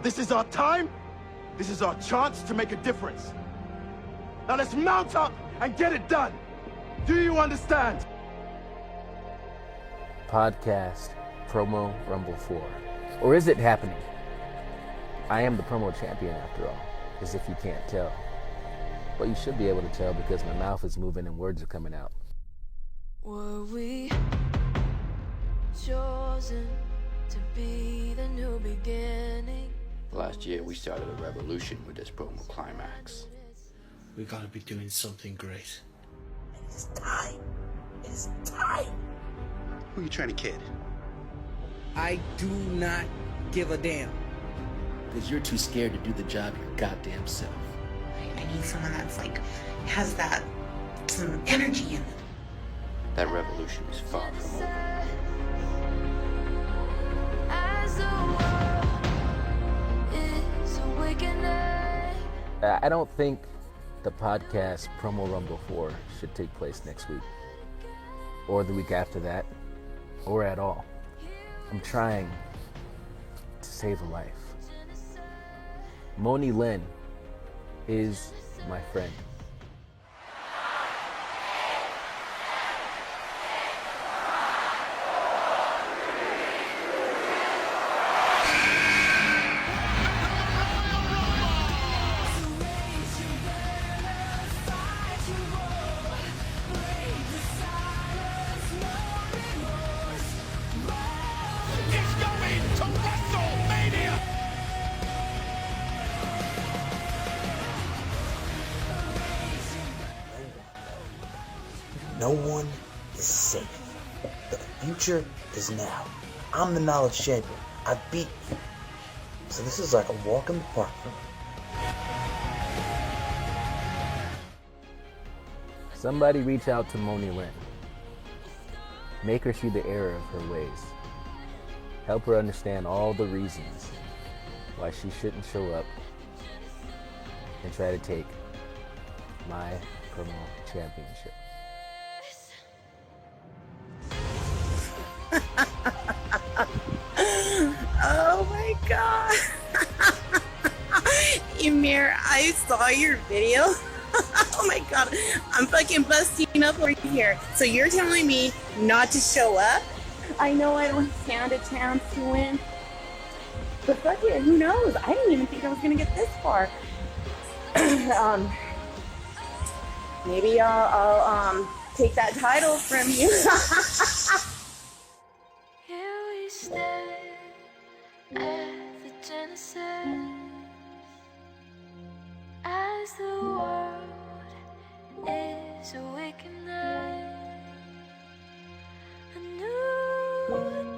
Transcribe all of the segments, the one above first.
This is our time. This is our chance to make a difference. Now let's mount up and get it done. Do you understand? Podcast Promo Rumble 4. Or is it happening? I am the promo champion after all, as if you can't tell. But you should be able to tell because my mouth is moving and words are coming out. Were we chosen to be the new beginning? Last year we started a revolution with this promo climax. We gotta be doing something great. It's time. It's time. Who are you trying to kid? I do not give a damn. Because you're too scared to do the job your goddamn self. I need someone that's has that, some energy in them. That revolution is far from over. I don't think the podcast Promo Rumble 4 should take place next week, or the week after that, or at all. I'm trying to save a life. Moni Lynn is my friend. No one is safe. The future is now. I'm the knowledge champion. I beat you. So this is like a walk in the park for me. Somebody reach out to Moni Lynn. Make her see the error of her ways. Help her understand all the reasons why she shouldn't show up and try to take my promo championship. Oh my god. Emir, I saw your video. Oh my god. I'm fucking busting up over here. So you're telling me not to show up? I know I don't stand a chance to win. But fuck it, who knows? I didn't even think I was gonna get this far. Maybe I'll take that title from you. Here we stand at the genesis, as the world is awakening. A new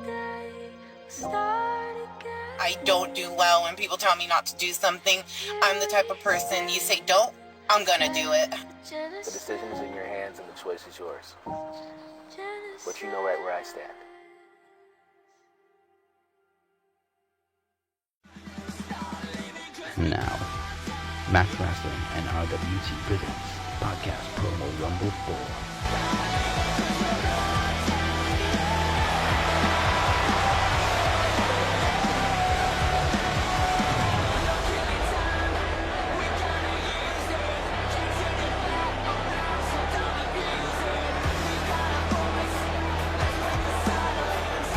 day will start again. I don't do well when people tell me not to do something. I'm the type of person you say don't, I'm gonna do it. The decision is in your hands and the choice is yours. But you know right where I stand. Now, Max Wrestling and RWT presents Podcast Promo Rumble 4.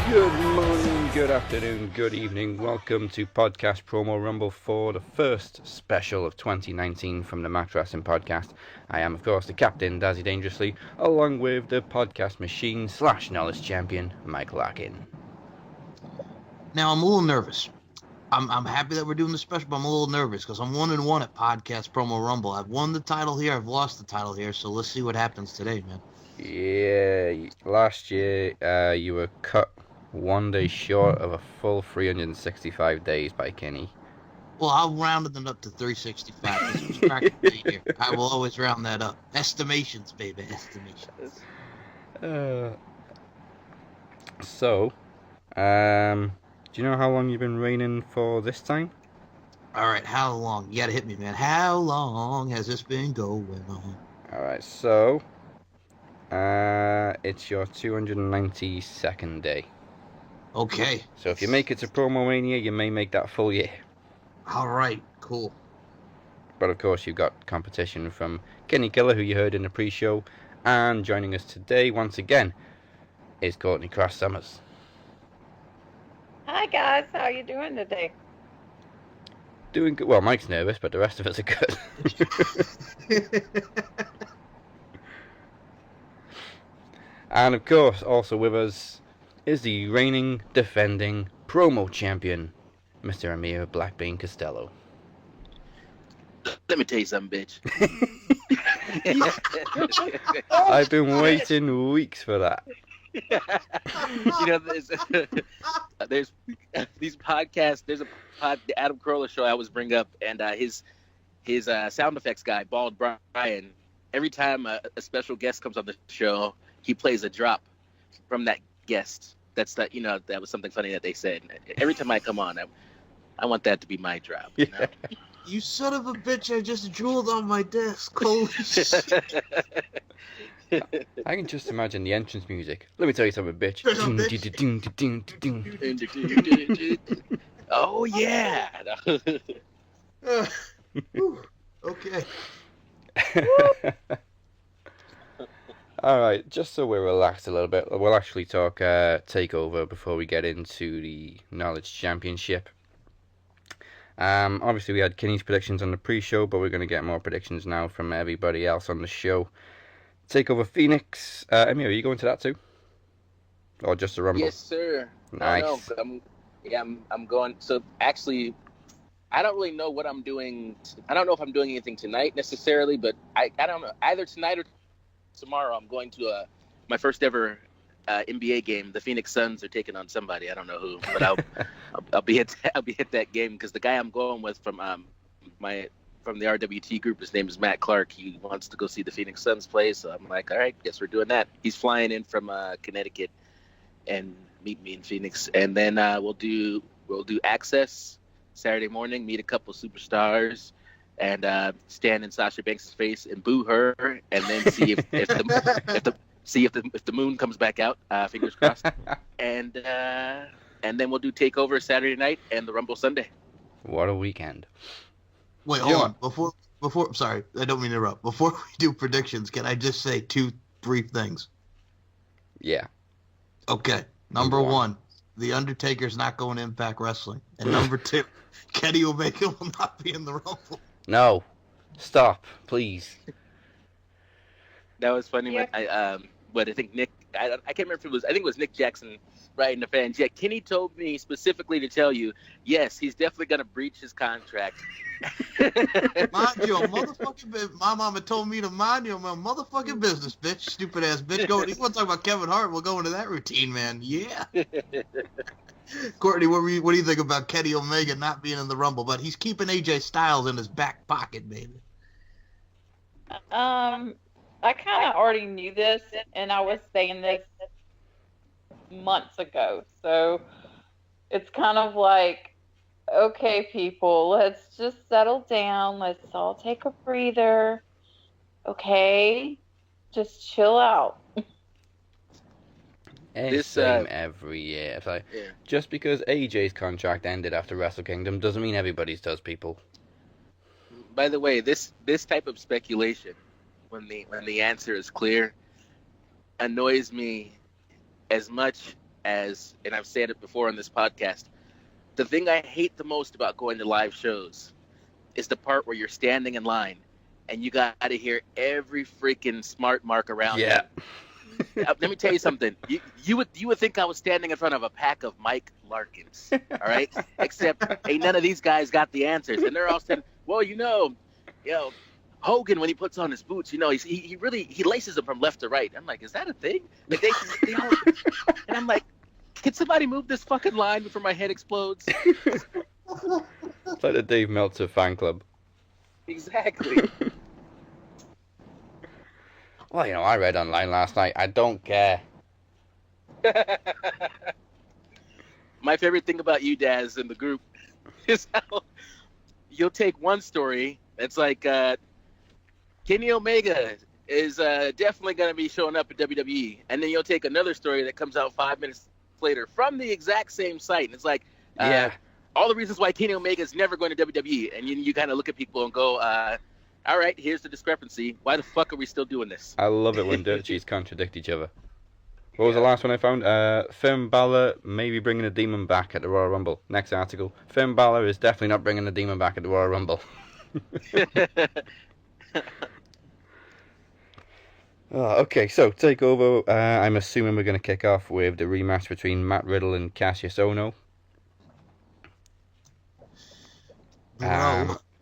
Good morning, good afternoon, good evening. Welcome to Podcast Promo Rumble 4, the first special of 2019 from the Max Wrestling Podcast. I am, of course, the captain, Dazzy Dangerously, along with the podcast machine / knowledge champion, Mike Larkin. Now, I'm a little nervous. I'm happy that we're doing this special, but I'm a little nervous because I'm 1-1 at Podcast Promo Rumble. I've won the title here, I've lost the title here, so let's see what happens today, man. Yeah, last year you were cut one day short of a full 365 days by Kenny. Well, I'll round it up to 365. This was practically here. I will always round that up. Estimations, baby, estimations. So, do you know how long you've been reigning for this time? All right, how long? You gotta hit me, man. How long has this been going on? All right, so it's your 292nd day. Okay. So if you make it to Promo Mania, you may make that full year. All right, cool. But of course, you've got competition from Kinny Killa, who you heard in the pre-show, and joining us today once again is Courtney Kross Summers. Hi guys, how are you doing today? Doing good. Well, Mike's nervous, but the rest of us are good. And of course, also with us is the reigning, defending promo champion, Mr. Emir BlackBane Costello. Let me tell you something, bitch. I've been waiting weeks for that. You know, there's these podcasts. There's the Adam Carolla show I always bring up, and his sound effects guy, Bald Brian. Every time a special guest comes on the show, he plays a drop from that guest. That was something funny that they said. Every time I come on, I want that to be my drop. You know? You son of a bitch! I just drooled on my desk. Holy shit! I can just imagine the entrance music. Let me tell you something, bitch. Oh yeah. Okay. All right, just so we're relaxed a little bit, we'll actually talk Takeover before we get into the Knowledge Championship. Obviously, we had Kinny's predictions on the pre-show, but we're going to get more predictions now from everybody else on the show. Takeover Phoenix. Emir, are you going to that too? Or just the Rumble? Yes, sir. Nice. I'm going. So actually, I don't really know what I'm doing. I don't know if I'm doing anything tonight necessarily, but I don't know. Either tonight or tomorrow, I'm going to my first ever NBA game. The Phoenix Suns are taking on somebody. I don't know who, but I'll be at that game because the guy I'm going with from the RWT group, his name is Mike Larkin. He wants to go see the Phoenix Suns play, so I'm like, all right, guess we're doing that. He's flying in from Connecticut and meet me in Phoenix, and then we'll do Access Saturday morning, meet a couple superstars, and stand in Sasha Banks' face and boo her, and then see if the moon comes back out. Fingers crossed. And then we'll do Takeover Saturday night and the Rumble Sunday. What a weekend! Wait, hold on. Before, sorry, I don't mean to interrupt. Before we do predictions, can I just say 2 brief things? Yeah. Okay. Number 1, The Undertaker's not going to Impact Wrestling. And number 2, Kenny Omega will not be in the Rumble. No. Stop, please. That was funny. Yeah. But I think Nick, I can't remember if it was, I think it was Nick Jackson writing the fans. Yeah, Kenny told me specifically to tell you, yes, he's definitely going to breach his contract. Mind your motherfucking business. My mama told me to mind your motherfucking business, bitch. Stupid ass bitch. You want to talk about Kevin Hart? We'll go into that routine, man. Yeah. Courtney, what do you think about Kenny Omega not being in the Rumble? But he's keeping AJ Styles in his back pocket, baby. I kind of already knew this, and I was saying this months ago. So it's kind of like, okay, people, let's just settle down. Let's all take a breather. Okay? Just chill out. It's same every year. It's like, just because AJ's contract ended after Wrestle Kingdom doesn't mean everybody's does, people. By the way, this type of speculation, when the answer is clear, annoys me as much as, and I've said it before on this podcast, the thing I hate the most about going to live shows is the part where you're standing in line and you got to hear every freaking smart mark around you. Let me tell you something. You would think I was standing in front of a pack of Mike Larkins, all right? Except ain't none of these guys got the answers, and they're all saying, well, Hogan, when he puts on his boots, he laces them from left to right. I'm like, is that a thing? Like they all, and I'm like, can somebody move this fucking line before my head explodes? It's like the Dave Meltzer fan club. Exactly. Well, I read online last night. I don't care. My favorite thing about you, Daz, in the group is how you'll take one story that's like, Kenny Omega is definitely going to be showing up at WWE. And then you'll take another story that comes out 5 minutes later from the exact same site. And it's like, all the reasons why Kenny Omega is never going to WWE, and you kind of look at people and go, all right, here's the discrepancy. Why the fuck are we still doing this? I love it when dirt sheets contradict each other. What was the last one I found? Finn Balor maybe bringing a demon back at the Royal Rumble. Next article. Finn Balor is definitely not bringing a demon back at the Royal Rumble. Okay, so Takeover. I'm assuming we're going to kick off with the rematch between Matt Riddle and Cassius Ohno.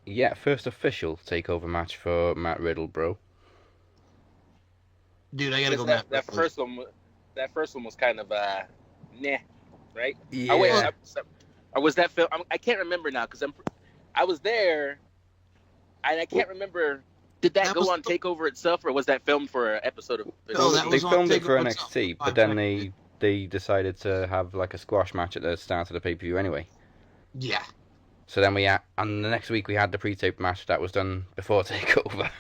Yeah, first official Takeover match for Matt Riddle, bro. Dude, I gotta go. That first one was kind of nah, right? Yeah. Oh, wait, or was that film? I can't remember now because I was there, and I can't remember. Did that go on Takeover itself, or was that filmed for an episode of? No, they filmed it for NXT, itself. but then they decided to have like a squash match at the start of the pay-per-view anyway. Yeah. So then and the next week we had the pre-tape match that was done before Takeover.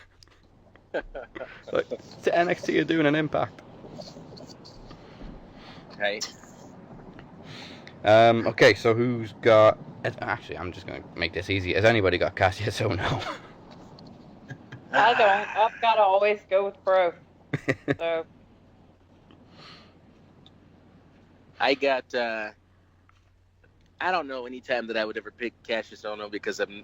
Like, to NXT are doing an impact. Right. Okay, so who's got... Actually, I'm just going to make this easy. Has anybody got Cassius Ohno? I don't. I've got to always go with Bro. So. I got... I don't know any time that I would ever pick Cassius Ohno because I'm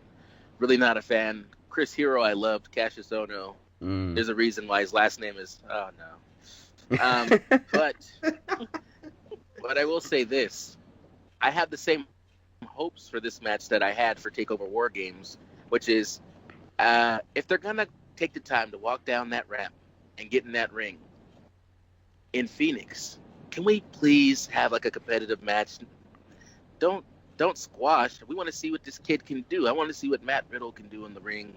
really not a fan. Chris Hero, I loved. Cassius Ohno. There's a reason why his last name is... Oh, no. But I will say this. I have the same hopes for this match that I had for TakeOver War Games, which is if they're going to take the time to walk down that ramp and get in that ring in Phoenix, can we please have like a competitive match? Don't squash. We want to see what this kid can do. I want to see what Matt Riddle can do in the ring.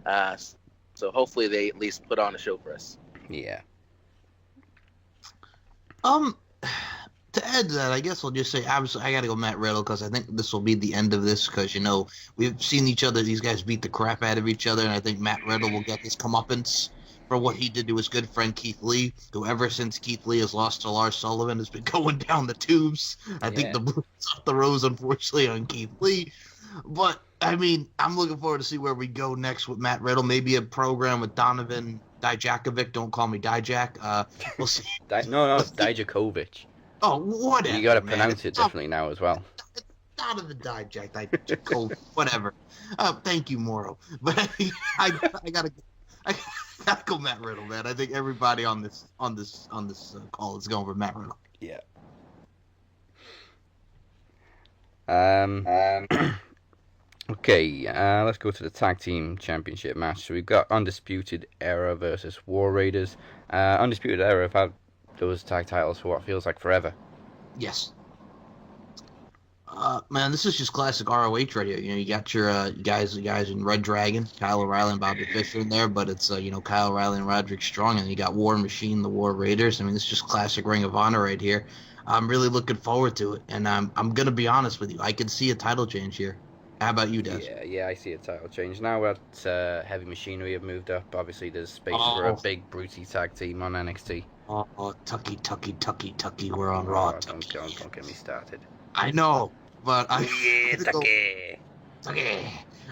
So hopefully they at least put on a show for us. Yeah. To add to that, I guess I'll just say, obviously, I got to go Matt Riddle because I think this will be the end of this because, we've seen these guys beat the crap out of each other, and I think Matt Riddle will get his comeuppance for what he did to his good friend Keith Lee, who ever since Keith Lee has lost to Lars Sullivan has been going down the tubes. I think the blue's off the rose, unfortunately, on Keith Lee. But, I'm looking forward to see where we go next with Matt Riddle. Maybe a program with Donovan Dijakovic. Don't call me Dijak. We'll see. No, it's Dijakovic. Oh, whatever. You got to pronounce it differently now as well. Donovan Dijakovic, whatever. Thank you, Moro. But I gotta go Matt Riddle, man. I think everybody on this call is going for Matt Riddle. Yeah. Okay, let's go to the Tag Team Championship match. So we've got Undisputed Era versus War Raiders. Undisputed Era have had those tag titles for what feels like forever. Yes. Man, this is just classic ROH radio. You got your guys in Red Dragon, Kyle O'Reilly and Bobby Fischer in there, but it's Kyle O'Reilly and Roderick Strong, and you got War Machine, the War Raiders. This is just classic Ring of Honor right here. I'm really looking forward to it, and I'm gonna be honest with you. I can see a title change here. How about you, Daz? Yeah, I see a title change. Now that Heavy Machinery have moved up, obviously there's space for a big Bruty tag team on NXT. Tucky, we're on Raw. Don't get me started. I know, but Tucky.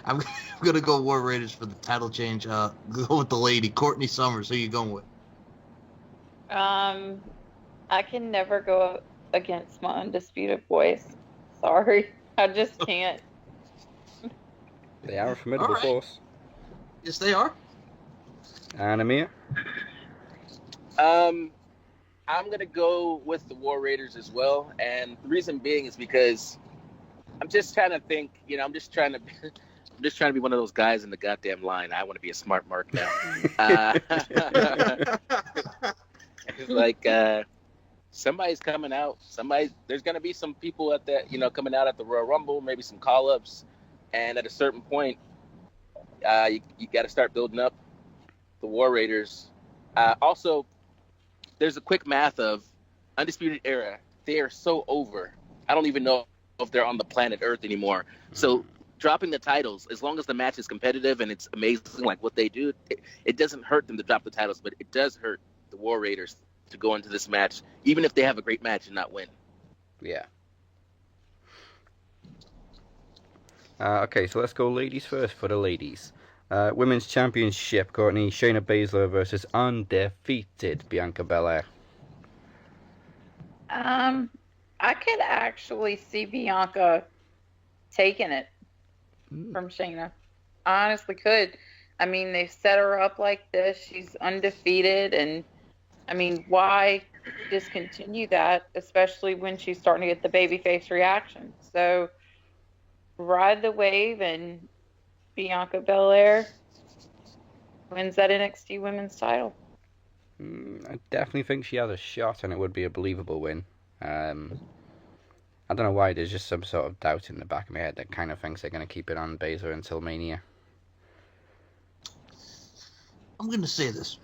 I'm gonna go War Raiders for the title change. Go with the lady, Courtney Summers. Who you going with? I can never go against my Undisputed Boys. Sorry, I just can't. They are a formidable force. Yes, they are. And Emir? I'm gonna go with the War Raiders as well, and the reason being is because I'm just trying to think. I'm just trying to be one of those guys in the goddamn line. I want to be a smart mark now. It's like somebody's coming out. There's gonna be some people at that, coming out at the Royal Rumble. Maybe some call-ups, and at a certain point, you got to start building up the War Raiders. Also, there's a quick math of Undisputed Era. They are so over. I don't even know if they're on the planet Earth anymore. So dropping the titles, as long as the match is competitive and it's amazing like what they do, it doesn't hurt them to drop the titles, but it does hurt the War Raiders to go into this match, even if they have a great match and not win. Yeah. Okay, so let's go ladies first for the ladies. Women's Championship, Courtney, Shayna Baszler versus undefeated Bianca Belair. I could actually see Bianca taking it from Shayna. I honestly could. I mean, they set her up like this. She's undefeated, and I mean, why discontinue that, especially when she's starting to get the babyface reaction? So ride the wave, and Bianca Belair wins that NXT Women's title. I definitely think she has a shot, and it would be a believable win. I don't know why. There's just some sort of doubt in the back of my head that kind of thinks they're going to keep it on Baszler until Mania. I'm going to say this.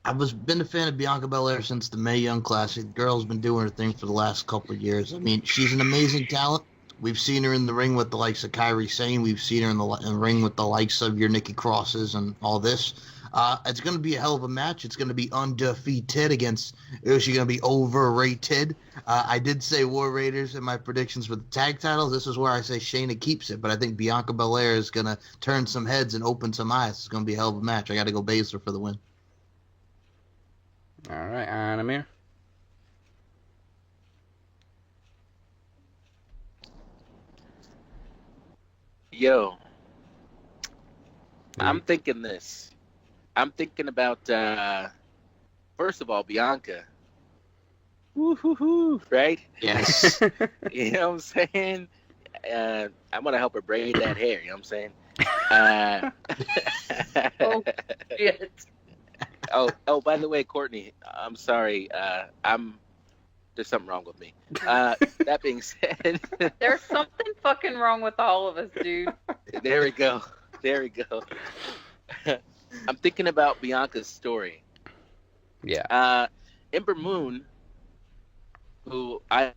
I've been a fan of Bianca Belair since the Mae Young Classic. The girl's been doing her thing for the last couple of years. I mean, she's an amazing talent. We've seen her in the ring with the likes of Kairi Sane. We've seen her in the ring with the likes of your Nikki Crosses and all this. It's going to be a hell of a match. It's going to be undefeated against, is she going to be overrated? I did say War Raiders in my predictions for the tag titles. This is where I say Shayna keeps it, but I think Bianca Belair is going to turn some heads and open some eyes. It's going to be a hell of a match. I got to go Baszler for the win. All right, and Emir? Yo, I'm thinking this. I'm thinking about, first of all, Bianca. Woo-hoo-hoo, right? Yes. You know what I'm saying? I'm going to help her braid that hair, you know what I'm saying? Oh, shit. Oh, by the way, Courtney, I'm sorry. There's something wrong with me. That being said, There's something fucking wrong with all of us, dude. There we go. I'm thinking about Bianca's story. Yeah. Ember Moon, who I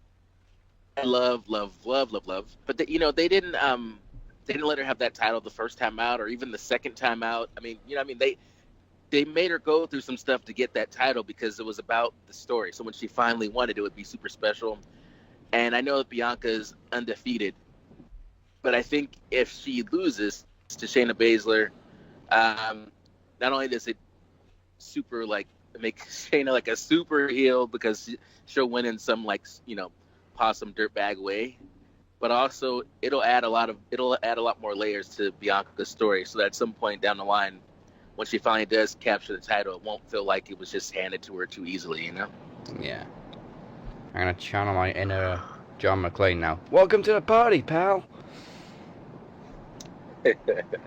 love, but they didn't let her have that title the first time out, or even the second time out. I mean, they made her go through some stuff to get that title because it was about the story. So when she finally won it, it would be super special. And I know that Bianca's undefeated, but I think if she loses to Shayna Baszler, not only does it super make Shayna like a super heel because she'll win in some possum dirtbag way, but also it'll add a lot more layers to Bianca's story. So that at some point down the line, when she finally does capture the title, it won't feel like it was just handed to her too easily, you know? Yeah. I'm going to channel my inner John McClane now. Welcome to the party, pal! A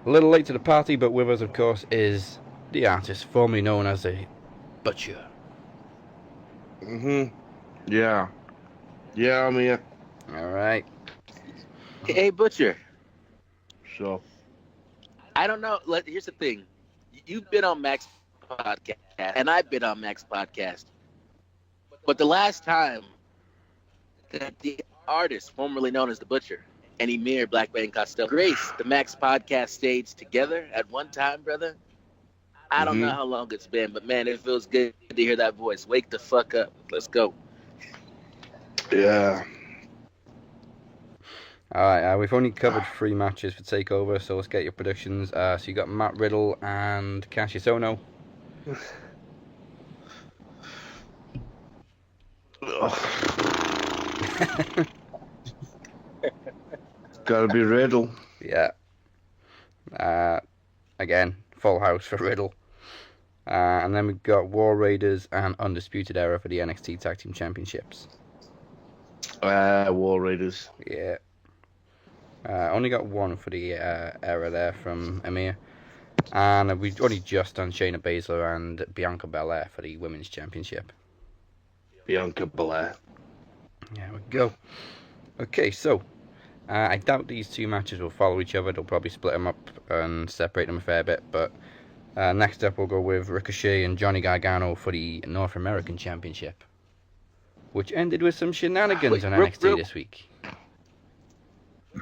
little late to the party, but with us, of course, is the artist formerly known as the Butcher. Yeah. Yeah, I'm here. Alright. Hey, Butcher. So? I don't know. Here's the thing. You've been on Mac's podcast, and I've been on Mac's podcast. But the last time that the artist formerly known as the Butcher and Emir, BlackBane, Costello, graced the Mac's podcast stage together at one time, brother, I don't know how long it's been, but man, it feels good to hear that voice. Wake the fuck up. Let's go. Yeah. Alright, we've only covered 3 matches for TakeOver, so let's get your predictions. So you got Matt Riddle and Cassius Ohno. Gotta be Riddle. Yeah. Again, full house for Riddle. And then we've got War Raiders and Undisputed Era for the NXT Tag Team Championships. War Raiders. Yeah. Only got one for the era there from Emir. And we've only just done Shayna Baszler and Bianca Belair for the Women's Championship. Bianca Belair. There we go. Okay, so I doubt these 2 matches will follow each other. They'll probably split them up and separate them a fair bit. But next up, we'll go with Ricochet and Johnny Gargano for the North American Championship, which ended with some shenanigans on NXT this week.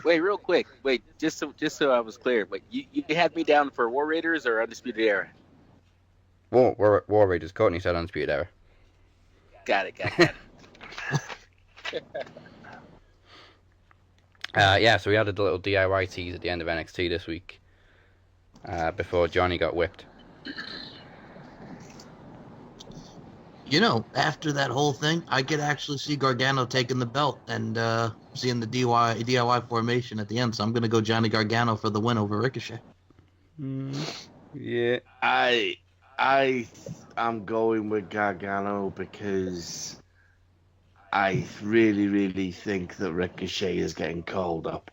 Wait, real quick. Wait, just so I was clear. Wait, you had me down for War Raiders or Undisputed Era? War Raiders. Courtney said Undisputed Era. Got it. Yeah, so we had a little DIY tease at the end of NXT this week before Johnny got whipped. You know, after that whole thing, I could actually see Gargano taking the belt and seeing the DIY formation at the end. So I'm going to go Johnny Gargano for the win over Ricochet. Yeah. I'm going with Gargano because I really, really think that Ricochet is getting called up.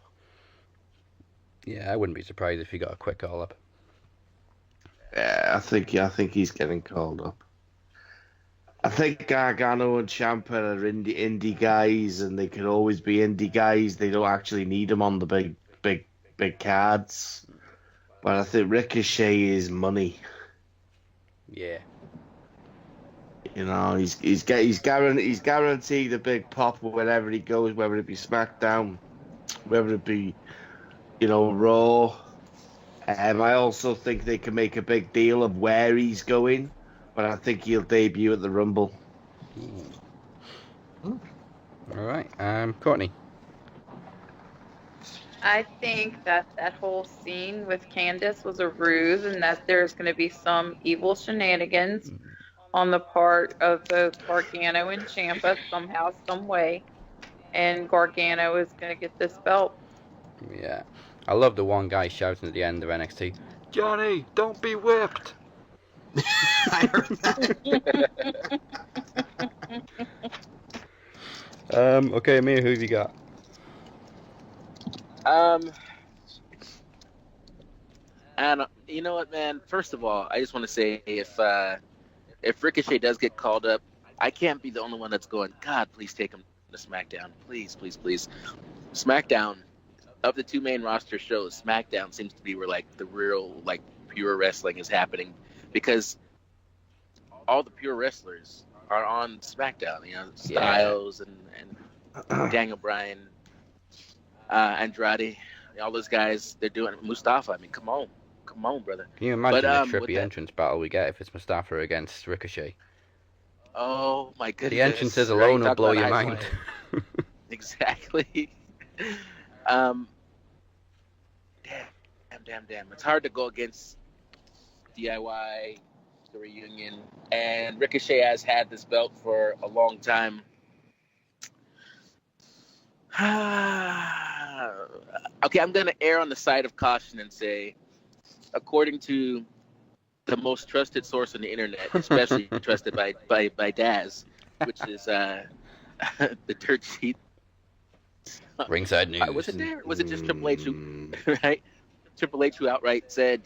Yeah, I wouldn't be surprised if he got a quick call up. Yeah, I think he's getting called up. I think Gargano and Ciampa are indie guys, and they can always be indie guys. They don't actually need them on the big cards. But I think Ricochet is money. Yeah. You know, he's guaranteed a big pop wherever he goes, whether it be SmackDown, whether it be, Raw. I also think they can make a big deal of where he's going, but I think he'll debut at the Rumble. All right, Courtney. I think that whole scene with Candace was a ruse, and that there's going to be some evil shenanigans on the part of both Gargano and Ciampa somehow, some way, and Gargano is going to get this belt. Yeah, I love the one guy shouting at the end of NXT, "Johnny, don't be whipped." I heard that. Okay, Emir, who have you got? And you know what, man? First of all, I just want to say if Ricochet does get called up, I can't be the only one that's going, God, please take him to SmackDown. Please, please, please. SmackDown, of the two main roster shows, SmackDown seems to be where, like, the real, like, pure wrestling is happening, because all the pure wrestlers are on SmackDown. You know, Styles and Daniel Bryan, Andrade, all those guys, they're doing Mustafa. I mean, come on, brother. Can you imagine the trippy entrance battle we get if it's Mustafa against Ricochet? Oh my goodness! The entrances alone will blow your mind. Exactly. Damn! It's hard to go against DIY, the reunion, and Ricochet has had this belt for a long time. Okay, I'm gonna err on the side of caution and say, according to the most trusted source on the internet, especially trusted by Daz, which is the dirt sheet. Ringside News. Was it just Triple H who, right? Triple H who outright said,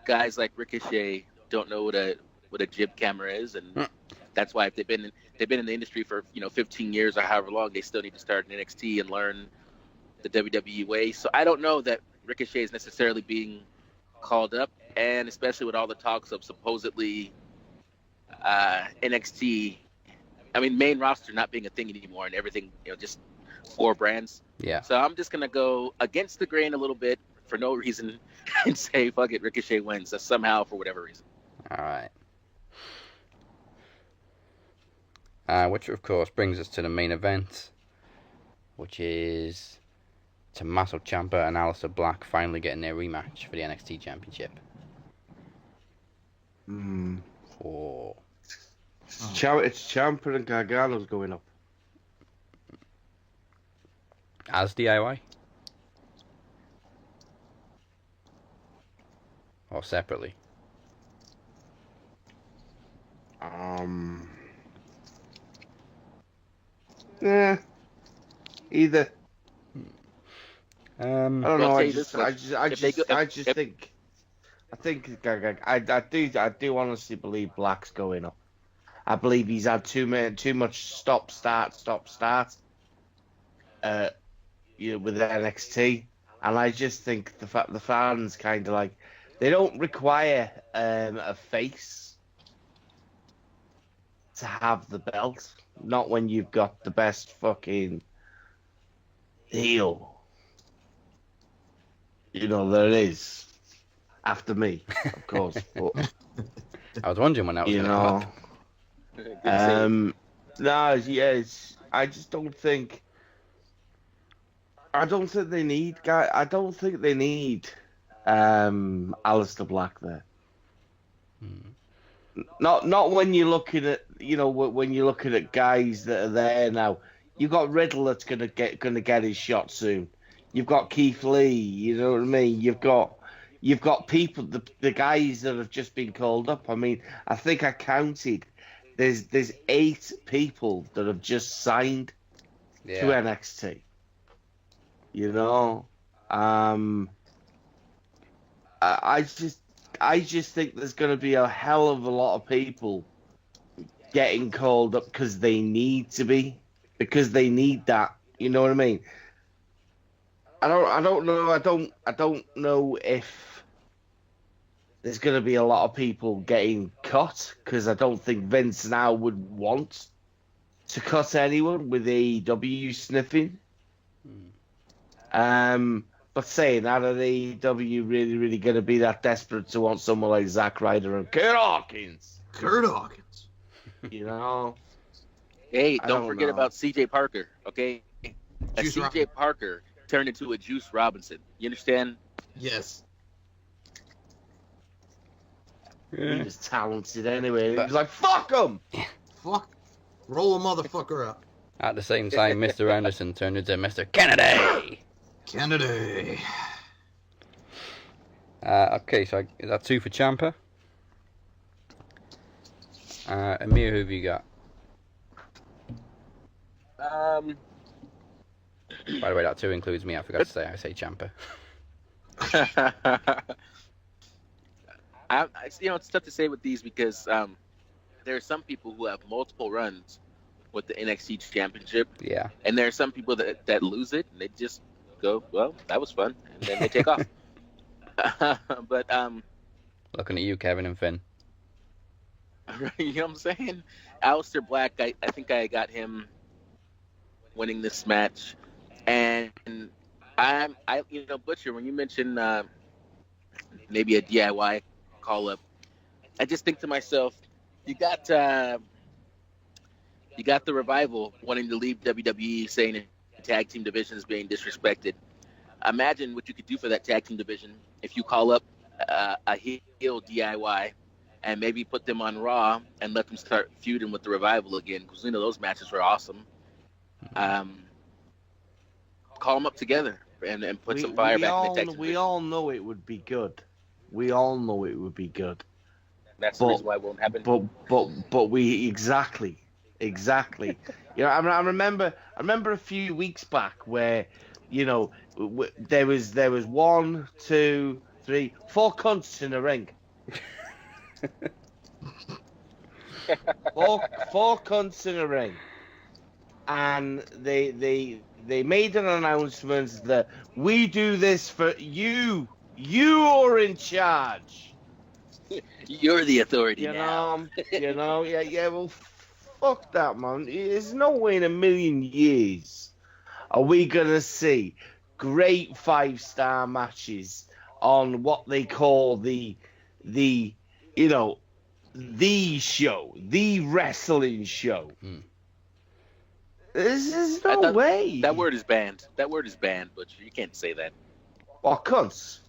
guys like Ricochet don't know what a jib camera is, and that's why if they've been in the industry for 15 years or however long, they still need to start in NXT and learn the WWE way. So I don't know that Ricochet is necessarily being called up, and especially with all the talks of supposedly NXT, I mean main roster not being a thing anymore and everything, just 4 brands. Yeah. So I'm just gonna go against the grain a little bit for no reason and say fuck it, Ricochet wins somehow for whatever reason. All right. Which of course brings us to the main event, which is Tommaso Ciampa and Aleister Black finally getting their rematch for the NXT Championship. Oh. It's Ciampa and Gargano's going up. As DIY? Or separately? Yeah. Either. I don't know. I do honestly believe Black's going up. I believe he's had too much stop start. With NXT, and I just think the fans kind of like they don't require a face to have the belt. Not when you've got the best fucking heel. There is. After me, of course. But, I was wondering when that was going to happen. No, yes. I just don't think... don't think they need Aleister Black there. Not when you're looking at when you're looking at guys that are there now. You've got Riddle that's gonna get his shot soon. You've got Keith Lee. You know what I mean. You've got people, the guys that have just been called up. I mean, I think I counted. There's 8 people that have just signed to NXT. You know, I just think there's going to be a hell of a lot of people getting called up because they need to be, because they need that. You know what I mean? I don't know if there's going to be a lot of people getting cut, because I don't think Vince now would want to cut anyone with AEW sniffing. But saying that, are AEW really going to be that desperate to want someone like Zack Ryder and Kurt Hawkins? You know? Hey, don't forget about CJ Parker, okay? CJ Parker turned into a Juice Robinson. You understand? Yes. He was talented anyway. He was like, fuck him! Fuck. Roll a motherfucker up. At the same time, Mr. Anderson turned into Mr. Kennedy. Kennedy. Okay, so is that 2 for Ciampa? Emir, who have you got? By the way, that 2 includes me. I forgot to say. I say Ciampa. It's tough to say with these because there are some people who have multiple runs with the NXT Championship. Yeah. And there are some people that lose it and they just go, well, that was fun, and then they take off. But looking at you, Kevin and Finn. You know what I'm saying? Aleister Black, I think I got him winning this match, and Butcher, when you mentioned maybe a DIY call up, I just think to myself, you got the Revival wanting to leave WWE, saying the tag team division is being disrespected. Imagine what you could do for that tag team division if you call up a heel DIY and maybe put them on Raw and let them start feuding with the Revival again, because those matches were awesome. Call them up together and put some fire back in the tag team. We all know it would be good. We all know it would be good. That's the reason why it won't happen. But we exactly. I remember a few weeks back where, there was 1, 2, 3, 4 cunts in a ring. four cunts in a ring, and they made an announcement that we do this for you. You are in charge. You're the authority now. Yeah. Well, fuck that, man. There's no way in a million years are we gonna see great 5-star matches on what they call the show, the wrestling show. There's no way. That word is banned. But you can't say that. What, cunts?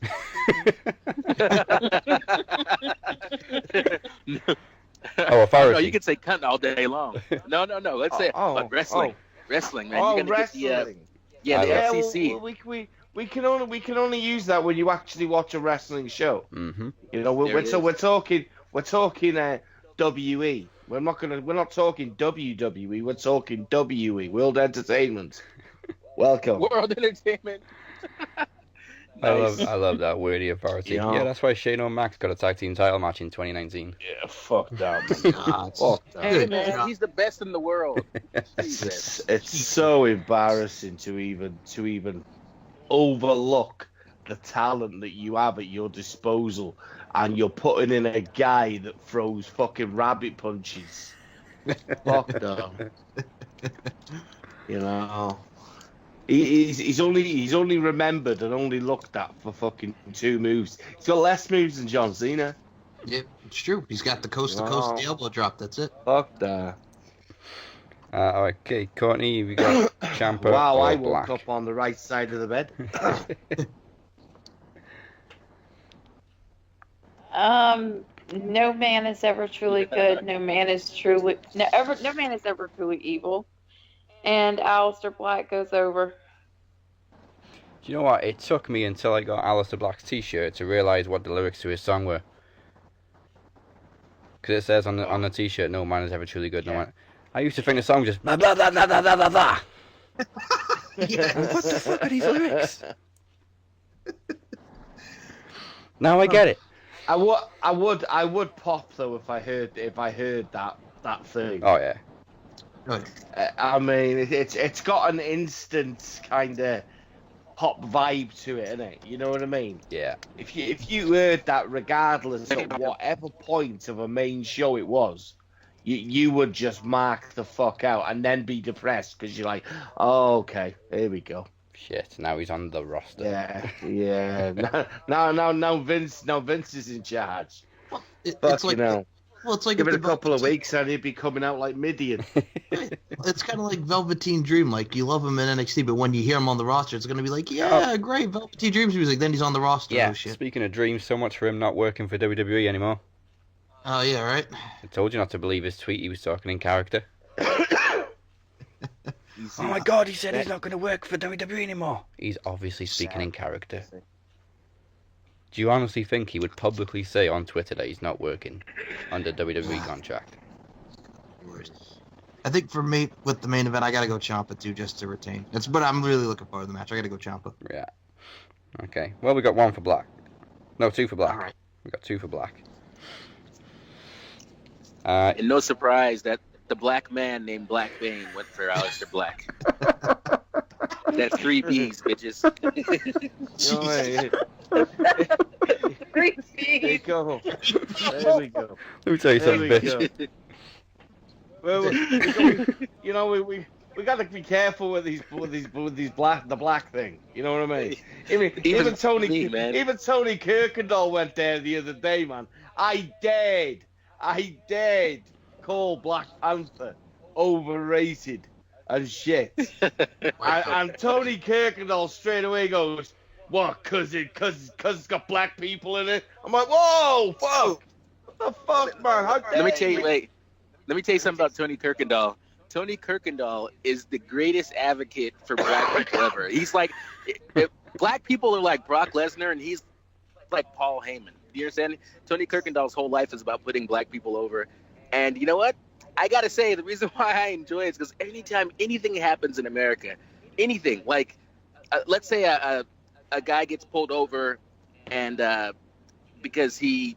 Authority. No, you can say cunt all day long. No. Let's say wrestling. Wrestling, man. You're gonna wrestling. Get the FCC. Well, we can only use that when you actually watch a wrestling show. Mm-hmm. We're talking WE. We're not talking WWE. We're talking WE, World Entertainment. Welcome. World Entertainment. Nice. I love that wordy authority. Yeah, that's why Shane O'Mac's got a tag team title match in 2019. Yeah, fuck that. Fuck that. Hey man, he's the best in the world. It's so embarrassing to even overlook the talent that you have at your disposal, and you're putting in a guy that throws fucking rabbit punches. Fuck that. He's only remembered and only looked at for fucking 2 moves. He's got less moves than John Cena. Yeah, it's true. He's got the coast to coast elbow drop. That's it. Fuck that. Okay, Courtney, we got Ciampa Wow, or I Black? woke up on the right side of the bed. No man is ever truly good. No man is no man is ever truly evil. And Aleister Black goes over. Do you know what? It took me until I got Aleister Black's t-shirt to realise what the lyrics to his song were. Because it says on the t-shirt, no man is ever truly good. No man. I used to think the song was just blah blah blah blah blah blah blah blah. What the fuck are these lyrics? Now I get it. I would pop though if I heard that thing. Oh yeah. I mean, it's got an instant kind of pop vibe to it, innit? You know what I mean? Yeah. If you heard that, regardless of whatever point of a main show it was, you would just mark the fuck out and then be depressed because you're like, oh, okay, here we go. Shit, now he's on the roster. Yeah. Now Vince is in charge. Well, it's like, well, it's like give it a couple of weeks and he'd be coming out like Midian. It's kind of like Velveteen Dream. Like, you love him in NXT, but when you hear him on the roster, it's going to be like, yeah, great, Velveteen Dream's music. Then he's on the roster. Yeah, oh, shit. Speaking of Dream, so much for him not working for WWE anymore. Oh, yeah, right? I told you not to believe his tweet. He was talking in character. Oh my god, he said he's not going to work for WWE anymore. He's obviously speaking in character. Do you honestly think he would publicly say on Twitter that he's not working under WWE contract? I think for me, with the main event, I got to go Ciampa too, just to retain. But I'm really looking forward to the match. I got to go Ciampa. Yeah. Okay. Well, we got one for Black. No, two for Black. All right. We got two for Black. And no surprise that the black man named BlackBane went for Aleister Black. That's 3 B's, bitches. Three B's. There you go. There we go. Let me tell you something, bitch. Well, we got to be careful with these the black thing. You know what I mean? Even Tony Kirkendall went there the other day, man. I dared call Black Panther overrated and shit. and Tony Kirkendall straight away goes, "What? Cause it's got black people in it." I'm like, "Whoa, fuck! What the fuck, man? How dare Let me tell you something about Tony Kirkendall. Tony Kirkendall is the greatest advocate for black people ever. He's like, black people are like Brock Lesnar, and he's like Paul Heyman. Do you understand? Tony Kirkendall's whole life is about putting black people over. And you know what? I gotta say, the reason why I enjoy it is because anytime anything happens in America, anything, like, let's say a guy gets pulled over and because he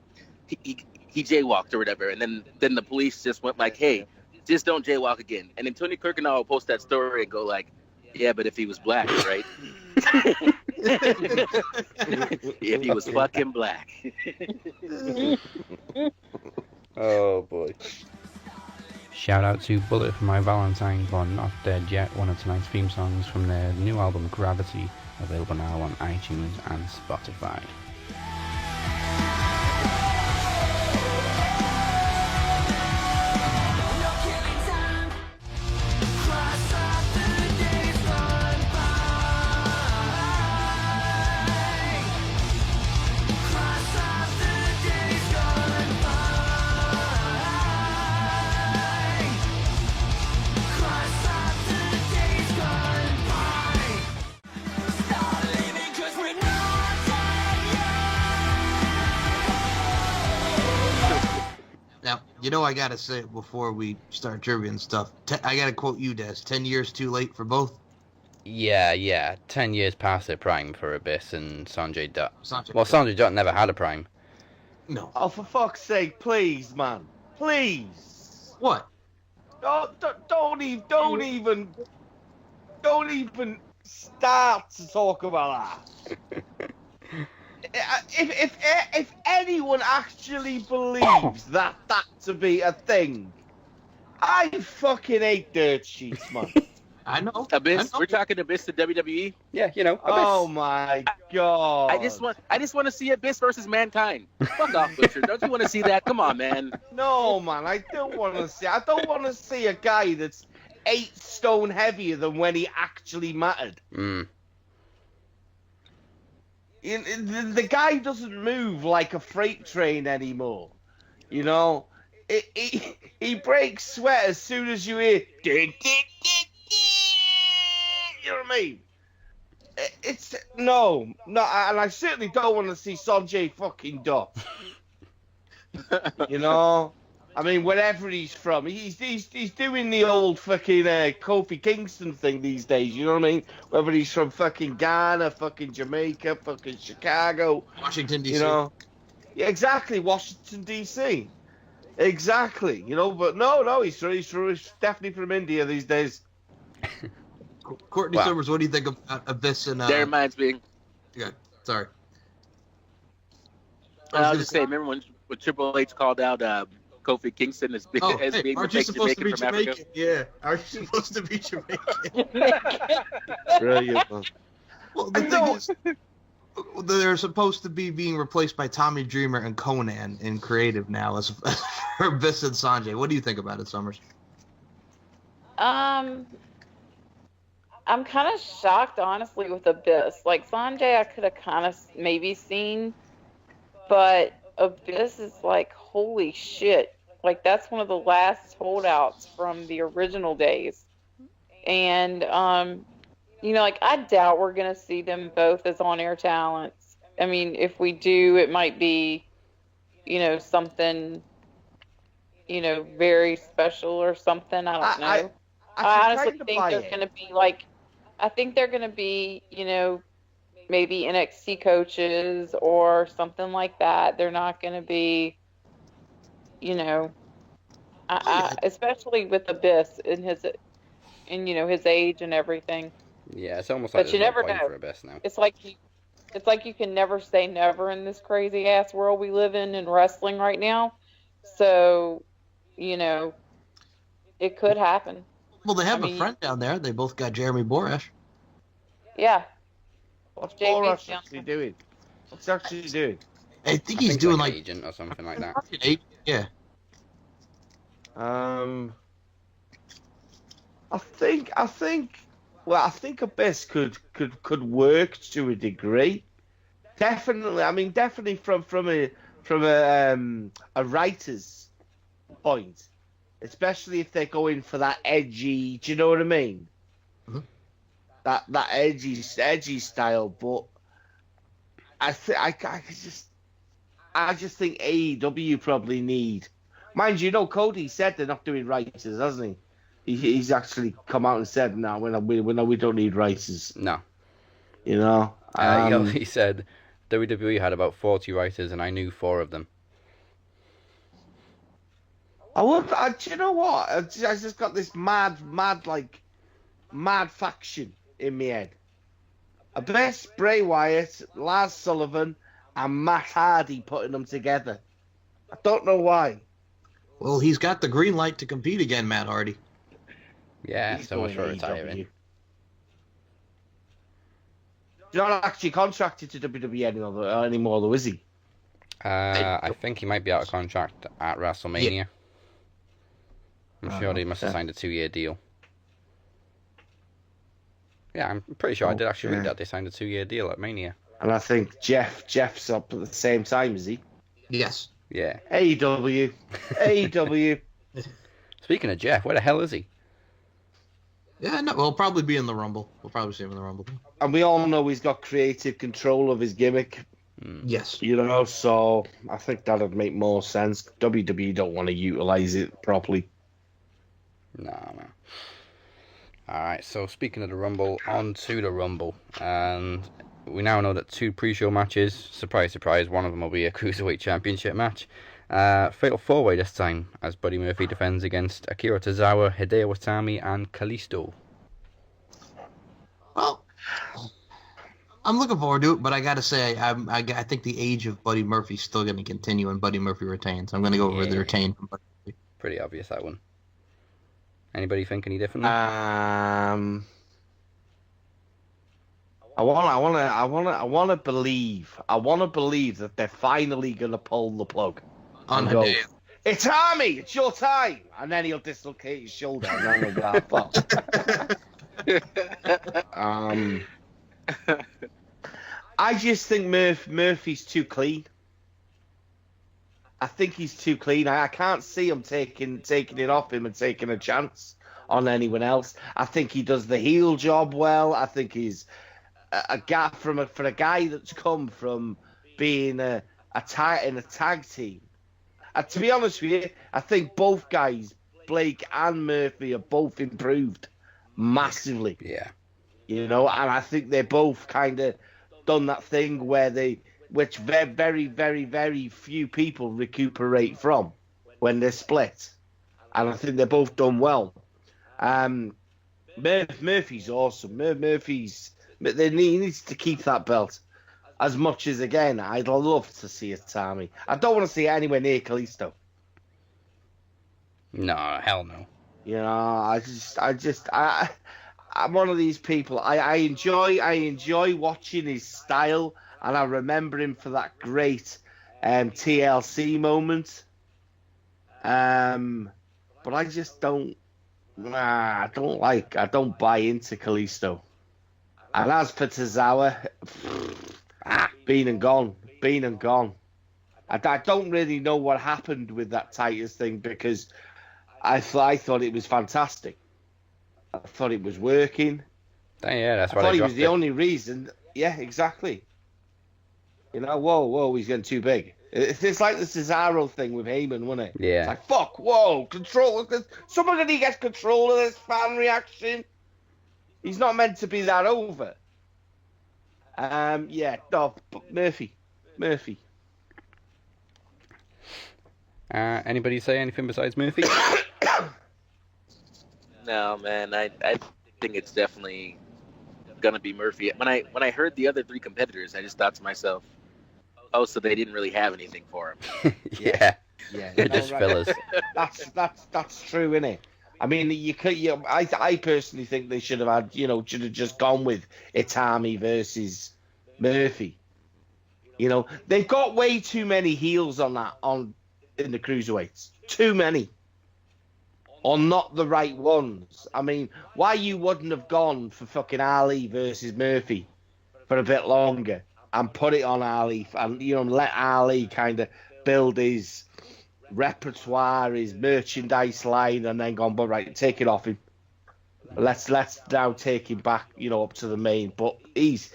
jaywalked or whatever, and then the police just went like, hey, just don't jaywalk again. And then Tony Kirkendall will post that story and go like, yeah, but if he was black, right? If he was fucking black. Oh boy. Shout out to Bullet for My Valentine for Not Dead Yet, one of tonight's theme songs from their new album Gravity, available now on iTunes and Spotify. You know, I gotta say before we start trivia and stuff, I gotta quote you, Des. 10 years too late for both. Yeah. 10 years past their prime for Abyss and Sonjay Dutt. Sonjay Dutt never had a prime. No. Oh, for fuck's sake, please, man. Please. What? Don't even start to talk about that. If anyone actually believes that to be a thing, I fucking hate dirt sheets, man. I know. Abyss. We're talking Abyss to WWE. Yeah, you know. Abyss. Oh my god. I just want to see Abyss versus Mankind. Fuck off, Butcher. Don't you want to see that? Come on, man. No, man. I don't want to see a guy that's 8 stone heavier than when he actually mattered. Mm. The guy doesn't move like a freight train anymore. You know, he breaks sweat as soon as you hear. You know what I mean? It's no, and I certainly don't want to see Sonjay fucking Dutt. You know, I mean, wherever he's from, he's doing the old fucking Kofi Kingston thing these days. You know what I mean? Whether he's from fucking Ghana, fucking Jamaica, fucking Chicago, Washington D.C. You know, yeah, exactly, Washington D.C. Exactly. You know, but no, he's definitely from India these days. Courtney Summers, what do you think about Abyss and? That reminds me. Yeah, sorry. I was just saying, remember when Triple H called out Kofi Kingston as being aren't you supposed to be Jamaican? Yeah, aren't you supposed to be Jamaican? Brilliant, man. Well, the thing is, they're supposed to be being replaced by Tommy Dreamer and Conan in creative now as for Abyss and Sonjay. What do you think about it, Summers? I'm kind of shocked, honestly, with Abyss. Like, Sonjay, I could have kind of maybe seen, but Abyss is like, holy shit. Like, that's one of the last holdouts from the original days. And, you know, like, I doubt we're going to see them both as on-air talents. I mean, if we do, it might be, you know, something, you know, very special or something. I don't know. I honestly think they're going to be like, I think they're going to be, you know, maybe NXT coaches or something like that. They're not going to be, you know, especially with Abyss in you know, his age and everything. Yeah, it's almost like but you never know. For Abyss now. It's like you can never say never in this crazy ass world we live in wrestling right now. So, you know, it could happen. Well, they have a friend down there. They both got Jeremy Borash. Yeah. What's Borash actually doing? What's he actually doing? I think he's doing like agent or something like that. Yeah. I think Abyss could work to a degree. Definitely from a writer's point. Especially if they're going for that edgy, do you know what I mean? Mm-hmm. That edgy style, but I just think AEW probably need. Mind you, Cody said they're not doing writers, hasn't he? He's actually come out and said, "No, we don't need writers." No. You know. He said WWE had about 40 writers, and I knew 4 of them. Do you know what? I just got this mad faction in my head. Abyss, Bray Wyatt, Lars Sullivan, and Matt Hardy putting them together. I don't know why. Well, he's got the green light to compete again, Matt Hardy. Yeah, so much for retiring. He's not actually contracted to WWE anymore, though, is he? I think he might be out of contract at WrestleMania. Yeah. I'm sure he must have signed a 2-year deal. Yeah, I'm pretty sure I did actually read that they signed a 2-year deal at Mania. And I think Jeff's up at the same time, is he? Yes. Yeah. AEW. Speaking of Jeff, where the hell is he? Yeah, no, we'll probably be in the Rumble. We'll probably see him in the Rumble. And we all know he's got creative control of his gimmick. Yes. You know, so I think that would make more sense. WWE don't want to utilize it properly. No. Alright, so speaking of the Rumble, on to the Rumble. And we now know that 2 pre-show matches, surprise, surprise, one of them will be a Cruiserweight Championship match. Fatal 4-way this time, as Buddy Murphy defends against Akira Tozawa, Hideo Itami, and Kalisto. Well, I'm looking forward to it, but I gotta say, I think the age of Buddy Murphy's still going to continue, and Buddy Murphy retains. I'm going to go with the retain. Pretty obvious, that one. Anybody think any differently? I want to believe that they're finally going to pull the plug and go. It's Army, it's your time. And then he'll dislocate his shoulder and then he'll go, fuck. I just think Murphy's too clean. I think he's too clean. I can't see him taking it off him and taking a chance on anyone else. I think he does the heel job well. I think he's a guy for a guy that's come from being in a tag team. To be honest with you, I think both guys, Blake and Murphy, have both improved massively. Yeah. You know, and I think they both kind of done that thing which very, very, very few people recuperate from when they're split. And I think they're both done well. Murphy's awesome. He needs to keep that belt. As much as, again, I'd love to see a Tommy. I don't want to see it anywhere near Kalisto. No, hell no. You know, I'm one of these people. I enjoy watching his style, and I remember him for that great TLC moment. But I just don't. I don't buy into Kalisto. And as for Tozawa, been and gone. I don't really know what happened with that Titus thing because I thought it was fantastic. I thought it was working. Yeah, that's what I thought he was the only reason. Yeah, exactly. You know, whoa, he's getting too big. It's like the Cesaro thing with Heyman, wasn't it? Yeah. It's like, fuck, whoa, control. Somebody gets control of this fan reaction. He's not meant to be that over. But Murphy. Anybody say anything besides Murphy? No, man. I think it's definitely gonna be Murphy. When I heard the other three competitors, I just thought to myself, oh, so they didn't really have anything for him. Yeah. They're just fillers. That's true, isn't it? I mean, I personally think they should have just gone with Itami versus Murphy. You know, they've got way too many heels in the cruiserweights. Too many. Or not the right ones. I mean, why you wouldn't have gone for fucking Ali versus Murphy for a bit longer and put it on Ali and, you know, let Ali kind of build his repertoire, his merchandise line, and then gone, but right, take it off him. Let's now take him back, you know, up to the main. But he's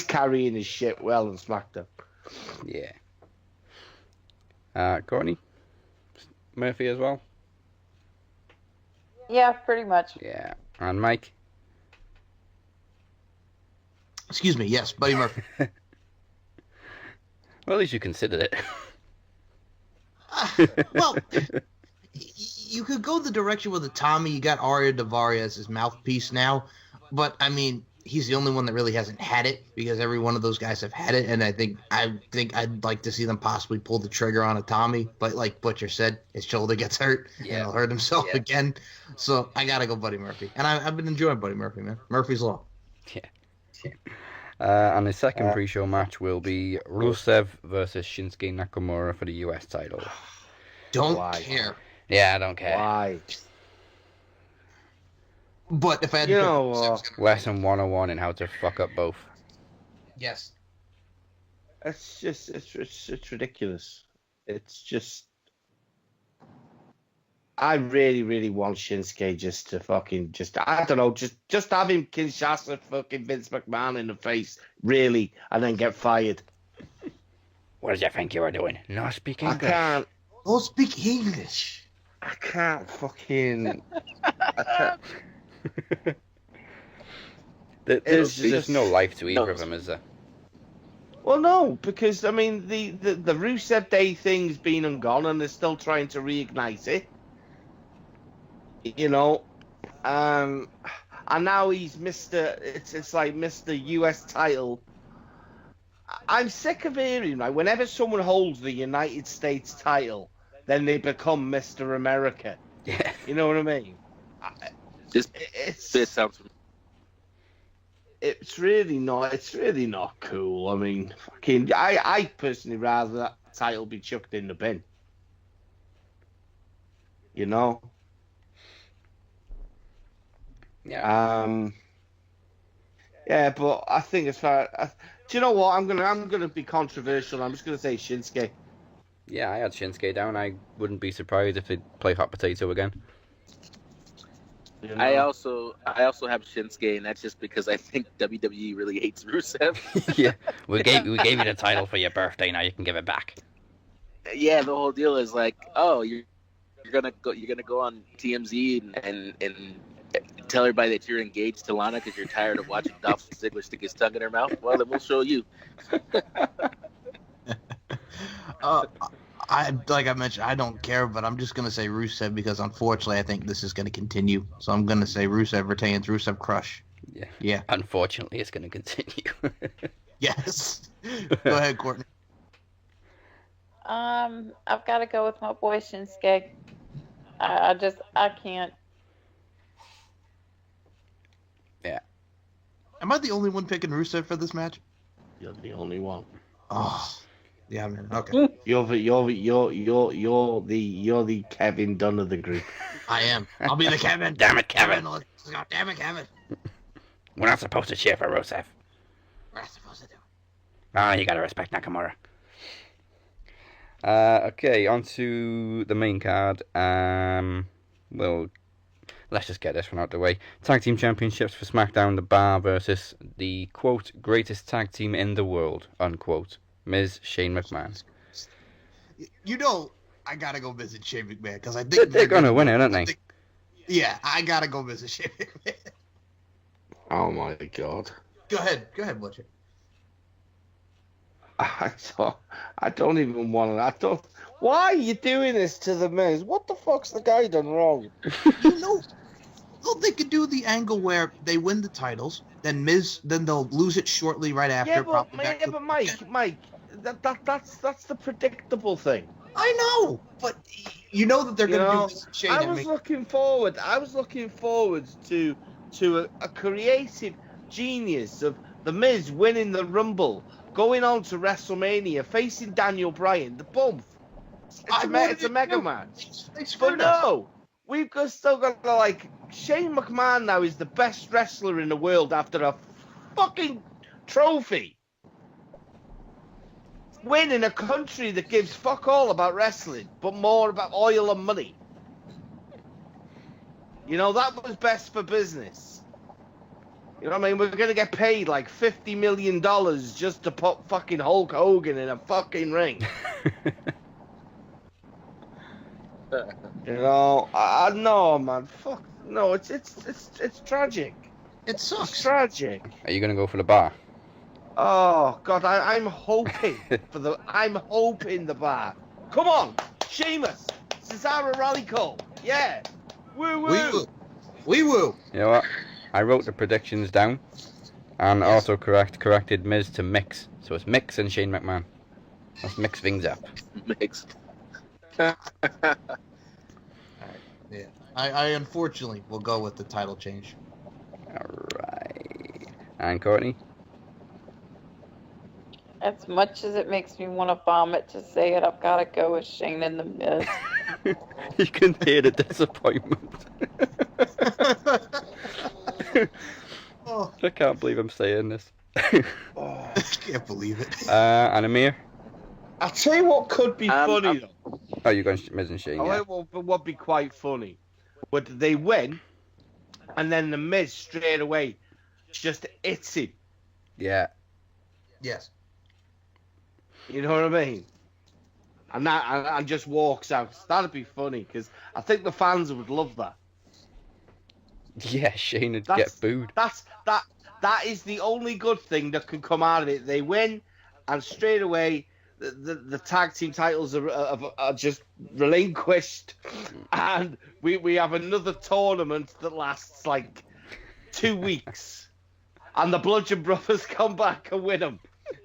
carrying his shit well in SmackDown. Yeah. Courtney? Murphy as well? Yeah, pretty much. Yeah. And Mike? Excuse me, yes, Buddy Murphy. Well, at least you considered it. Well, you could go the direction with the Tommy. You got Arya Daivari as his mouthpiece now, but I mean, he's the only one that really hasn't had it because every one of those guys have had it, and I think I'd like to see them possibly pull the trigger on a Tommy, but like Butcher said, his shoulder gets hurt and he'll hurt himself again. So I gotta go Buddy Murphy, and I've been enjoying Buddy Murphy, man. Murphy's Law. Yeah. And the second pre-show match will be Rusev versus Shinsuke Nakamura for the US title. Don't care. Yeah, I don't care. Why? But if I had to Lesson 101 in how to fuck up both. Yes. It's ridiculous. It's just, I really, really want Shinsuke just to fucking I don't know, just have him Kinshasa fucking Vince McMahon in the face, really, and then get fired. What did you think you were doing? Not speak English. I can't. Don't speak English. I can't fucking. There's just no life to either of them, is there? Well, no, because I mean the Rusev Day thing's been and gone, and they're still trying to reignite it. You know, and now he's Mr. It's like Mr. US title. I'm sick of hearing, right, whenever someone holds the United States title, then they become Mr. America. Yeah. You know what I mean? This sounds. It's really not cool. I mean, fucking, I personally rather that title be chucked in the bin. You know. Yeah. Yeah, but I think as far do you know what? I'm gonna be controversial. I'm just gonna say Shinsuke. Yeah, I had Shinsuke down. I wouldn't be surprised if they play hot potato again. You know? I also have Shinsuke, and that's just because I think WWE really hates Rusev. Yeah, we gave you the title for your birthday. Now you can give it back. Yeah, the whole deal is like, oh, you're gonna go on TMZ and tell everybody that you're engaged to Lana because you're tired of watching Dolph Ziggler stick his tongue in her mouth. Well, then we'll show you. Like I mentioned, I don't care, but I'm just gonna say Rusev because unfortunately I think this is gonna continue. So I'm gonna say Rusev retains. Rusev crush. Yeah. Unfortunately, it's gonna continue. Yes. Go ahead, Courtney. I've got to go with my boy Shinsuke. I can't. Yeah. Am I the only one picking Rusev for this match? You're the only one. Oh. Yeah, man. Okay. You're the Kevin Dunn of the group. I am. I'll be the Kevin. Damn it, Kevin. Damn it, Kevin. We're not supposed to cheer for Rusev. We're not supposed to do it. Ah, you gotta respect Nakamura. Okay, on to the main card. Well, let's just get this one out of the way. Tag Team Championships for SmackDown, The Bar versus the, quote, greatest tag team in the world, unquote. Miz, Shane McMahon. You know, I gotta go visit Shane McMahon because I think they're gonna win it, aren't they? Yeah, I gotta go visit Shane McMahon. Oh my god. Go ahead, Butcher. I don't even want to. Why are you doing this to the Miz? What the fuck's the guy done wrong? You know, they could do the angle where they win the titles, then they'll lose it shortly right after. Yeah, but Mike, that's the predictable thing. I know, but you know that they're going to do this. Shane, I was looking forward to a creative genius of the Miz winning the Rumble, going on to WrestleMania, facing Daniel Bryan, the bump. It's a mega match. But no, we've still got Shane McMahon now is the best wrestler in the world after a fucking trophy. Win in a country that gives fuck all about wrestling, but more about oil and money. You know, that was best for business. You know what I mean? We're going to get paid like $50 million just to put fucking Hulk Hogan in a fucking ring. You know, I know, man. Fuck. No, it's tragic. It sucks. It's tragic. Are you going to go for the Bar? Oh, God, I'm hoping I'm hoping the Bar. Come on, Sheamus, Cesaro Rally Call. Yeah. Woo woo. Wee woo. You know what? I wrote the predictions down and also corrected Miz to Mix. So it's Mix and Shane McMahon. Let's mix things up. Mix. Yeah. I unfortunately will go with the title change. Alright. And Courtney? As much as it makes me want to vomit to say it, I've got to go with Shane and the Miz. You can hear the disappointment. I can't believe I'm saying this. I can't believe it. And Emir? I'll tell you what could be funny, though. Oh, you're going Miz and Shane, yeah. What would be quite funny would they win, and then the Miz straight away just hits him. Yeah. Yes. You know what I mean? And just walks out. That'd be funny, because I think the fans would love that. Yeah, Shane would get booed. That is the only good thing that can come out of it. They win, and straight away the tag team titles are just relinquished, and we have another tournament that lasts like 2 weeks, and the Bludgeon Brothers come back and win them.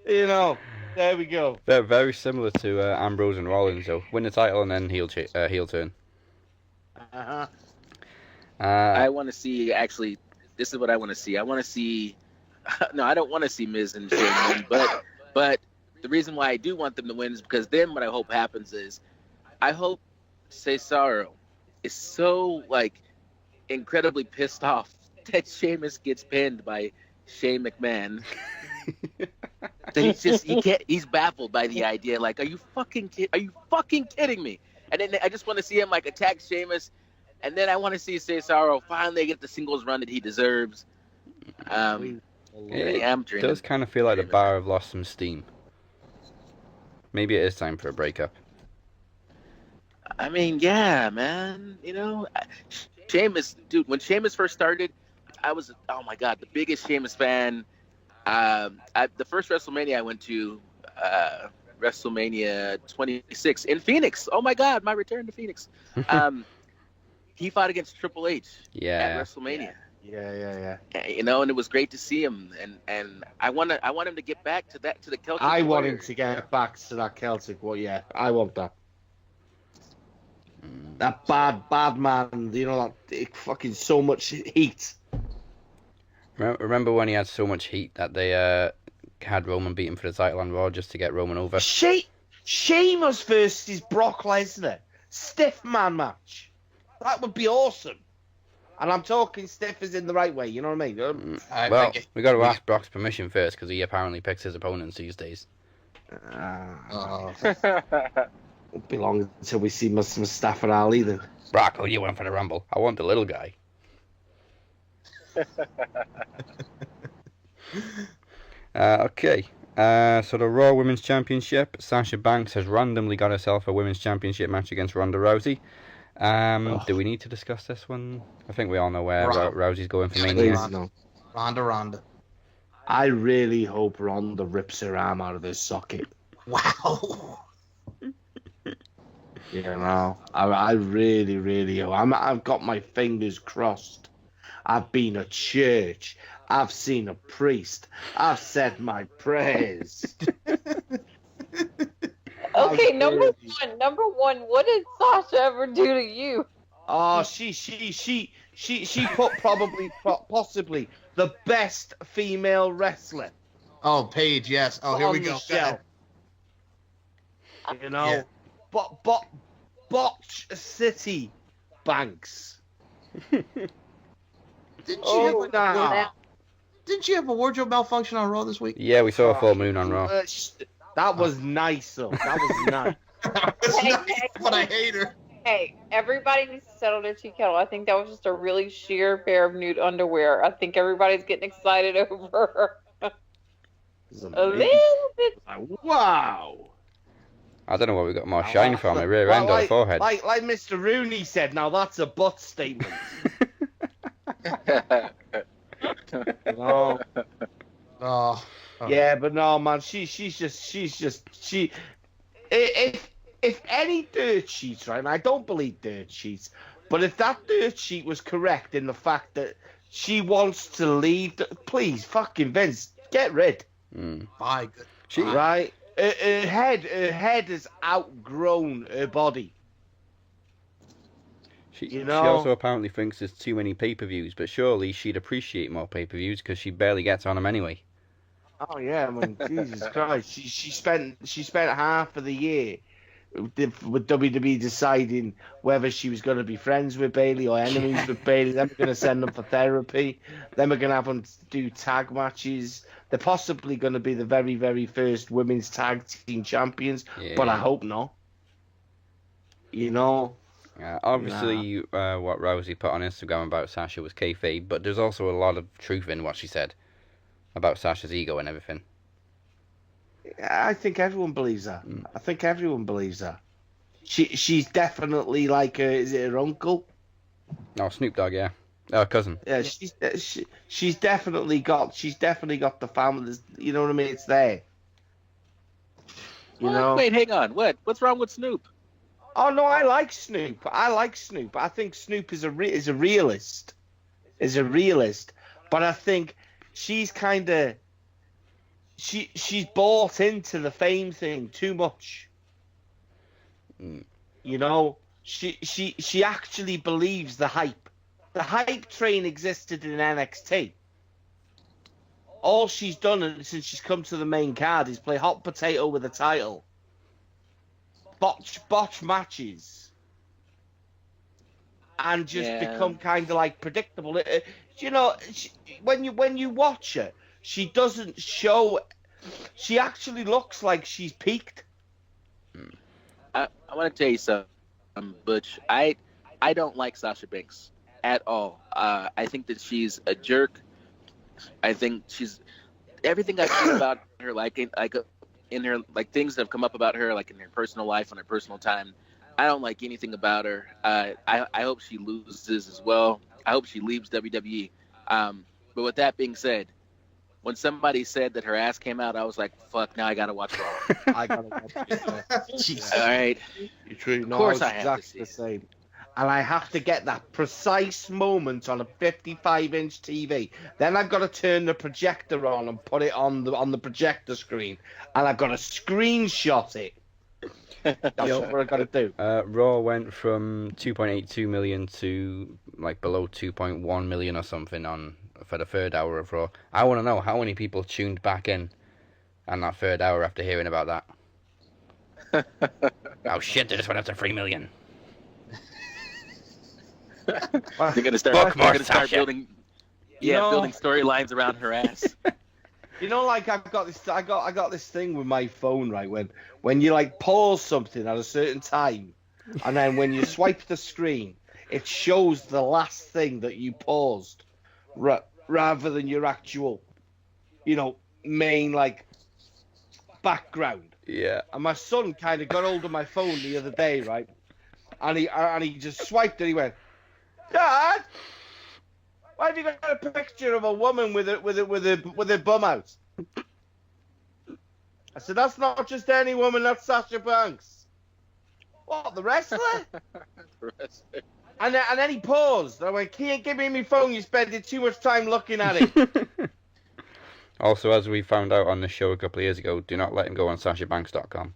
You know, there we go. They're very similar to Ambrose and Rollins, though. Win the title and then heel turn. Uh-huh. I want to see, actually, this is what I want to see. I want to see, no, I don't want to see Miz and Shane win, but the reason why I do want them to win is because then what I hope happens is, I hope Cesaro is so like incredibly pissed off that Sheamus gets pinned by Shane McMahon. That he's baffled by the idea. Like, are you fucking kidding me? And then I just want to see him like attack Sheamus, and then I want to see Cesaro finally get the singles run that he deserves. It does kind of feel like the bar have lost some steam. Maybe it is time for a breakup. I mean, yeah, man. Sheamus, dude. When Sheamus first started, I was, oh my god, the biggest Sheamus fan. The first WrestleMania I went to, WrestleMania 26 in Phoenix. Oh my god, my return to Phoenix. He fought against Triple H at WrestleMania. Yeah. And it was great to see him, and I want him to get back to the Celtic. I want him to get back to that Celtic war. Yeah, I want that. That bad man, that fucking so much heat. Remember when he had so much heat that they had Roman beat him for the title on Raw just to get Roman over? Sheamus versus Brock Lesnar, stiff man match. That would be awesome. And I'm talking stiff as in the right way, you know what I mean? Well, we got to ask Brock's permission first because he apparently picks his opponents these days. Won't be long until we see Mustafa Ali then. Brock, who you want for the Rumble? I want the little guy. Okay. So the Raw Women's Championship, Sasha Banks has randomly got herself a Women's Championship match against Ronda Rousey. Do we need to discuss this one? I think we all know where Rousey's going for Mania. Ronda. I really hope Ronda rips her arm out of her socket. Wow. I really, really hope. I've got my fingers crossed. I've been to church. I've seen a priest. I've said my prayers. Okay, number one, what did Sasha ever do to you? Oh, she put possibly the best female wrestler. Oh, Paige, yes. Oh, here we go. Yeah. Botch City Banks. Didn't she have a wardrobe malfunction on Raw this week? Yeah, we saw a full moon on Raw. That was nice, though. That was nice. But I hate her. Hey, everybody needs to settle their tea kettle. I think that was just a really sheer pair of nude underwear. I think everybody's getting excited over her. A little bit. Wow. I don't know what we got more shine from, the rear end or the forehead. Like Mr. Rooney said, now that's a butt statement. No. Oh. Yeah, but no, man. If any dirt sheets, right? And I don't believe dirt sheets, but if that dirt sheet was correct in the fact that she wants to leave, please, fucking Vince, get rid. My good. Right? Her head has outgrown her body. She also apparently thinks there's too many pay-per-views, but surely she'd appreciate more pay-per-views because she barely gets on them anyway. Oh yeah, I mean, Jesus Christ, she spent half of the year with WWE deciding whether she was going to be friends with Bayley or enemies with Bayley. Then we're going to send them for therapy. Then we're going to have them do tag matches. They're possibly going to be the very, very first women's tag team champions, but I hope not. Obviously, what Rousey put on Instagram about Sasha was kayfabe, but there's also a lot of truth in what she said about Sasha's ego and everything. I think everyone believes that. I think everyone believes that. She's definitely like is it her uncle? Oh, Snoop Dogg, yeah. Oh, cousin. Yeah, she's definitely got the family. You know what I mean? It's there. Wait, hang on. What's wrong with Snoop? Oh no, I like Snoop. I think Snoop is a realist. But I think she's kind of she's bought into the fame thing too much. She actually believes the hype. The hype train existed in NXT. All she's done since she's come to the main card is play hot potato with a title. Botch matches. and just become kind of like predictable. When you watch her, she doesn't show. She actually looks like she's peaked. I want to tell you something, Butch. I don't like Sasha Banks at all. I think that she's a jerk. I think she's everything I've seen about her, in her, like things that have come up about her, like in her personal life, on her personal time. I don't like anything about her. I hope she loses as well. I hope she leaves WWE. But with that being said, when somebody said that her ass came out, I was like, "Fuck! Now I gotta watch Raw." I gotta watch it. All right. You're true. No, Of course, I have to see the same. And I have to get that precise moment on a 55-inch TV. Then I've got to turn the projector on and put it on the projector screen, and I've got to screenshot it. That's what I've got to do. Raw went from 2.82 million to like below 2.1 million or something for the third hour of Raw. I want to know how many people tuned back in on that third hour after hearing about that. Oh shit! They just went up to 3 million. They're gonna start building, building storylines around her ass. Like I got this thing with my phone, right? When you like pause something at a certain time, and then when you swipe the screen, it shows the last thing that you paused, rather than your actual, main like background. Yeah. And my son kind of got hold of my phone the other day, right? And he just swiped it. He went, "Dad, why have you got a picture of a woman with her bum out?" I said, "That's not just any woman. That's Sasha Banks." "What, the wrestler?" And then he paused. I went, "Can't give me my phone. You're spending too much time looking at it." Also, as we found out on the show a couple of years ago, do not let him go on SashaBanks.com.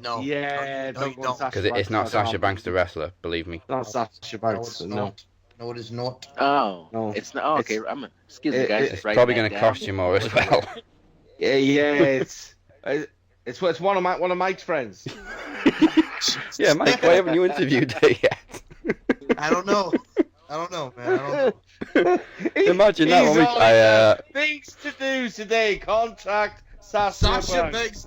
No. Yeah, no, you don't. Because it's not Sasha Banks the wrestler, believe me. Not Sasha Banks, no. No, it is not. Oh, no. It's not. Oh, okay, excuse me, guys. It's probably going to cost you more as well. Yeah, it's one of Mike's friends. Yeah, Mike, why haven't you interviewed her yet? I don't know, man. I don't know. Imagine that one week. Things to do today. Contact Sasha Banks.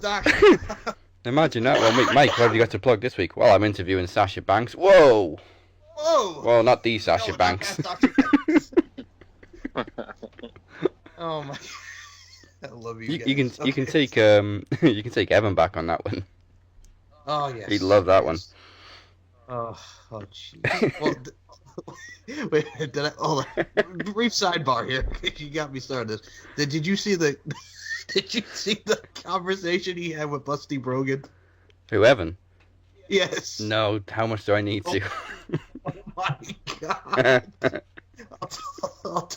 Imagine that one week. Mike, what have you got to plug this week? Well, I'm interviewing Sasha Banks. Whoa! Well, not the Sasha Banks. Oh my! I love you. You can take Evan back on that one. Oh yes. He'd love that one. Oh jeez. Well, wait, brief sidebar here. You got me started. Did you see the? Did you see the conversation he had with Busty Brogan? Who, Evan? Yes. No. How much do I need to? Oh my god. I'll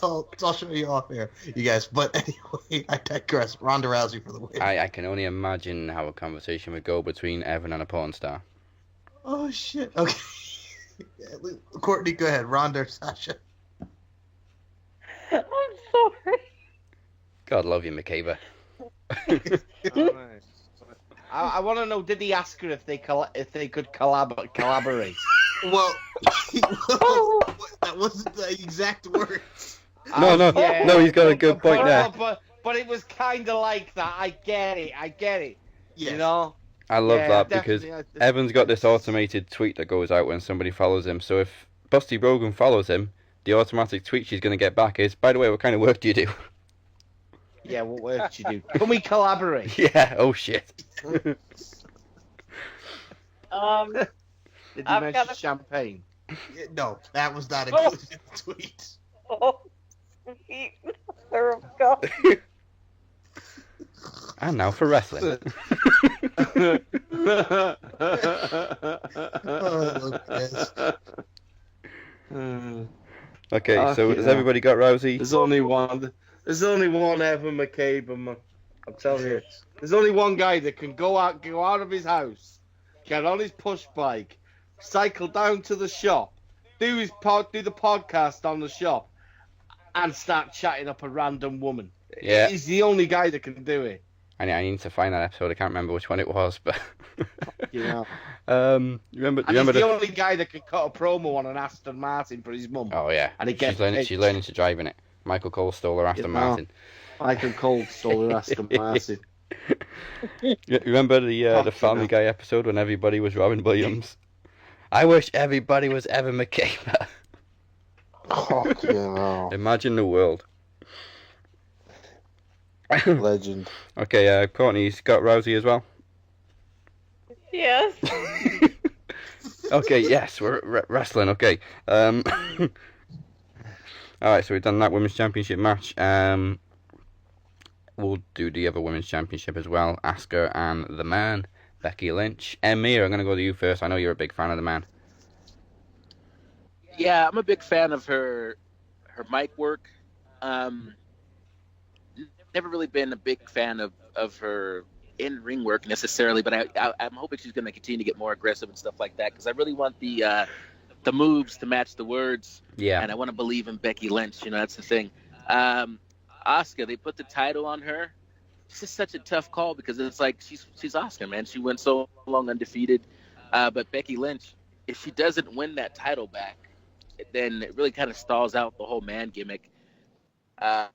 show you off here, you guys. But anyway, I digress. Ronda Rousey for the win. I can only imagine how a conversation would go between Evan and a porn star. Oh shit. Okay. Courtney, go ahead. Ronda or Sasha? I'm sorry. God love you, McCabe. I want to know, did he ask her if they could collaborate? Well, that wasn't the exact words. No, he's got a good point there. But it was kind of like that. I get it. Yes. You know? I love that because Evan's got this automated tweet that goes out when somebody follows him. So if Busty Brogan follows him, the automatic tweet she's going to get back is, "By the way, what kind of work do you do?" Yeah, what work do you do? Can we collaborate? Yeah, oh shit. Did you mention champagne? No, that was not included in the tweet. Oh, sweet mother of God. And now for wrestling. Okay, so has everybody got Rousey? There's only one. There's only one Evan McCabe, I'm telling you. There's only one guy that can go out of his house, get on his push bike, cycle down to the shop, do the podcast on the shop, and start chatting up a random woman. Yeah. He's the only guy that can do it. I need to find that episode. I can't remember which one it was, but Remember he's the the only guy that could cut a promo on an Aston Martin for his mum. Oh yeah, and he gets she's learning to drive in it. Michael Cole stole her Aston Martin. Michael Cole stole her Aston Martin. Remember the Family Guy episode when everybody was Robin Williams? I wish everybody was Evan McKaber. Imagine the world. Legend. Okay, Courtney, Scott Rousey as well. Yes. Okay, yes, we're wrestling. Okay. All right, so we've done that women's championship match. We'll do the other women's championship as well. Asuka and the Man, Becky Lynch. Emir, I'm going to go to you first. I know you're a big fan of the Man. Yeah, I'm a big fan of her mic work. Never really been a big fan of her in-ring work necessarily, but I'm hoping she's going to continue to get more aggressive and stuff like that, because I really want the moves to match the words. Yeah. And I want to believe in Becky Lynch. That's the thing. Asuka, they put the title on her. It's just such a tough call because it's like she's Asuka, man. She went so long undefeated. But Becky Lynch, if she doesn't win that title back, then it really kind of stalls out the whole Man gimmick. Man,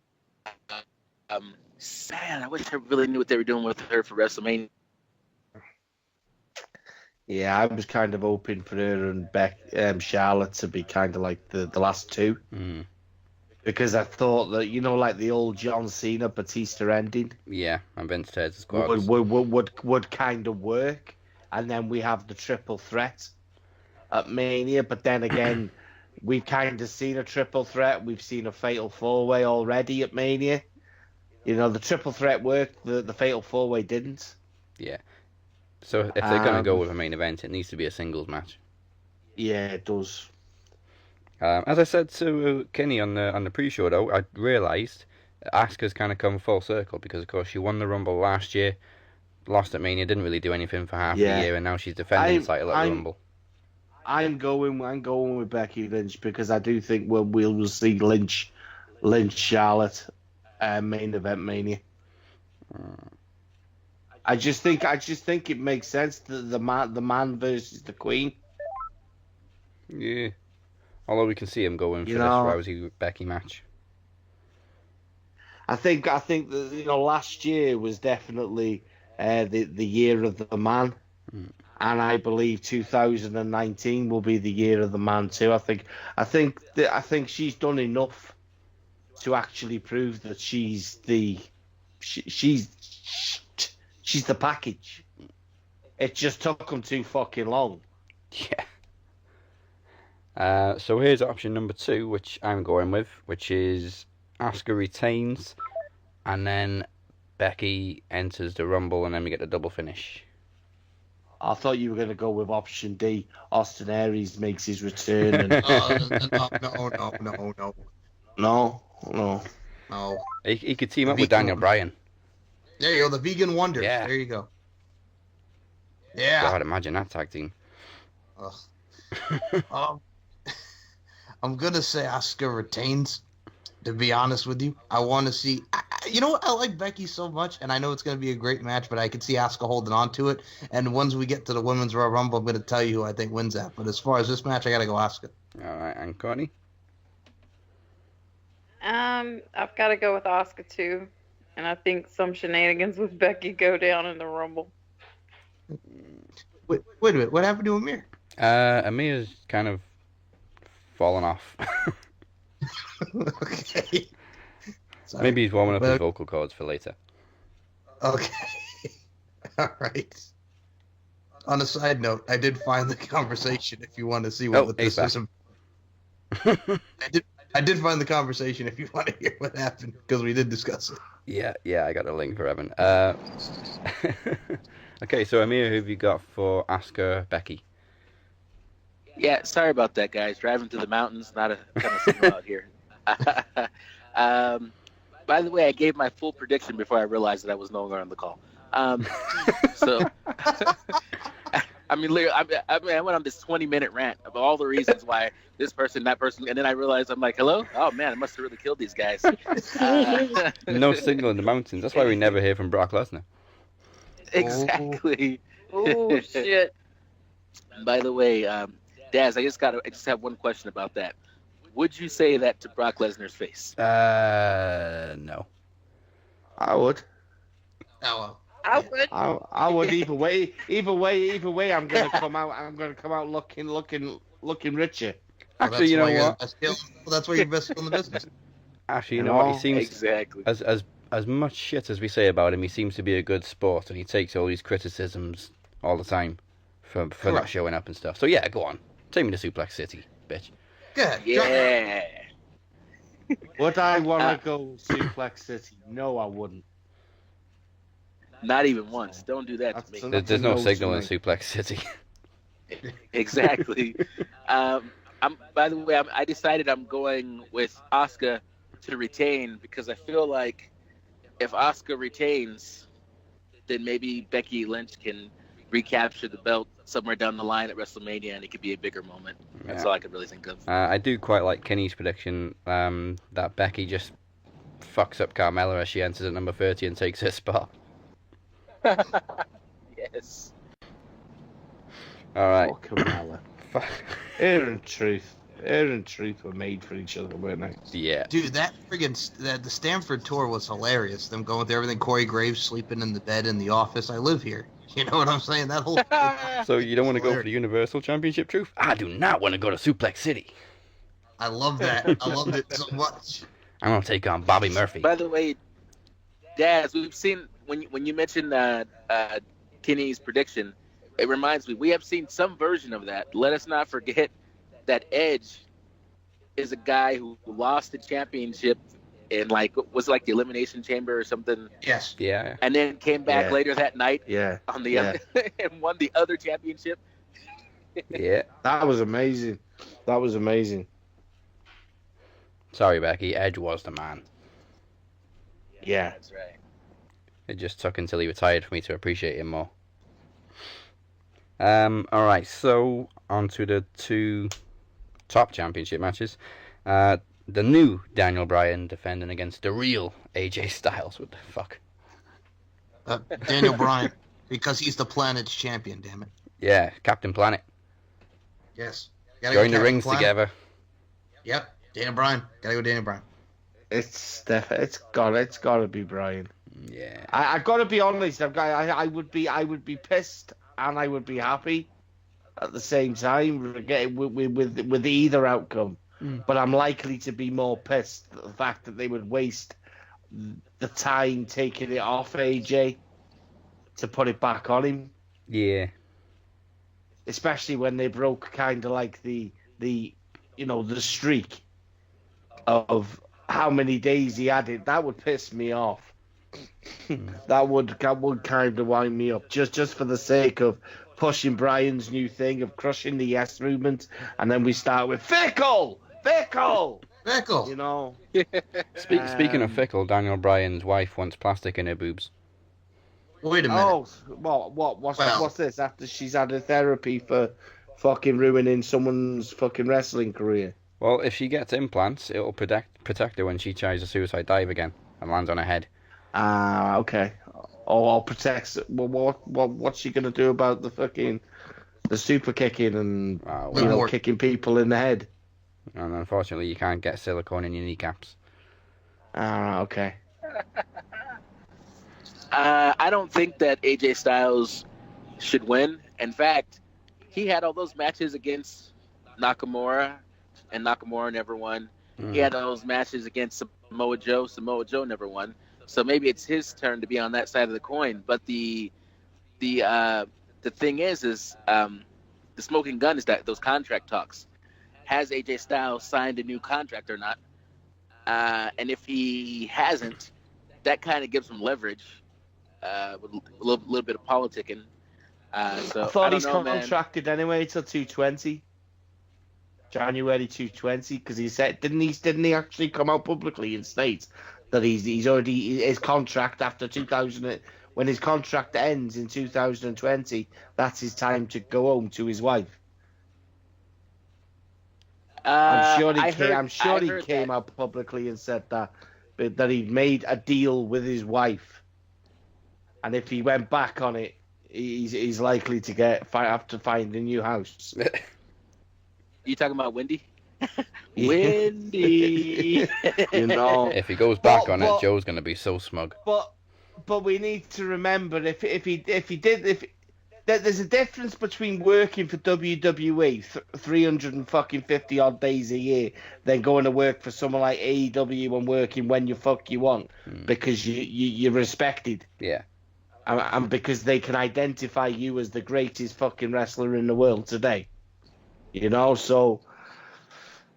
I wish I really knew what they were doing with her for WrestleMania. Yeah, I was kind of hoping for her and Charlotte to be kind of like the last two. Mm. Because I thought that, like the old John Cena Batista ending. Yeah, and Vince Ter's squad would kind of work. And then we have the triple threat at Mania. But then again, we've kind of seen a triple threat. We've seen a fatal four-way already at Mania. The triple threat worked, the fatal four-way didn't. Yeah. So if they're going to go with a main event, it needs to be a singles match. Yeah, it does. As I said to Kenny on the pre-show, though, I realised Asuka's kind of come full circle because, of course, she won the Rumble last year, lost at Mania, didn't really do anything for half the year, and now she's defending the title at the Rumble. I'm going with Becky Lynch because I do think we'll see Lynch Charlotte main event Mania. I just think it makes sense that the man versus the Queen. Yeah. Although we can see him going for this Rousey Becky match. I think that last year was definitely the year of the Man, and I believe 2019 will be the year of the Man too. I think she's done enough to actually prove that she's the package. It just took them too fucking long. Yeah. So here's option number 2, which I'm going with, which is Asuka retains, and then Becky enters the Rumble, and then we get the double finish. I thought you were going to go with option D. Austin Aries makes his return. And... No. He could team up with Daniel Bryan. There you go, the Vegan Wonder. Yeah. There you go. Yeah. God, imagine that tag team. I'm going to say Asuka retains, to be honest with you. I want to see... you know what? I like Becky so much, and I know it's going to be a great match, but I can see Asuka holding on to it. And once we get to the Women's Royal Rumble, I'm going to tell you who I think wins that. But as far as this match, I got to go Asuka. All right, and Courtney? I've got to go with Asuka, too. And I think some shenanigans with Becky go down in the Rumble. Wait a minute. What happened to Emir? Amir's kind of fallen off. Okay. Sorry. Maybe he's warming up his vocal cords for later. Okay. All right. On a side note, I did find the conversation if you want to see what this is. I did find the conversation if you want to hear what happened, because we did discuss it. Yeah, I got a link for Evan. Okay, so Emir, who have you got for Asuka Becky? Yeah, sorry about that, guys. Driving through the mountains, not a kind of signal out here. By the way, I gave my full prediction before I realized that I was no longer on the call. So, I mean, I went on this 20-minute rant of all the reasons why this person, that person, and then I realized I'm like, hello? Oh, man, I must have really killed these guys. No signal in the mountains. That's why we never hear from Brock Lesnar. Exactly. Oh, shit. By the way, Daz, I just have one question about that. Would you say that to Brock Lesnar's face? No. I would. Oh, well. I would. I would either way. Either way, I'm gonna come out. I'm gonna come out looking richer. Actually, you know what? That's why you're best in the business. Actually, you know what? He seems exactly as much shit as we say about him. He seems to be a good sport, and he takes all these criticisms all the time for not showing up and stuff. So yeah, go on. Take me to Suplex City, bitch. Good. Yeah. Would I want to go Suplex City? No, I wouldn't. Not even once. Don't do that to me. There's no signal in Suplex City. Exactly. By the way, I decided I'm going with Asuka to retain because I feel like if Asuka retains, then maybe Becky Lynch can recapture the belt somewhere down the line at WrestleMania, and it could be a bigger moment. That's all I could really think of. I do quite like Kenny's prediction that Becky just fucks up Carmella as she enters at number 30 and takes her spot. Yes. All right. Fuck Carmella. Air and Truth were made for each other, weren't they? Yeah. Dude, that the Stanford tour was hilarious. Them going through everything. Corey Graves sleeping in the bed in the office. I live here. You know what I'm saying? That whole. So you don't want to go for the Universal Championship, Truth? I do not want to go to Suplex City. I love that. I loved it so much. I'm gonna take on Bobby Murphy. By the way, Daz, we've seen when you mentioned Kenny's prediction, it reminds me we have seen some version of that. Let us not forget that Edge is a guy who lost the championship in was it like the Elimination Chamber or something? Yes. Yeah. And then came back later that night. On the Yeah. and won the other championship. Yeah. That was amazing. Sorry, Becky. Edge was the man. Yeah. That's right. It just took until he retired for me to appreciate him more. Alright, so on to the two top championship matches. The new Daniel Bryan defending against the real AJ Styles. What the fuck? Daniel Bryan, because he's the planet's champion, damn it. Yeah, Captain Planet. Yes. Join the rings together. Yep, Daniel Bryan. Gotta go Daniel Bryan. It's gotta be Bryan. Yeah. I gotta be honest. I would be pissed and I would be happy at the same time with either outcome. But I'm likely to be more pissed at the fact that they would waste the time taking it off AJ to put it back on him. Yeah. Especially when they broke kind of like the streak of how many days he had it. That would piss me off. that would kind of wind me up just for the sake of pushing Bryan's new thing of crushing the yes movement, and then we start with fickle. You know. Speaking of fickle, Daniel Bryan's wife wants plastic in her boobs. Wait a minute. Oh, what's this? After she's had a therapy for fucking ruining someone's fucking wrestling career. Well, if she gets implants, it'll protect her when she tries a suicide dive again and lands on her head. Okay. Or protects. Well, what's she gonna do about the super kicking and kicking people in the head? And unfortunately, you can't get silicone in your kneecaps. Okay. I don't think that AJ Styles should win. In fact, he had all those matches against Nakamura, and Nakamura never won. He had all those matches against Samoa Joe. Samoa Joe never won. So maybe it's his turn to be on that side of the coin. But the thing is the smoking gun is that those contract talks. Has AJ Styles signed a new contract or not? And if he hasn't, that kind of gives him leverage with a little bit of politicking. So I thought he's contracted anyway till 220. January 220, because he said didn't he actually come out publicly and state that he's already his contract after 2000 when his contract ends in 2020, that's his time to go home to his wife. I'm sure he came out publicly and said that he'd made a deal with his wife, and if he went back on it, he's likely to have to find a new house. You talking about Wendy? Wendy. You know, if he goes back on it, Joe's going to be so smug. But we need to remember there's a difference between working for WWE 350 odd days a year than going to work for someone like AEW and working when you want because you're respected. Yeah. And because they can identify you as the greatest fucking wrestler in the world today. You know, so,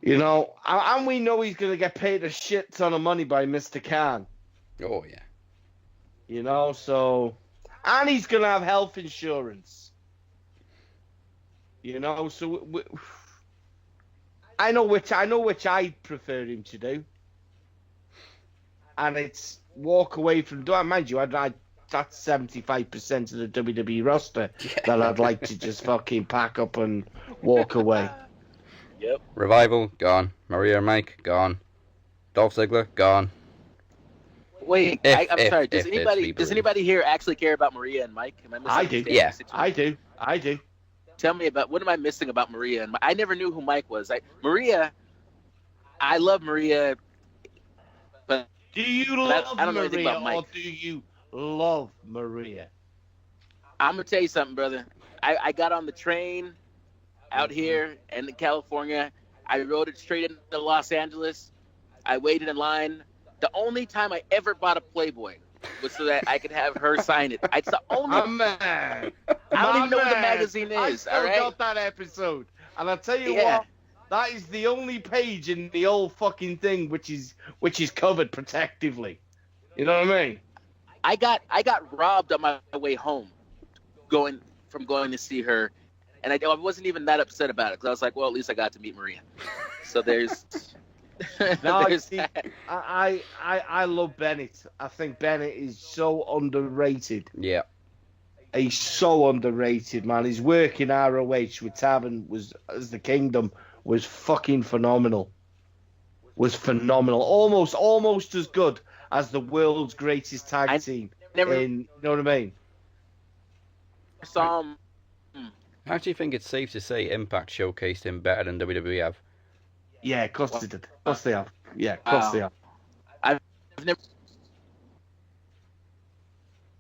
you know, and we know he's going to get paid a shit ton of money by Mr. Khan. Oh, yeah. You know, so, and he's going to have health insurance. You know, so I know which I'd prefer him to do. And it's walk away from, mind you, that's 75% of the WWE roster that I'd like to just fucking pack up and walk away. Yep. Revival, gone. Maria and Mike, gone. Dolph Ziggler, gone. Wait, I'm sorry. Does anybody here actually care about Maria and Mike? Am I missing? Yeah, I do. Tell me about, what am I missing about Maria and Mike? I never knew who Mike was. I love Maria, but do you love I don't know anything Maria about Mike. or do you love Maria? I'm gonna tell you something, brother. I got on the train out here in California. I rode it straight into Los Angeles. I waited in line. The only time I ever bought a Playboy was so that I could have her sign it. It's the only. I don't even know what the magazine is. I still all right? got that episode, and I'll tell you what. That is the only page in the whole fucking thing which is covered protectively. You know what I mean? I got robbed on my way home, going to see her, and I wasn't even that upset about it because I was like, well, at least I got to meet Maria. So there's. No, I love Bennett. I think Bennett is so underrated. Yeah. He's so underrated, man. His work in ROH with Taven as the Kingdom was fucking phenomenal. Almost as good as the world's greatest tag team. You know what I mean? Saw him. I actually think it's safe to say Impact showcased him better than WWE have. Yeah, of course they did. Of course they have. Yeah, of course they have. I've never.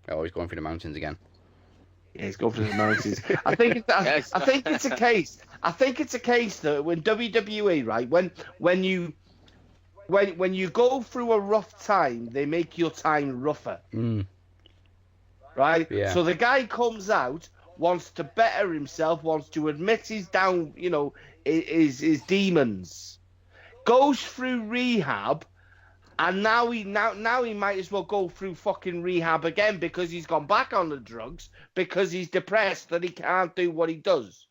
Oh, he's going through the mountains again. Yeah, he's going through the mountains. I think it's a case. I think it's a case that when WWE, right, when you go through a rough time, they make your time rougher. Right? Yeah. So the guy comes out, wants to better himself, wants to admit his down, his demons, goes through rehab, and now he might as well go through fucking rehab again because he's gone back on the drugs because he's depressed that he can't do what he does.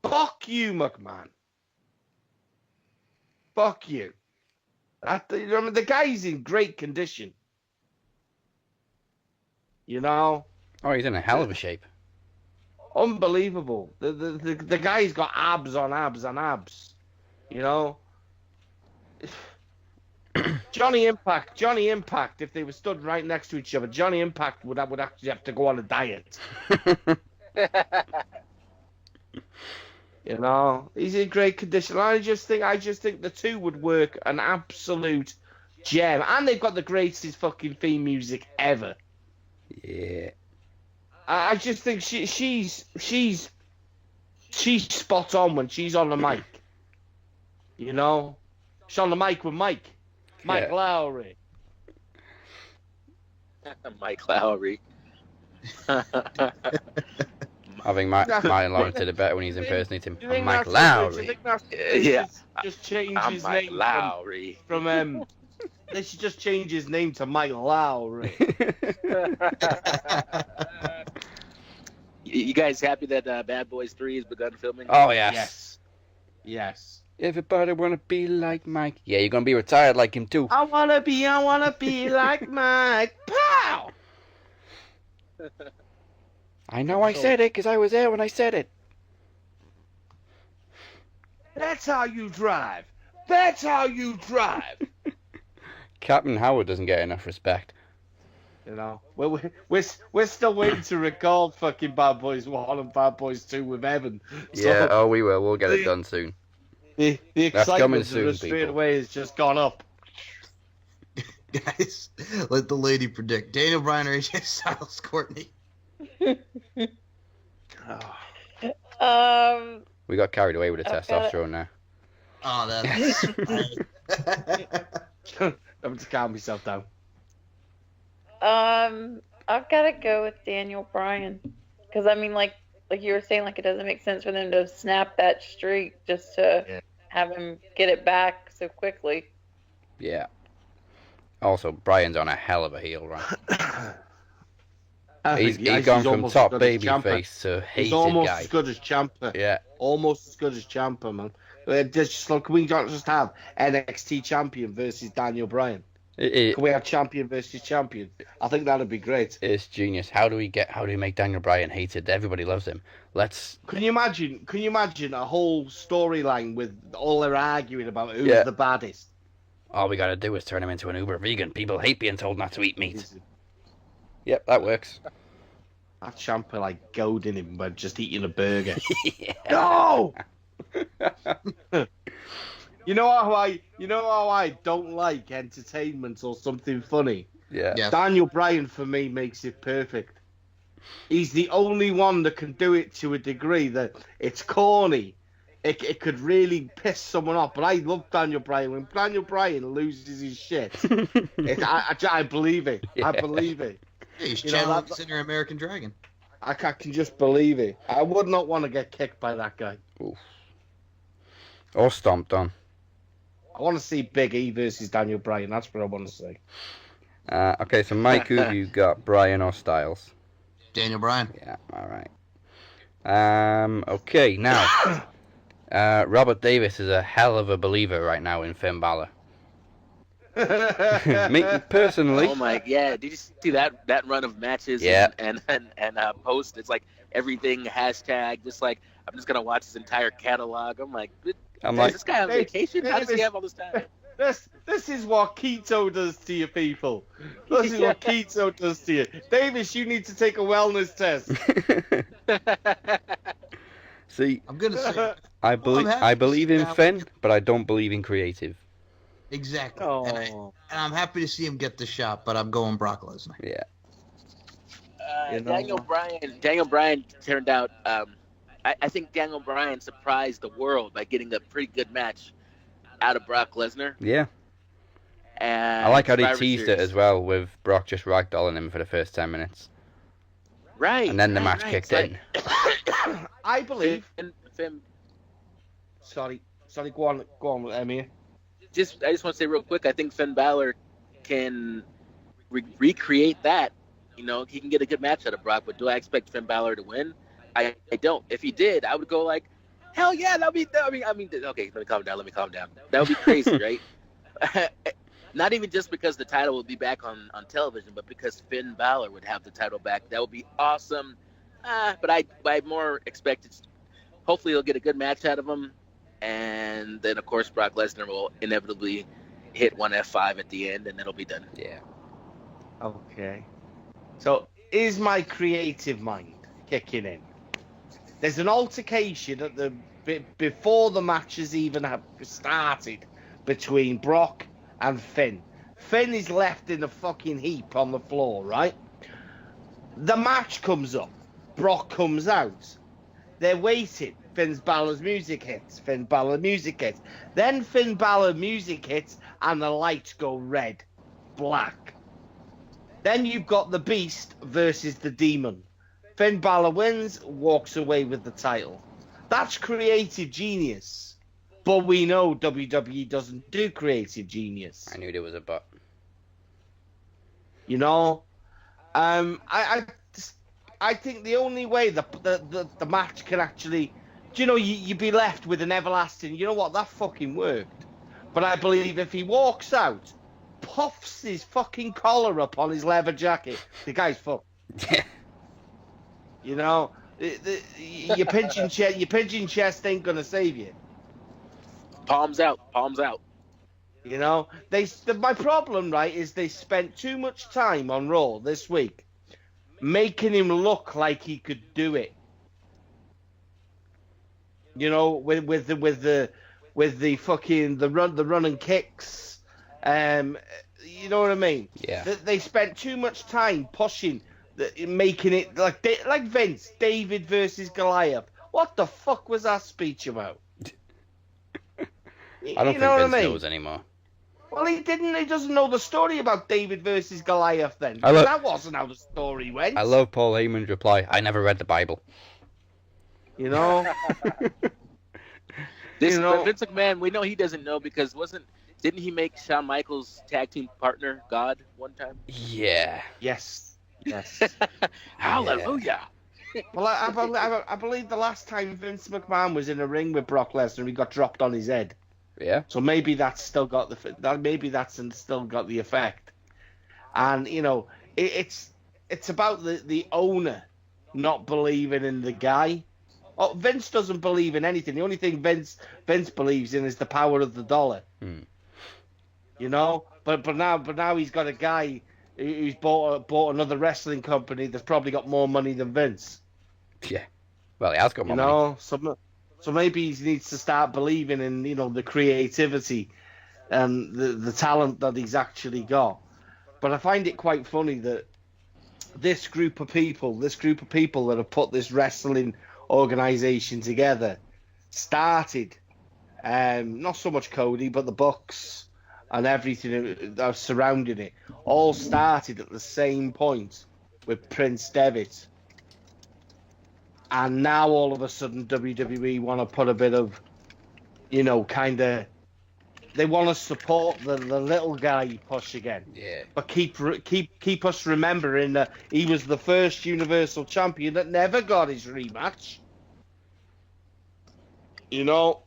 Fuck you, McMahon. Fuck you. The guy's in great condition. You know? Oh, he's in a hell of a shape. Unbelievable. The guy's got abs on abs on abs. You know? Johnny Impact, if they were stood right next to each other, Johnny Impact would actually have to go on a diet. You know? He's in great condition. I just think the two would work an absolute gem. And they've got the greatest fucking theme music ever. Yeah. I just think she's spot on when she's on the mic. You know? She's on the mic with Mike Lowry. Mike Lowry. I think Martin Lawrence did it better when he's impersonating Mike Lowry. Yeah. Just change his Mike name Lowry. from they should just change his name to Mike Lowry. You guys happy that Bad Boys 3 has begun filming? Oh, yes. Yes. Everybody wanna be like Mike. Yeah, you're gonna be retired like him too. I wanna be like Mike. Pow! I know I said it because I was there when I said it. That's how you drive. That's how you drive. Captain Howard doesn't get enough respect. You know, we're still waiting to record fucking Bad Boys 1 and Bad Boys 2 with Evan. Yeah, oh, we will. We'll get it done soon. The That's coming excitement soon, of it straight people. away has just gone up. Guys, let the lady predict. Daniel Bryan or AJ Styles, Courtney. We got carried away with the testosterone now. Oh, that's I'm just calm myself down. I've got to go with Daniel Bryan, because I mean, like you were saying, like it doesn't make sense for them to snap that streak just to have him get it back so quickly. Yeah. Also, Bryan's on a hell of a heel run. He's gone from top babyface to hated He's almost guy. as good as Ciampa. Yeah. Almost as good as Ciampa, man. Can we not just have NXT champion versus Daniel Bryan? Can we have champion versus champion? I think that'd be great. It's genius. How do we make Daniel Bryan hated? Everybody loves him. Can you imagine a whole storyline with all their arguing about who's the baddest? All we gotta do is turn him into an uber vegan. People hate being told not to eat meat. Yep, that works. That Ciampa like goading him by just eating a burger. No! You know how I don't like entertainment or something funny? Yeah. Daniel Bryan for me makes it perfect. He's the only one that can do it to a degree that it's corny. It could really piss someone off, but I love Daniel Bryan. When Daniel Bryan loses his shit, I believe it. Yeah. I believe it. Yeah, he's channeling Sinner American Dragon. I can just believe it. I would not want to get kicked by that guy. Oof. Or stomped on. I want to see Big E versus Daniel Bryan. That's what I want to see. Okay, so Mike, who have you got, Bryan or Styles? Daniel Bryan. Yeah, all right. Okay, now, Robert Davis is a hell of a believer right now in Finn Balor. Me personally. Oh my, yeah! Did you see that run of matches? Yeah. And post? It's like everything hashtag. Just like I'm just gonna watch his entire catalog. I'm like, is this guy on vacation? How does he have all this time? This is what keto does to you people. This is what keto does to you. Davis, you need to take a wellness test. See, I'm gonna say I believe in Finn, but I don't believe in creative. Exactly. Oh. And I'm happy to see him get the shot, but I'm going Brock Lesnar. Yeah. Daniel Bryan turned out. I think Daniel Bryan surprised the world by getting a pretty good match out of Brock Lesnar. Yeah. And I like how they teased it as well, with Brock just ragdolling him for the first 10 minutes. Right. And then the match kicked in. I believe. Finn. Sorry, go on, Emir. I just want to say real quick, I think Finn Balor can recreate that. You know, he can get a good match out of Brock, but do I expect Finn Balor to win? I don't. If he did, I would go like, hell yeah, okay, let me calm down. That would be crazy, right? Not even just because the title would be back on television, but because Finn Balor would have the title back. That would be awesome. But I more expect hopefully he'll get a good match out of him. And then, of course, Brock Lesnar will inevitably hit one F5 at the end, and it'll be done. Yeah. Okay. So, is my creative mind kicking in? There's an altercation before the matches even have started between Brock and Finn. Finn is left in a fucking heap on the floor, right? The match comes up. Brock comes out. They're waiting. Finn Balor's music hits. Then Finn Balor music hits and the lights go red, black. Then you've got the Beast versus the Demon. Finn Balor wins, walks away with the title. That's creative genius. But we know WWE doesn't do creative genius. I knew there was a but. You know, I think the only way the match can actually, you know, you'd be left with an everlasting, you know what, that fucking worked. But I believe if he walks out, puffs his fucking collar up on his leather jacket, the guy's fucked. You know, your pigeon chest ain't gonna save you. Palms out. You know, my problem, right, is they spent too much time on Raw this week making him look like he could do it. You know, with the fucking the running kicks, you know what I mean? Yeah. They spent too much time pushing, making it like Vince, David versus Goliath. What the fuck was that speech about? I don't think Vince knows anymore. Well, he didn't. He doesn't know the story about David versus Goliath then. That wasn't how the story went. I love Paul Heyman's reply. I never read the Bible. You know. Vince McMahon, we know he doesn't know because didn't he make Shawn Michaels tag team partner God one time? Yeah. Yes. Hallelujah. Well, I believe the last time Vince McMahon was in a ring with Brock Lesnar, he got dropped on his head. Yeah. So maybe that's still got still got the effect. And you know, it's about the owner not believing in the guy. Oh, Vince doesn't believe in anything. The only thing Vince believes in is the power of the dollar. You know, but now he's got a guy who's bought another wrestling company that's probably got more money than Vince. Yeah. Well, he has got more money. So maybe he needs to start believing in, you know, the creativity and the talent that he's actually got. But I find it quite funny that this group of people that have put this wrestling organization together started, not so much Cody, but the Bucks and everything that surrounding it, all started at the same point with Prince Devitt. And now all of a sudden WWE want to put a bit of, you know, they want to support the little guy push again. Yeah. But keep us remembering that he was the first Universal Champion that never got his rematch. You know,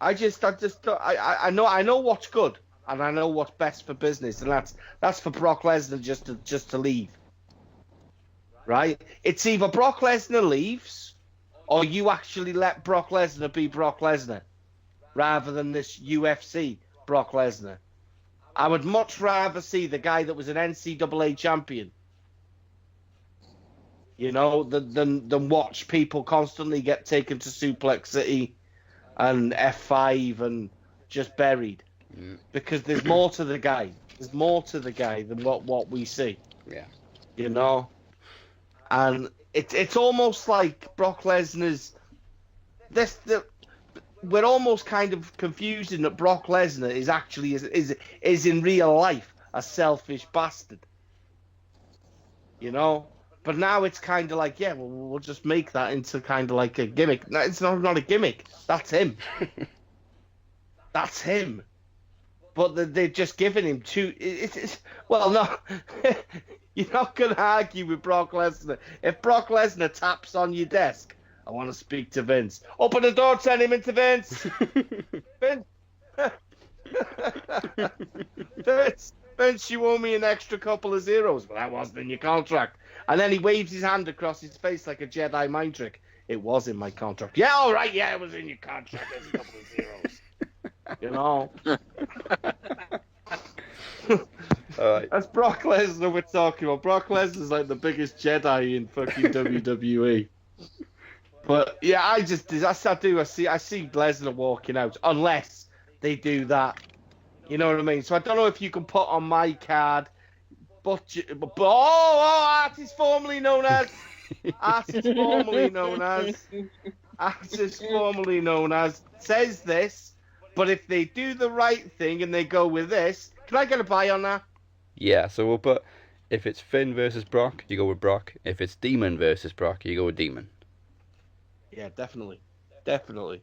I know what's good and I know what's best for business, and that's for Brock Lesnar just to leave. Right? It's either Brock Lesnar leaves or you actually let Brock Lesnar be Brock Lesnar rather than this UFC Brock Lesnar. I would much rather see the guy that was an NCAA champion, you know, than watch people constantly get taken to Suplex City and F5 and just buried. Because there's more to the guy. There's more to the guy than what we see. Yeah. You know? And it's almost like Brock Lesnar's we're almost kind of confusing that Brock Lesnar is actually is in real life a selfish bastard. You know? But now it's kind of like, yeah, well, we'll just make that into kind of like a gimmick. No, it's not a gimmick. That's him. That's him. But they're just giving him well, no. You're not going to argue with Brock Lesnar. If Brock Lesnar taps on your desk, I want to speak to Vince. Open the door, send him into Vince. Vince, you owe me an extra couple of zeros. Well, that wasn't in your contract. And then he waves his hand across his face like a Jedi mind trick. It was in my contract. Yeah, all right, yeah, it was in your contract. There's a couple of zeros. You know? That's Brock Lesnar we're talking about. Brock Lesnar's like the biggest Jedi in fucking WWE. But yeah, I see Lesnar walking out unless they do that. You know what I mean? So I don't know if you can put on my card, artist formerly known as says this. But if they do the right thing and they go with this, can I get a buy on that? Yeah, so we'll put, if it's Finn versus Brock, you go with Brock. If it's Demon versus Brock, you go with Demon. Yeah, definitely. Definitely.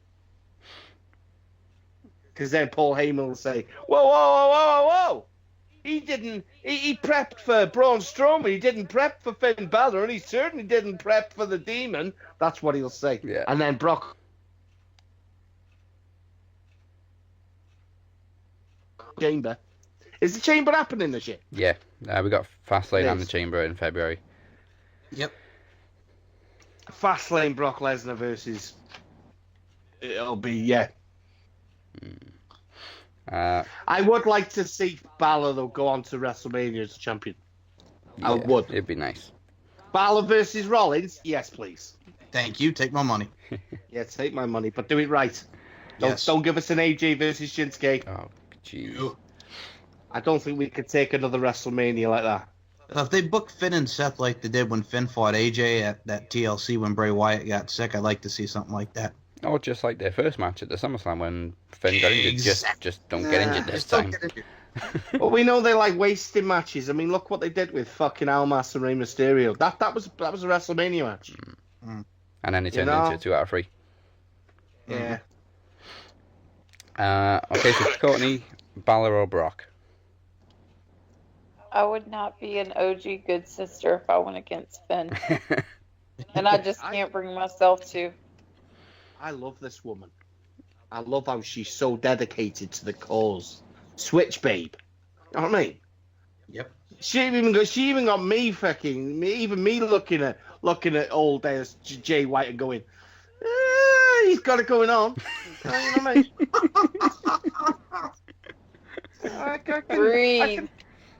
Because then Paul Heyman will say, whoa. He prepped for Braun Strowman. He didn't prep for Finn Balor, and he certainly didn't prep for the Demon. That's what he'll say. Yeah. And then Brock... Chamber. Is the Chamber happening this year? Yeah, we got Fastlane and the Chamber in February. Yep. Fastlane Brock Lesnar versus... It'll be, yeah. I would like to see Balor though go on to WrestleMania as champion. Yeah, I would. It'd be nice. Balor versus Rollins? Yes, please. Thank you. Take my money. Yeah, take my money, but do it right. Yes. Don't give us an AJ versus Shinsuke. Oh, jeez. I don't think we could take another WrestleMania like that. If they book Finn and Seth like they did when Finn fought AJ at that TLC when Bray Wyatt got sick, I'd like to see something like that. Or just like their first match at the SummerSlam when Finn got injured. Just don't get injured this time. But we know they like wasting matches. I mean, look what they did with fucking Almas and Rey Mysterio. That was a WrestleMania match. And then it turned into a 2 out of 3. Yeah. Okay, so Courtney, Balor or Brock? I would not be an OG good sister if I went against Finn. And I just can't bring myself to. I love this woman. I love how she's so dedicated to the cause. Switch babe. You know what I mean? Yep. She even got me looking at old Jay White and going, he's got it going on. You know what I mean? Breathe.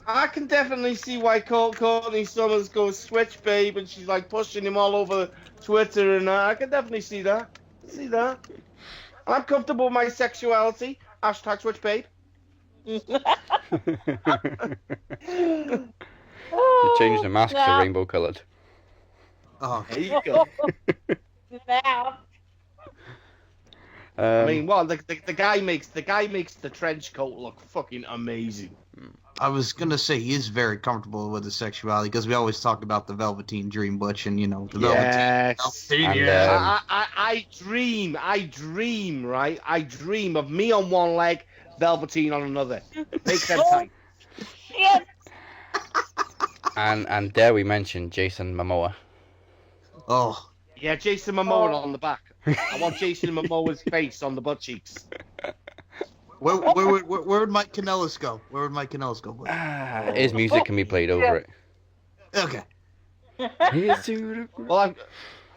I can definitely see why Courtney Summers goes switch babe and she's like pushing him all over Twitter and I can definitely see that. I'm comfortable with my sexuality. # switch babe. You changed the mask to rainbow coloured. Oh, there you go. Now. I mean, well, the guy makes the trench coat look fucking amazing. I was gonna say he is very comfortable with his sexuality because we always talk about the Velveteen Dream Butch and the Velveteen. And, I dream of me on one leg, Velveteen on another. Take that time. Yes. And dare we mention Jason Momoa? Oh. Yeah, Jason Momoa on the back. I want Jason Momoa's face on the butt cheeks. Where would Mike Kanellis go? Where would Mike Kanellis go? His music can be played over it. Okay. Well,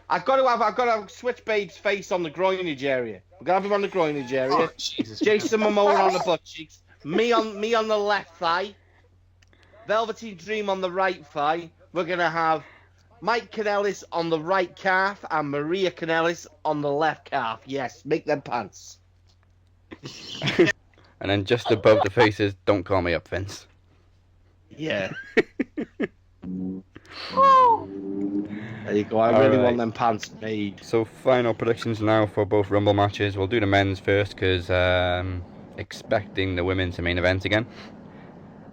I've got to have Switch Babe's face on the groinage area. We're gonna have him on the groinage area. Oh, Jesus. Jason Momoa on the butt cheeks. Me on the left thigh. Velveteen Dream on the right thigh. We're gonna have Mike Kanellis on the right calf and Maria Kanellis on the left calf. Yes, make them pants. And then just above the faces, don't call me up, Vince. Yeah. There you go. I really want them pants made. So final predictions now for both Rumble matches. We'll do the men's first because expecting the women to main event again.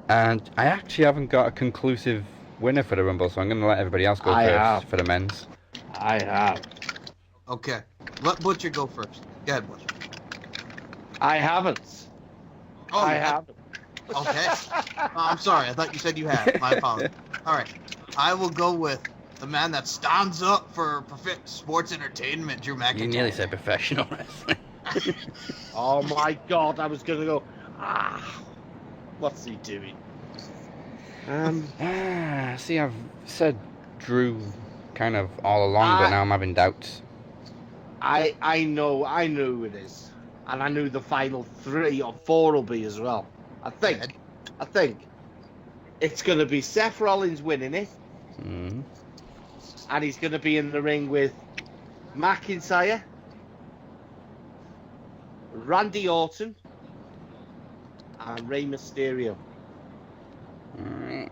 And I actually haven't got a conclusive winner for the Rumble, so I'm going to let everybody else go first for the men's. I have. Okay. Let Butcher go first. Go ahead, Butcher. I haven't. Oh, I haven't. Okay. I'm sorry. I thought you said you had. My apologies. All right. I will go with the man that stands up for sports entertainment, Drew McIntyre. You nearly said professional wrestling. Oh my God! I was gonna go. What's he doing? See, I've said Drew kind of all along, but now I'm having doubts. I know who it is, and I knew the final 3 or 4 will be as well. I think it's gonna be Seth Rollins winning it, and he's gonna be in the ring with McIntyre, Randy Orton, and Rey Mysterio. Do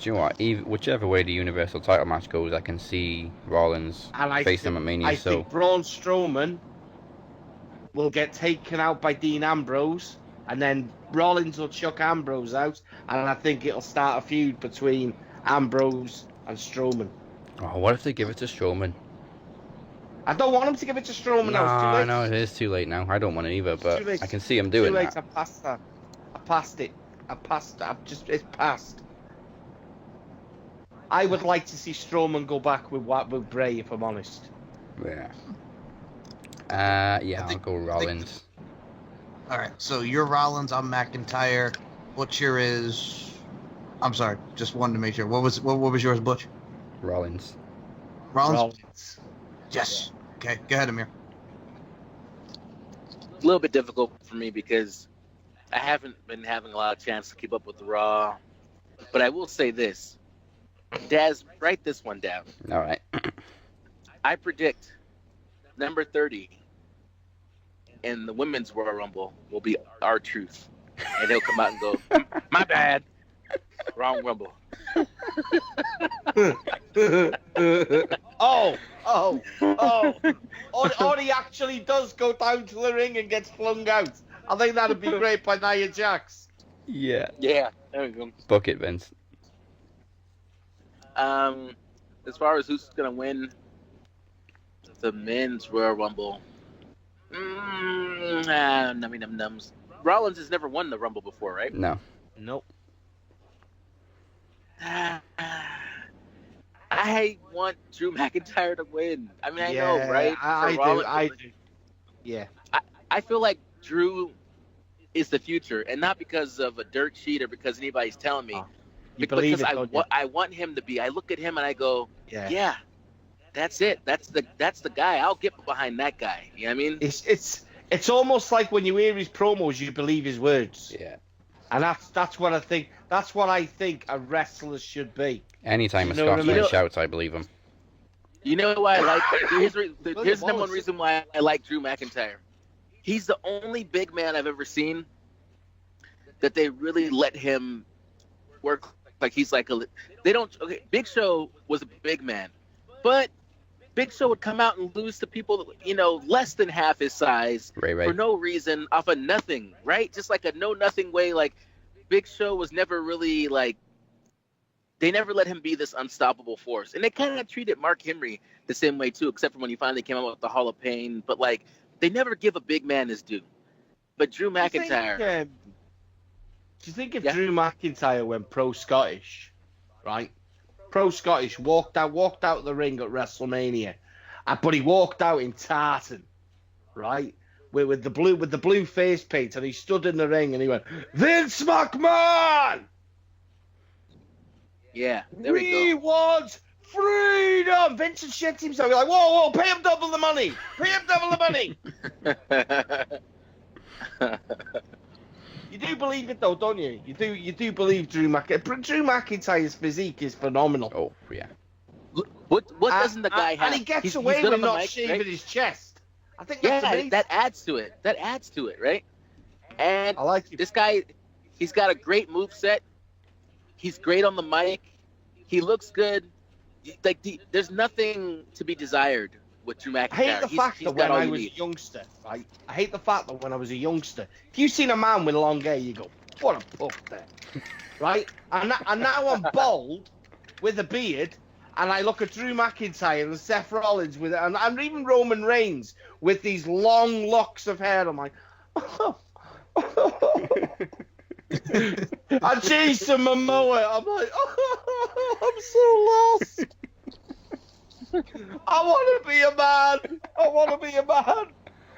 you know what? Whichever way the Universal title match goes, I can see Rollins face him at Mania. I think Braun Strowman will get taken out by Dean Ambrose, and then Rollins will chuck Ambrose out, and I think it'll start a feud between Ambrose and Strowman. Oh, what if they give it to Strowman? I don't want him to give it to Strowman now. It's too late. No, it is too late now. I don't want it either, but Too late. I can see him doing Too late. that. I passed that. I passed it. It's passed. I would like to see Strowman go back with Bray, if I'm honest. Yeah. I'll go Rollins. All right, so you're Rollins, I'm McIntyre. Butcher is... I'm sorry, just wanted to make sure. What was yours, Butch? Rollins. Rollins? Yes. Okay, go ahead, Emir. little bit difficult for me because I haven't been having a lot of chance to keep up with the Raw. But I will say this. Daz, write this one down. All right. I predict number 30 in the Women's Royal Rumble will be R-Truth. And he'll come out and go, my bad. Wrong Rumble. Or he actually does go down to the ring and gets flung out. I think that'd be great by Nia Jax. Yeah. Yeah, there we go. Book it, Vince. As far as who's gonna win the Men's Royal Rumble, nummy num nums. Rollins has never won the Rumble before, right? No. Nope. I want Drew McIntyre to win. I mean, I know, Yeah, right? I do. Yeah. I feel like Drew is the future, and not because of a dirt sheet or because anybody's telling me. You believe because it, I want him to be. I look at him and I go, Yeah. yeah, that's it. That's the guy. I'll get behind that guy. You know what I mean? It's almost like when you hear his promos, you believe his words. Yeah. And that's what I think. That's what I think a wrestler should be. Anytime a You know what I Scotsman mean? shouts, I believe him. You know why I like? Here's the number one reason why I like Drew McIntyre. He's the only big man I've ever seen that they really let him work like he's like a. They don't. Okay, Big Show was a big man, but Big Show would come out and lose to people, less than half his size Right. for no reason, off of nothing, right? Just like a no-nothing way. Like Big Show was never really like. They never let him be this unstoppable force, and they kind of treated Mark Henry the same way too, except for when he finally came out with the Hall of Pain. But like, they never give a big man his due. But Drew McIntyre. Do you think if Drew McIntyre went pro-Scottish, right? Pro-Scottish, walked out the ring at WrestleMania, but he walked out in tartan, right? With the blue face paint, and he stood in the ring and he went, Vince McMahon! Yeah, there we go. We want freedom! Vincent shit himself. He's like, whoa, pay him double the money! Pay him double the money! You do believe it though, don't you? You do believe Drew McIntyre. Drew McIntyre's physique is phenomenal. Oh, yeah. What doesn't the guy have? And he gets He's away good with on the not mic, shaving right? his chest. I think that's amazing. that adds to it. That adds to it, right? And I like him. This guy, he's got a great moveset. He's great on the mic. He looks good. Like there's nothing to be desired with Drew McIntyre. I hate the fact that when I was a youngster, right? I hate the fact that when I was a youngster, if you seen a man with long hair, you go, what a pup there, right? And now I'm bald with a beard, and I look at Drew McIntyre and Seth Rollins with it, and even Roman Reigns with these long locks of hair. I'm like, and Jason Momoa, I'm like, I'm so lost. I want to be a man. I want to be a man.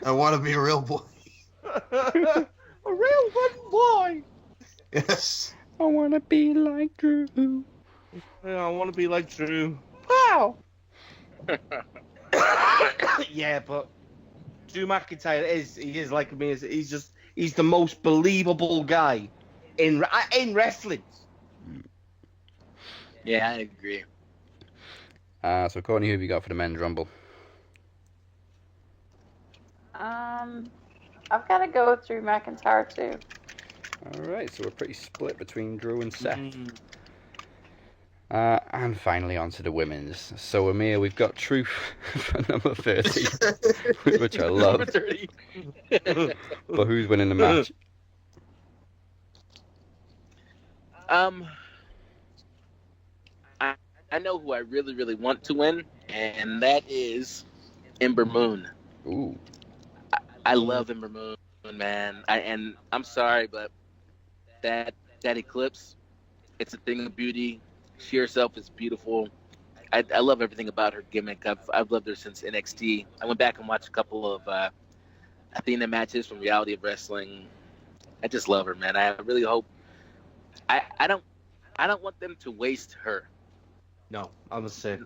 I want to be a real boy. A real good boy. Yes. I want to be like Drew. Yeah, I want to be like Drew. Wow. Yeah, but Drew McIntyre is like me. He's the most believable guy in wrestling. Yeah, I agree. So Courtney, who have you got for the Men's Rumble? I've got to go with Drew McIntyre too. All right, so we're pretty split between Drew and Seth. And finally on to the women's. So Emir, we've got Truth for number 30, which I love. Number 30. But who's winning the match? I know who I really, really want to win, and that is Ember Moon. Ooh. I love Ember Moon, man. And I'm sorry, but that eclipse, it's a thing of beauty. She herself is beautiful. I love everything about her gimmick. I've loved her since NXT. I went back and watched a couple of Athena matches from Reality of Wrestling. I just love her, man. I really hope. I don't want them to waste her. No, I'm saying.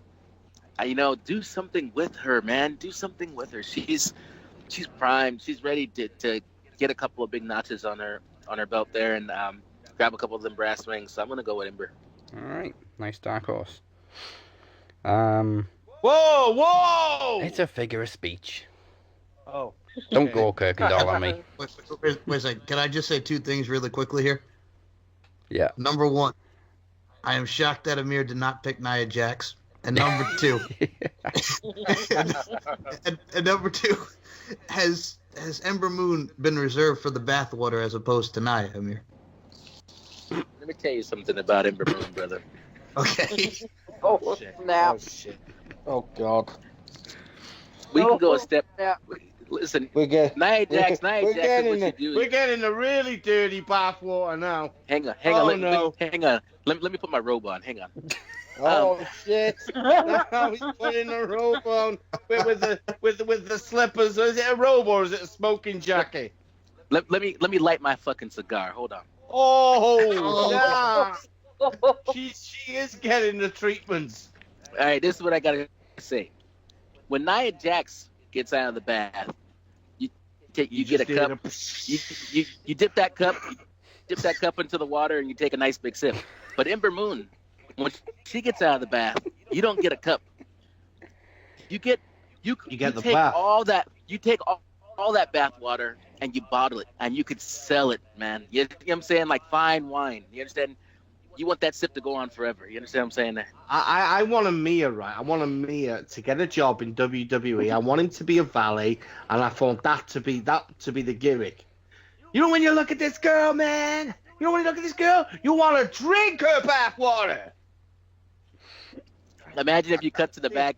Do something with her, man. Do something with her. She's she's primed. She's ready to get a couple of big notches on her belt there and grab a couple of them brass rings. So I'm gonna go with Ember. All right, nice dark horse. Whoa! It's a figure of speech. Oh. Don't go Kirkendall on me. Wait a second. Can I just say two things really quickly here? Yeah. Number one, I am shocked that Emir did not pick Nia Jax. And number two, and number two, has Ember Moon been reserved for the bathwater as opposed to Nia, Emir? Let me tell you something about Ember Moon, brother. Okay. Oh, snap. Oh, shit. Oh, God. We can go a step. Yeah. Listen, Nia Jax, what you do. We're getting the really dirty bathwater now. Hang on. Hang on. Let me put my robe on. Hang on. Oh shit! Now he's putting a robe on with the slippers. Is it a robe or is it a smoking jacket? Let me light my fucking cigar. Hold on. Oh, yeah. She is getting the treatments. All right, this is what I gotta say. When Nia Jax gets out of the bath, you get a cup. You dip that cup into the water and you take a nice big sip. But Ember Moon, when she gets out of the bath, you don't get a cup. You take all that bath water and you bottle it and you could sell it, man. You know what I'm saying? Like fine wine. You understand? You want that sip to go on forever. You understand what I'm saying there? I want Emir, right? I want Emir to get a job in WWE. I want him to be a valet, and I found that to be the gimmick. You know when you look at this girl, man? You know when you look at this girl? You want to drink her bath water. Imagine if you cut to the back.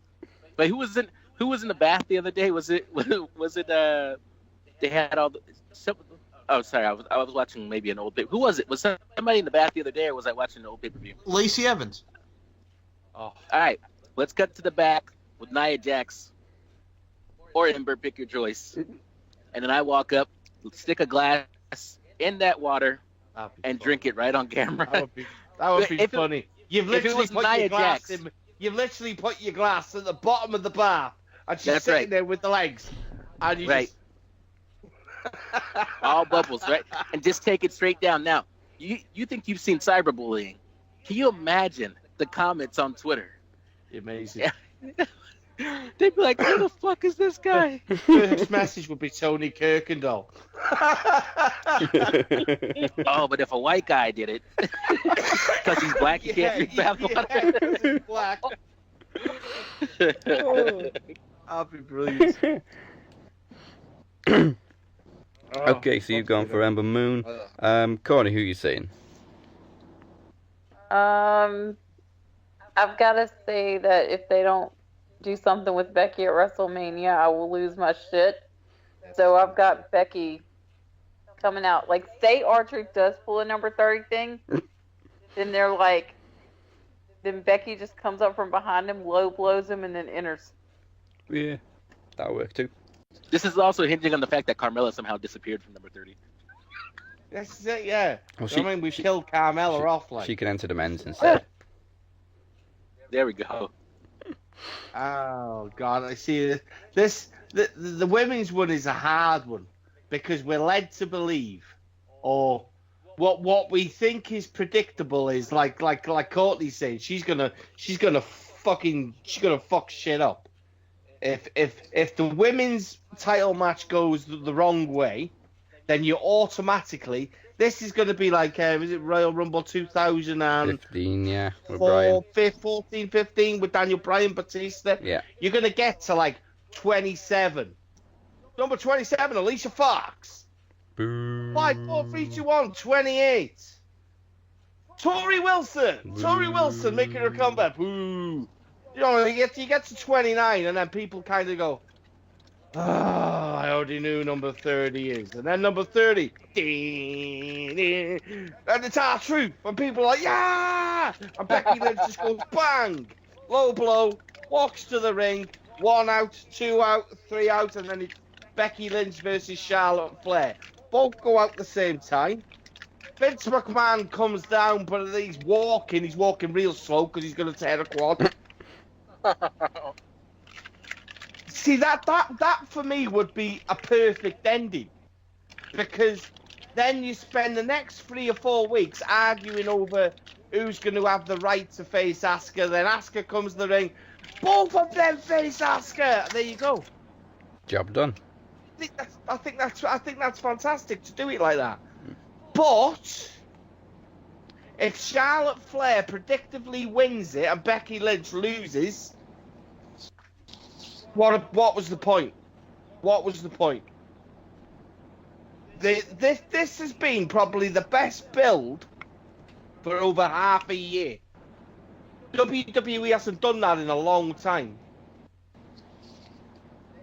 But who was in the bath the other day? Was it they had all the oh, sorry, I was watching maybe an old pay. Who was it? Was somebody in the bath the other day, or was I watching an old pay-per-view? Lacey Evans. Oh. All right, let's cut to the back with Nia Jax or Ember, pick your choice. And then I walk up, stick a glass in that water, and drink it right on camera. That would be funny. You've literally put Nia your glass Jax. You've literally put your glass at the bottom of the bath, and she's sitting there with the legs. And you just... All bubbles, right? And just take it straight down. Now, you think you've seen cyberbullying. Can you imagine the comments on Twitter? Amazing. Yeah. They'd be like, who the fuck is this guy? First message would be Tony Kirkendall. Oh, but if a white guy did it, because he's black, he can't drink bathwater. He's black. That'd be brilliant. Okay, so you've gone for Ember Moon. Courtney, who are you saying? I've got to say that if they don't do something with Becky at WrestleMania, I will lose my shit. So I've got Becky coming out. Like, say Archer does pull a number 30 thing, then then Becky just comes up from behind him, low blows him, and then enters. Yeah, that'll work too. This is also hinging on the fact that Carmella somehow disappeared from number 30. That's it, yeah. Well, we killed Carmella off, like. She can enter the men's instead. There we go. Oh God, I see this. The women's one is a hard one because we're led to believe, or what we think is predictable is like Courtney said, she's gonna fuck shit up. If the women's title match goes the wrong way, then you automatically. This is going to be like, is it Royal Rumble 2015, yeah, with Bryan. 14, 15 with Daniel Bryan, Batista. Yeah. You're going to get to like 27. Number 27, Alicia Fox. Boo. 5, 4, 3, 2, 1, 28. Tori Wilson. Boo. Tori Wilson making her comeback. Boo. You know, you get to 29, and then people kind of go, I already knew number 30 is. And then number 30, and it's our truth. When people are like, yeah! And Becky Lynch just goes, bang! Low blow, walks to the ring, 1 out, 2 out, 3 out, and then it's Becky Lynch versus Charlotte Flair. Both go out at the same time. Vince McMahon comes down, but he's walking real slow because he's going to tear a quad. See, that for me would be a perfect ending, because then you spend the next 3 or 4 weeks arguing over who's going to have the right to face Asuka. Then Asuka comes to the ring, both of them face Asuka. There you go. Job done. I think that's fantastic to do it like that. But if Charlotte Flair predictably wins it and Becky Lynch loses, what was the point? What was the point? This has been probably the best build for over half a year. WWE hasn't done that in a long time.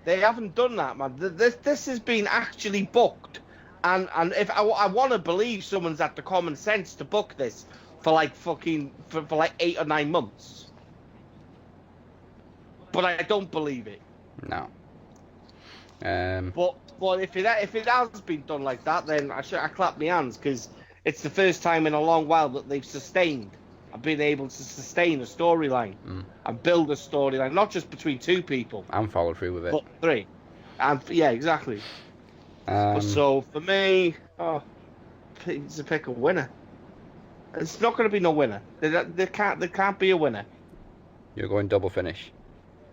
They haven't done that, man. This has been actually booked, and if I want to believe someone's had the common sense to book this for like for like 8 or 9 months, but I don't believe it. No. But if it has been done like that, then I clap my hands, because it's the first time in a long while that they've sustained. I've been able to sustain a storyline and build a storyline, not just between 2 people. And follow through with it. But 3. And yeah, exactly. So for me, it's a pick a winner. It's not going to be no winner. There can't be a winner. You're going double finish.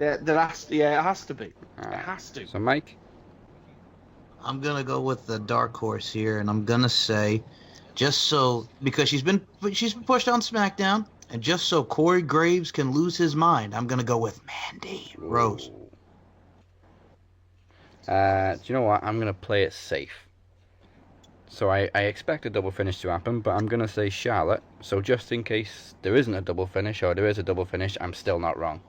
It has to be. Right. It has to. So Mike? I'm gonna go with the dark horse here, and I'm gonna say, because she's been pushed on SmackDown, and just so Corey Graves can lose his mind, I'm gonna go with Mandy Rose. Do you know what? I'm going to play it safe. So I expect a double finish to happen, but I'm going to say Charlotte. So just in case there isn't a double finish, or there is a double finish, I'm still not wrong.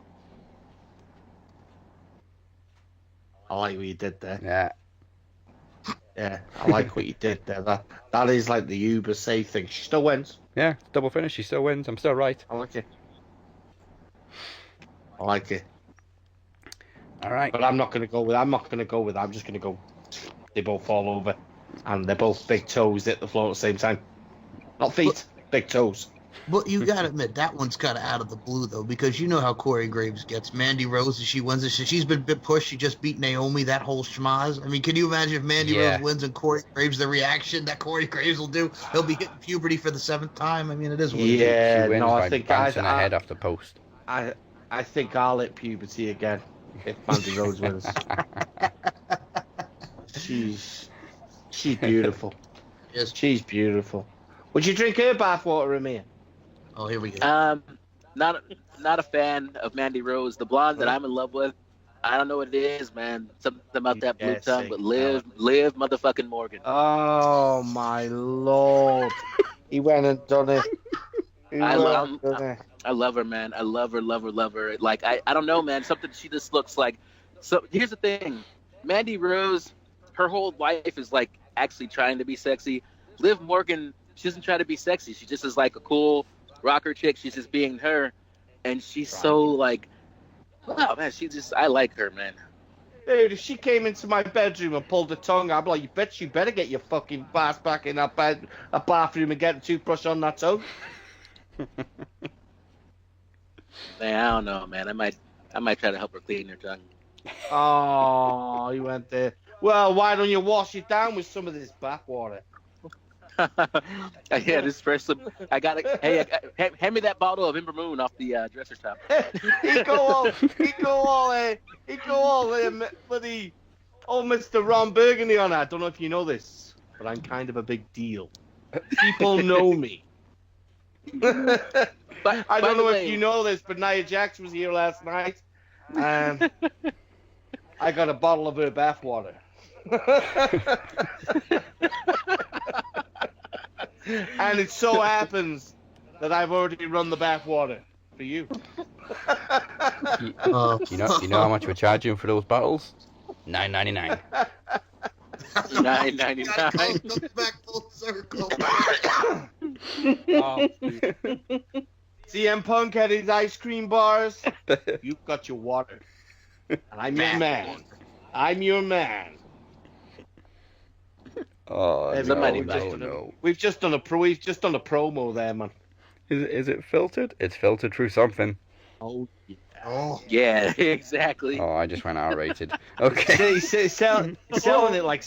I like what you did there. Yeah. Yeah, I like what you did there. That is like the uber safe thing. She still wins. Yeah, double finish, she still wins. I'm still right. I like it. I like it. All right. But I'm not going to go with that. I'm just going to go. They both fall over. And they're both big toes hit the floor at the same time. Not feet, big toes. But you got to admit, that one's kind of out of the blue, though, because you know how Corey Graves gets. Mandy Rose, she wins it. She's been pushed. She just beat Naomi, that whole schmaz. I mean, can you imagine if Mandy Rose wins and Corey Graves, the reaction that Corey Graves will do? He'll be hitting puberty for the 7th time. I mean, it is what it is. Yeah, she wins no, by I think bouncing her head off the post. I think I'll hit puberty again if Mandy Rose wins. She's beautiful. Yes. She's beautiful. Would you drink her bathwater, Emir? Oh, here we go. Not a fan of Mandy Rose. The blonde that I'm in love with, I don't know what it is, man. Something about that blue tongue, but live motherfucking Morgan. Oh my lord. He went and done it. I love her, man. I love her. Like, I don't know, man. Something she just looks like. So here's the thing. Mandy Rose, her whole life is like actually trying to be sexy. Liv Morgan, she doesn't try to be sexy. She just is like a cool rocker chick. She's just being her. And she's so like, wow, man, I like her, man. Dude, if she came into my bedroom and pulled her tongue, I'd be like, you better get your fucking ass back in that bathroom and get a toothbrush on that tongue. Man, I don't know, man. I might try to help her clean her tongue. Oh, you went there. Well, why don't you wash it down with some of this bathwater? Yeah, this first. I got it. Hey, hand me that bottle of Ember Moon off the dresser top. he go all bloody old Mr. Ron Burgundy on that. I don't know if you know this, but I'm kind of a big deal. People know me. I don't know if you know this, but Nia Jax was here last night. I got a bottle of her bathwater. And it so happens that I've already run the bathwater for you. You know how much we're charging for those bottles? $9.99. $9.99. Back full circle. CM Punk had his ice cream bars. You've got your water. And I'm your man. I'm your man. Oh, we've just done a promo there, man. Is it filtered? It's filtered through something. Oh yeah. Oh. Yeah, exactly. Oh, I just went R-rated. Okay. Selling it like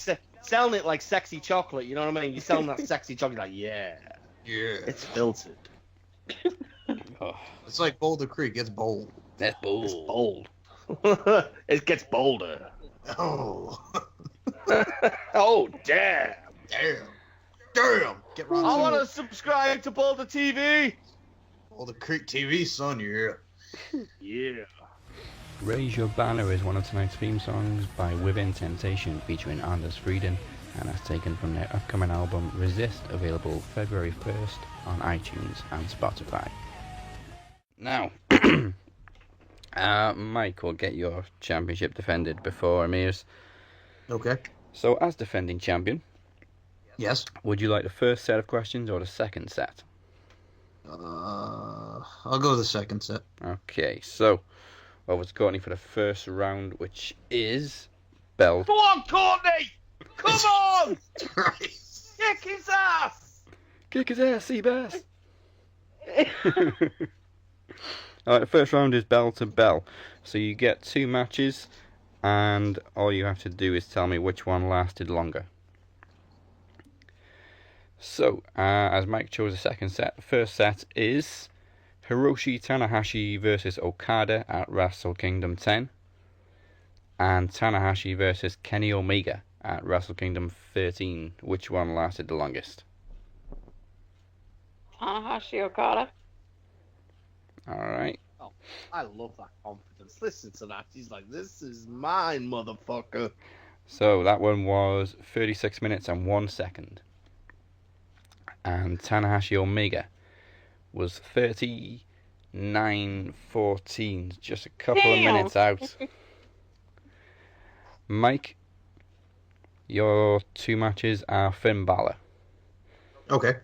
sexy chocolate. You know what I mean? You're selling that sexy chocolate, like Yeah. it's filtered. Oh, It's like Boulder Creek. It's bold. that's bold. It's bold. It gets bolder. Oh. Oh damn! Damn. Get I Ron. want to subscribe to Boulder TV. Boulder Creek TV, son. Yeah. Yeah. Raise Your Banner is one of tonight's theme songs by Within Temptation, featuring Anders Frieden, and that's taken from their upcoming album Resist, available February 1st on iTunes and Spotify. Now, Mike will get your championship defended before Emir's. Okay. So, as defending champion, Yes. would you like the first set of questions or the second set? I'll go the second set. Okay, so over to Courtney for the first round, which is belt. Go on, Courtney! Come on! Christ. Kick his ass! Kick his ass, Seabass! Alright, the first round is bell to bell. So you get 2 matches, and all you have to do is tell me which one lasted longer. So, as Mike chose the second set, the first set is Hiroshi Tanahashi versus Okada at Wrestle Kingdom 10, and Tanahashi versus Kenny Omega at Wrestle Kingdom 13. Which one lasted the longest? Tanahashi Okada. Alright. Oh, I love that confidence. Listen to that. He's like, this is mine, motherfucker. So that one was 36 minutes and 1 second. And Tanahashi Omega was 39:14, just a couple of minutes out. Mike, your 2 matches are Finn Balor. Okay.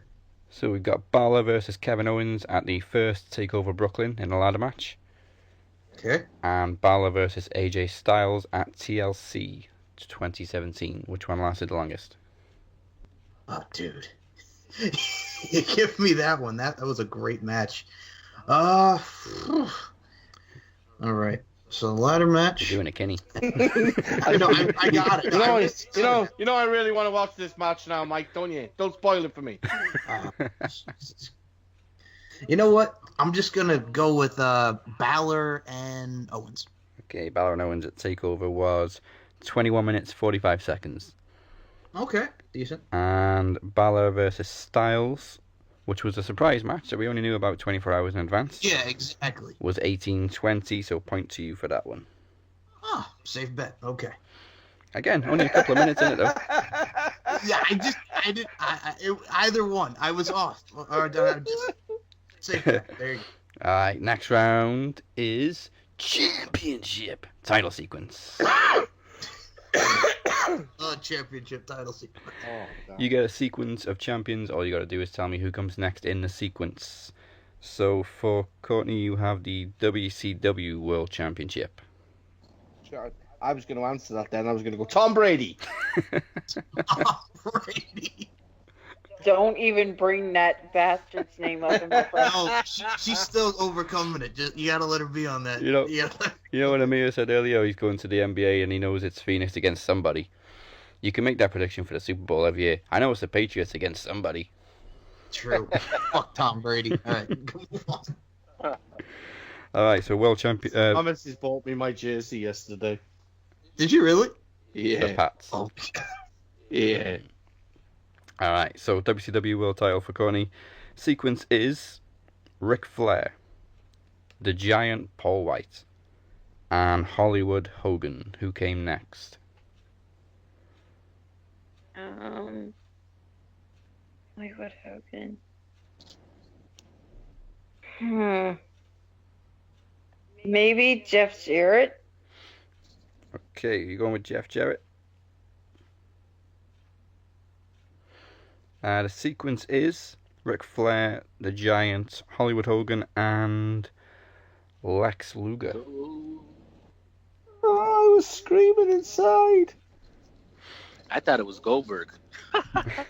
So we've got Balor versus Kevin Owens at the first Takeover Brooklyn in a ladder match. Okay. And Balor versus AJ Styles at TLC 2017. Which one lasted the longest? Oh, dude. You give me that one. That was a great match. All right. So ladder match. You're doing it, Kenny. I know. I got it. You know, I really want to watch this match now, Mike. Don't you? Don't spoil it for me. You know what? I'm just gonna go with Balor and Owens. Okay, Balor and Owens at TakeOver was 21 minutes 45 seconds. Okay, decent. And Balor versus Styles, which was a surprise match that we only knew about 24 hours in advance. Yeah, exactly. Was 18:20, so point to you for that one. Ah, safe bet. Okay. Again, only a couple of minutes in it though. Yeah, either one. I was off. Or just safe bet. There you go. Alright, next round is Championship title sequence. Championship title sequence. Oh, God. You get a sequence of champions. All you got to do is tell me who comes next in the sequence. So for Courtney, you have the WCW World Championship. Sure. I was going to answer that then. I was going to go Tom Brady. Tom Brady. Don't even bring that bastard's name up in my front. No, she's still overcoming it. Just, you gotta let her be on that. You know, Yeah. you know what Emir said earlier? He's going to the NBA and he knows it's Phoenix against somebody. You can make that prediction for the Super Bowl every year. I know it's the Patriots against somebody. True. Fuck Tom Brady. All right. All right, so world champion. My missus bought me my jersey yesterday. Did you really? Yeah. The Pats. Oh. Yeah. All right, so WCW World Title for Courtney. Sequence is Ric Flair, the Giant Paul White, and Hollywood Hogan. Who came next? Hollywood Hogan. Maybe Jeff Jarrett. Okay, you going with Jeff Jarrett? The sequence is Ric Flair, the Giant, Hollywood Hogan, and Lex Luger. Oh, I was screaming inside. I thought it was Goldberg.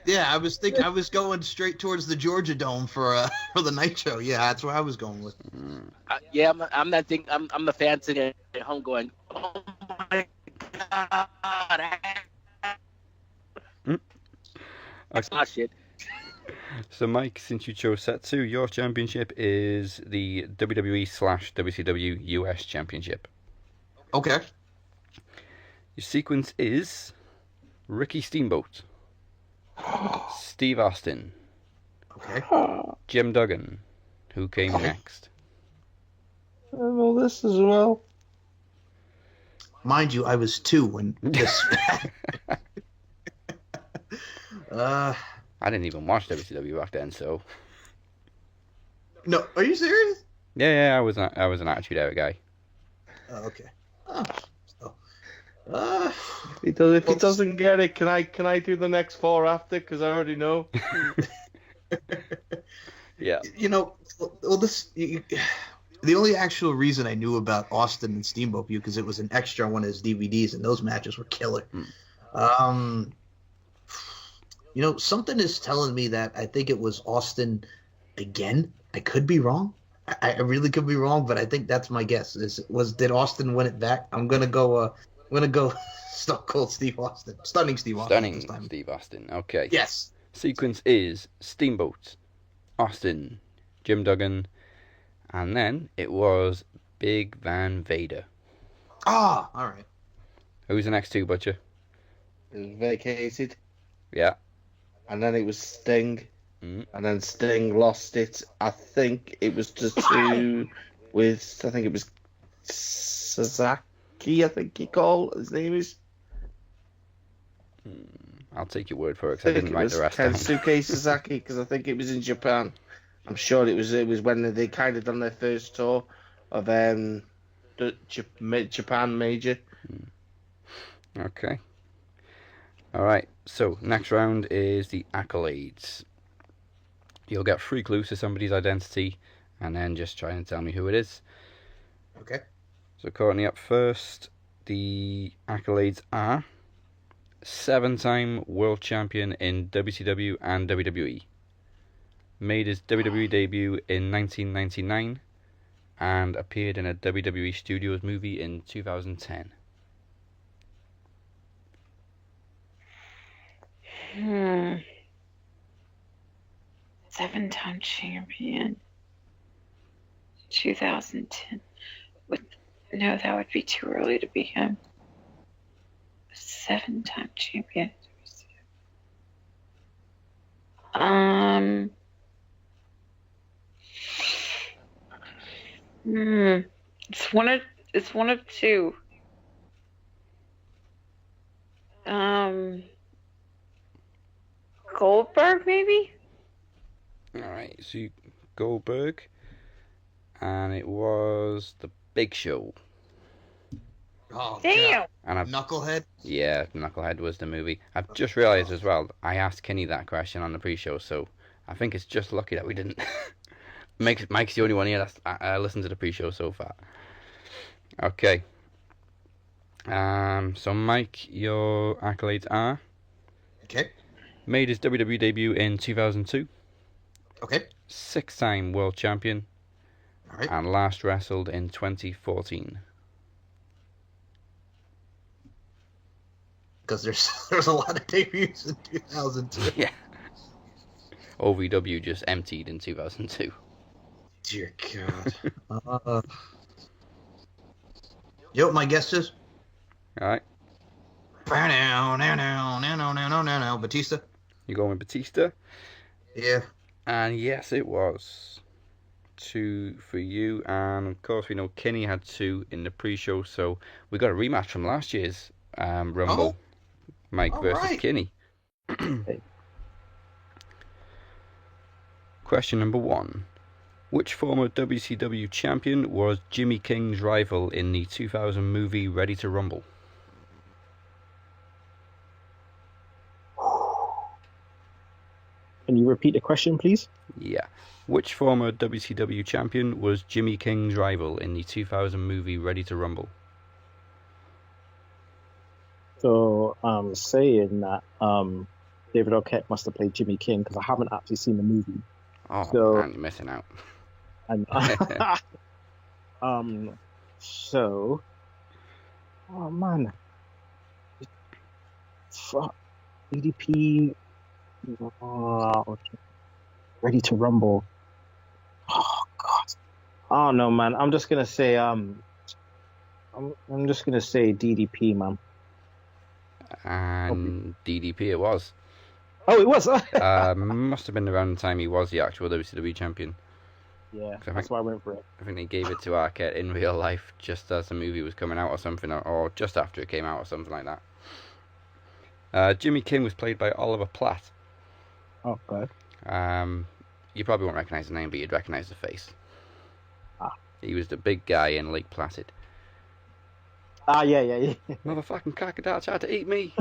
Yeah, I was going straight towards the Georgia Dome for the Nitro. Yeah, that's where I was going with. Yeah, I'm not thinking. I'm the fan sitting at home going, "Oh my god!" That's not shit. So, Mike, since you chose set 2, your championship is the WWE/WCW US Championship. Okay. Your sequence is Ricky Steamboat, Steve Austin, okay, Jim Duggan, who came next. I know this as well. Mind you, I was 2 when this. I didn't even watch WCW back then, so. No, are you serious? Yeah, I was an Attitude Era guy. Oh, okay. Oh, so, if he doesn't get it, can I do the next 4 after? Because I already know. Yeah. You know, well, the only actual reason I knew about Austin and Steamboat because it was an extra on one of his DVDs, and those matches were killer. You know, something is telling me that I think it was Austin again. I could be wrong. I really could be wrong, but I think that's my guess. Did Austin win it back? I'm gonna go Stone Cold Steve Austin. Stunning Steve Austin. Stunning Steve Austin. Okay. Yes. Sequence is Steamboat, Austin, Jim Duggan, and then it was Big Van Vader. Ah, all right. Who's the next 2, Butcher? It was vacated. Yeah. And then it was Sting. Mm. And then Sting lost it. I think it was just 2 with, I think it was Sasaki, I think his name is. I'll take your word for it because I didn't write the rest down. Kensuke Sasaki, because I think it was in Japan. I'm sure it was when they kind of done their first tour of the Japan Major. Okay. All right. So next round is the accolades. You'll get 3 clues to somebody's identity, and then just try and tell me who it is. Okay. So Courtney up first. The accolades are 7-time world champion in WCW and WWE. Made his WWE debut in 1999 and appeared in a WWE Studios movie in 2010. 7-time champion. 2010. No, that would be too early to be him. 7-time champion. It's one of 2. Goldberg, maybe? Alright, so Goldberg, and it was The Big Show. Oh, damn! And Knucklehead? Yeah, Knucklehead was the movie. I've just realised as well, I asked Kenny that question on the pre-show, so I think it's just lucky that we didn't. Mike's the only one here that's listened to the pre-show so far. Okay. So Mike, your accolades are... Okay. Made his WWE debut in 2002. Okay. 6-time world champion. All right. And last wrestled in 2014. Because there's a lot of debuts in 2002. Yeah. OVW just emptied in 2002. Dear God. You know what my guess is? Alright. Batista. You going with Batista? Yeah. And yes, it was 2 for you. And of course, we know Kenny had 2 in the pre-show, so we got a rematch from last year's Rumble. Mike versus Kenny. Question number 1. Which former WCW champion was Jimmy King's rival in the 2000 movie Ready to Rumble? Can you repeat the question, please? Yeah. Which former WCW champion was Jimmy King's rival in the 2000 movie Ready to Rumble? So saying that David Arquette must have played Jimmy King because I haven't actually seen the movie. Oh, So, man, you're missing out. And so, oh man, fuck, DDP, Ready to Rumble. Oh god, oh no, man. I'm just gonna say I'm just gonna say DDP, man. And DDP it was. Oh, it was. Must have been around the time he was the actual WCW champion. Yeah, that's why I went for it. I think they gave it to Arquette in real life just as the movie was coming out or something, or just after it came out or something like that. Jimmy King was played by Oliver Platt. Oh, good. You probably won't recognise the name, but you'd recognise the face. Ah. He was the big guy in Lake Placid. Ah, yeah. Motherfucking crocodile tried to eat me.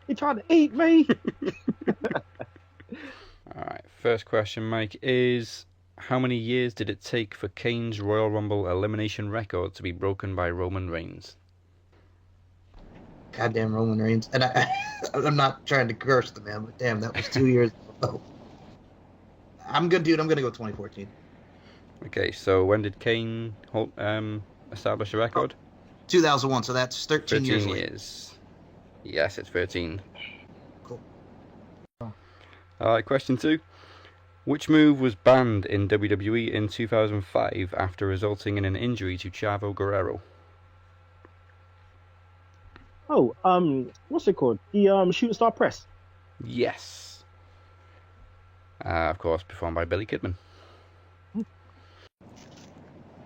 He tried to eat me. Alright, first question, Mike, is how many years did it take for Kane's Royal Rumble elimination record to be broken by Roman Reigns? Goddamn Roman Reigns. And I'm not trying to curse the man, but damn, that was 2 years ago. I'm going to go 2014. Okay, so when did Kane establish a record? 2001, so that's 13 years later. Yes, it's 13. Cool. Alright, question 2. Which move was banned in WWE in 2005 after resulting in an injury to Chavo Guerrero? Oh, what's it called? The Shooting Star Press. Yes. Of course, performed by Billy Kidman.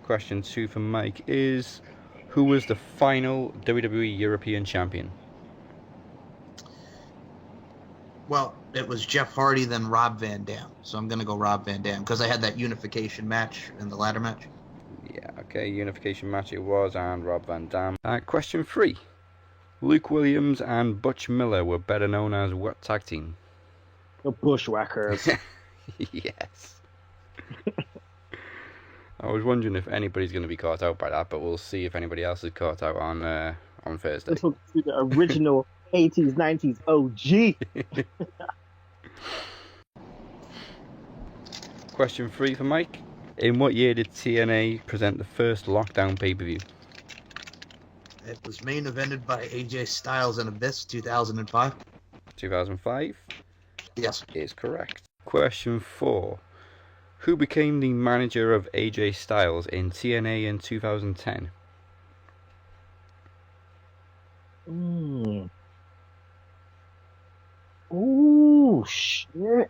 Question 2 for Mike is, who was the final WWE European Champion? Well, it was Jeff Hardy, then Rob Van Dam. So I'm going to go Rob Van Dam because I had that unification match in the ladder match. Yeah, okay, unification match it was, and Rob Van Dam. Question 3. Luke Williams and Butch Miller were better known as what tag team? The Bushwhackers. Yes. I was wondering if anybody's going to be caught out by that, but we'll see if anybody else is caught out on Thursday. This was the original 80s, 90s OG. Question 3 for Mike. In what year did TNA present the first Lockdown pay-per-view? It was main evented by AJ Styles and Abyss, 2005. 2005? Yes. Is correct. Question 4. Who became the manager of AJ Styles in TNA in 2010? Ooh, shit.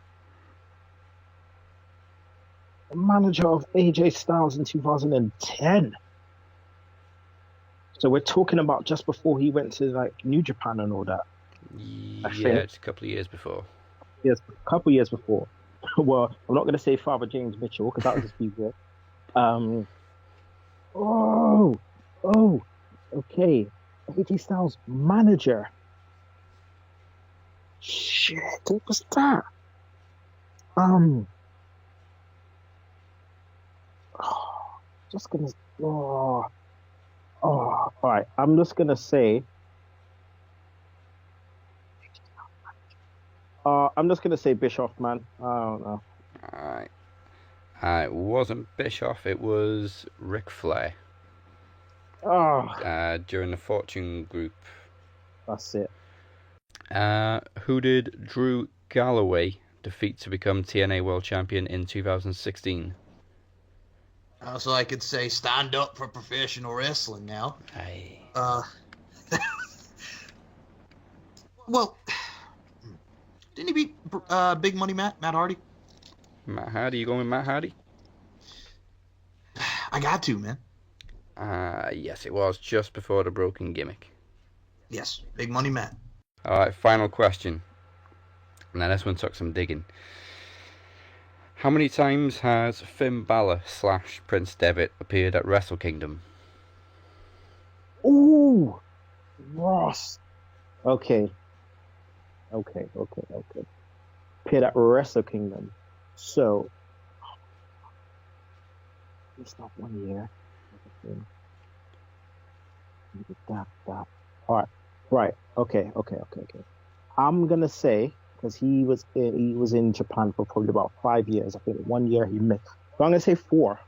The manager of AJ Styles in 2010. So we're talking about just before he went to like New Japan and all that. Yeah, it's a couple of years before. Yes, a couple of years before. Well, I'm not going to say Father James Mitchell because that was his fever. Okay. AJ Styles manager. Shit, what was that? Alright, I'm just gonna say Bischoff, man. I don't know. Alright. It wasn't Bischoff, it was Ric Flair. During the Fortune Group. That's it. Who did Drew Galloway defeat to become TNA World Champion in 2016? So I could say stand up for professional wrestling now. Aye. Well, didn't he beat Big Money Matt Hardy? Matt Hardy, you going with Matt Hardy? I got to, man. Yes, it was just before the broken gimmick. Yes, Big Money Matt. Alright, final question. Now this one took some digging. How many times has Finn Balor / Prince Devitt appeared at Wrestle Kingdom? Ooh, Ross. Okay. Appeared at Wrestle Kingdom. So, it's not 1 year. All right. Right. Okay. I'm gonna say because he was in Japan for probably about 5 years. I think 1 year he missed. So I'm gonna say 4.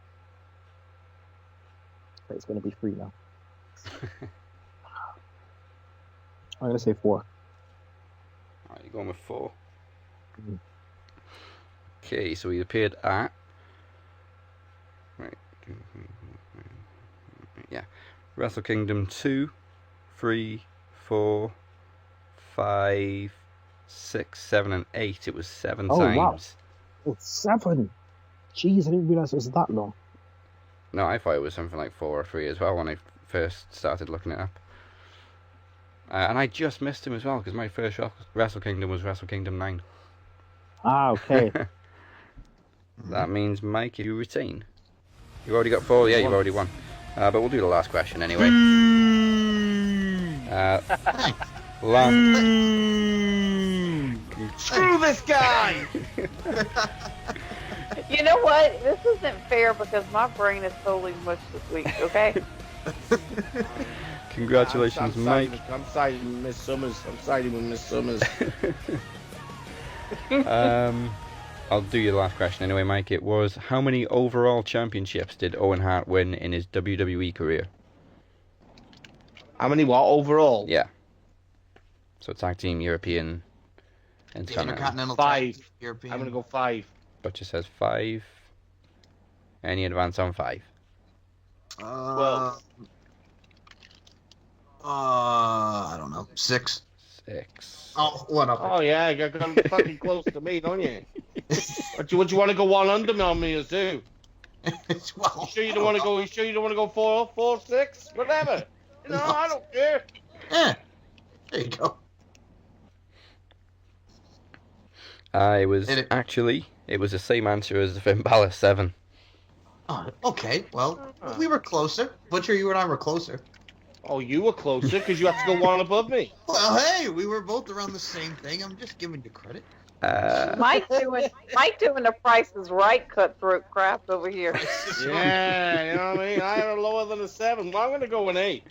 But it's gonna be 3 now. I'm gonna say 4. Alright, you're going with 4. Mm-hmm. Okay, so he appeared at... Right. Yeah. Wrestle Kingdom 2, 3, 4, 5, 6, 7, and 8. It was 7 times. Wow. It's 7. Jeez, I didn't realize it was that long. No, I thought it was something like 4 or 3 as well when I first started looking it up. And I just missed him as well because my first Wrestle Kingdom was Wrestle Kingdom 9. Ah, okay. That means, Mike, you retain. You've already got 4? Yeah, you've already won. But we'll do the last question anyway. Screw this guy! You know what? This isn't fair because my brain is totally mush this week, okay? Congratulations, Mike. I'm siding with Miss Summers. I'll do your last question anyway, Mike. It was, how many overall championships did Owen Hart win in his WWE career? How many what overall? Yeah. So tag team, European, Intercontinental 5. European. I'm gonna go 5. Butcher says 5. Any advance on 5? I don't know. 6. 6. Oh, whatever. Oh yeah, you're fucking close to me, don't you? What you want to go one under on me as do? Well, You sure you don't want to go? You sure you don't want to go 4, 6, whatever? You know, I don't care. Yeah. There you go. It was the same answer as the Finn Balor 7. Oh, okay. Well, we were closer. Butcher, you and I were closer. Oh, you were closer because you have to go one above me. Well, hey, we were both around the same thing. I'm just giving you credit. Mike doing the Price is Right cutthroat crap over here. Yeah, you know what I mean? I had a lower than a 7. Well, I'm going to go an 8.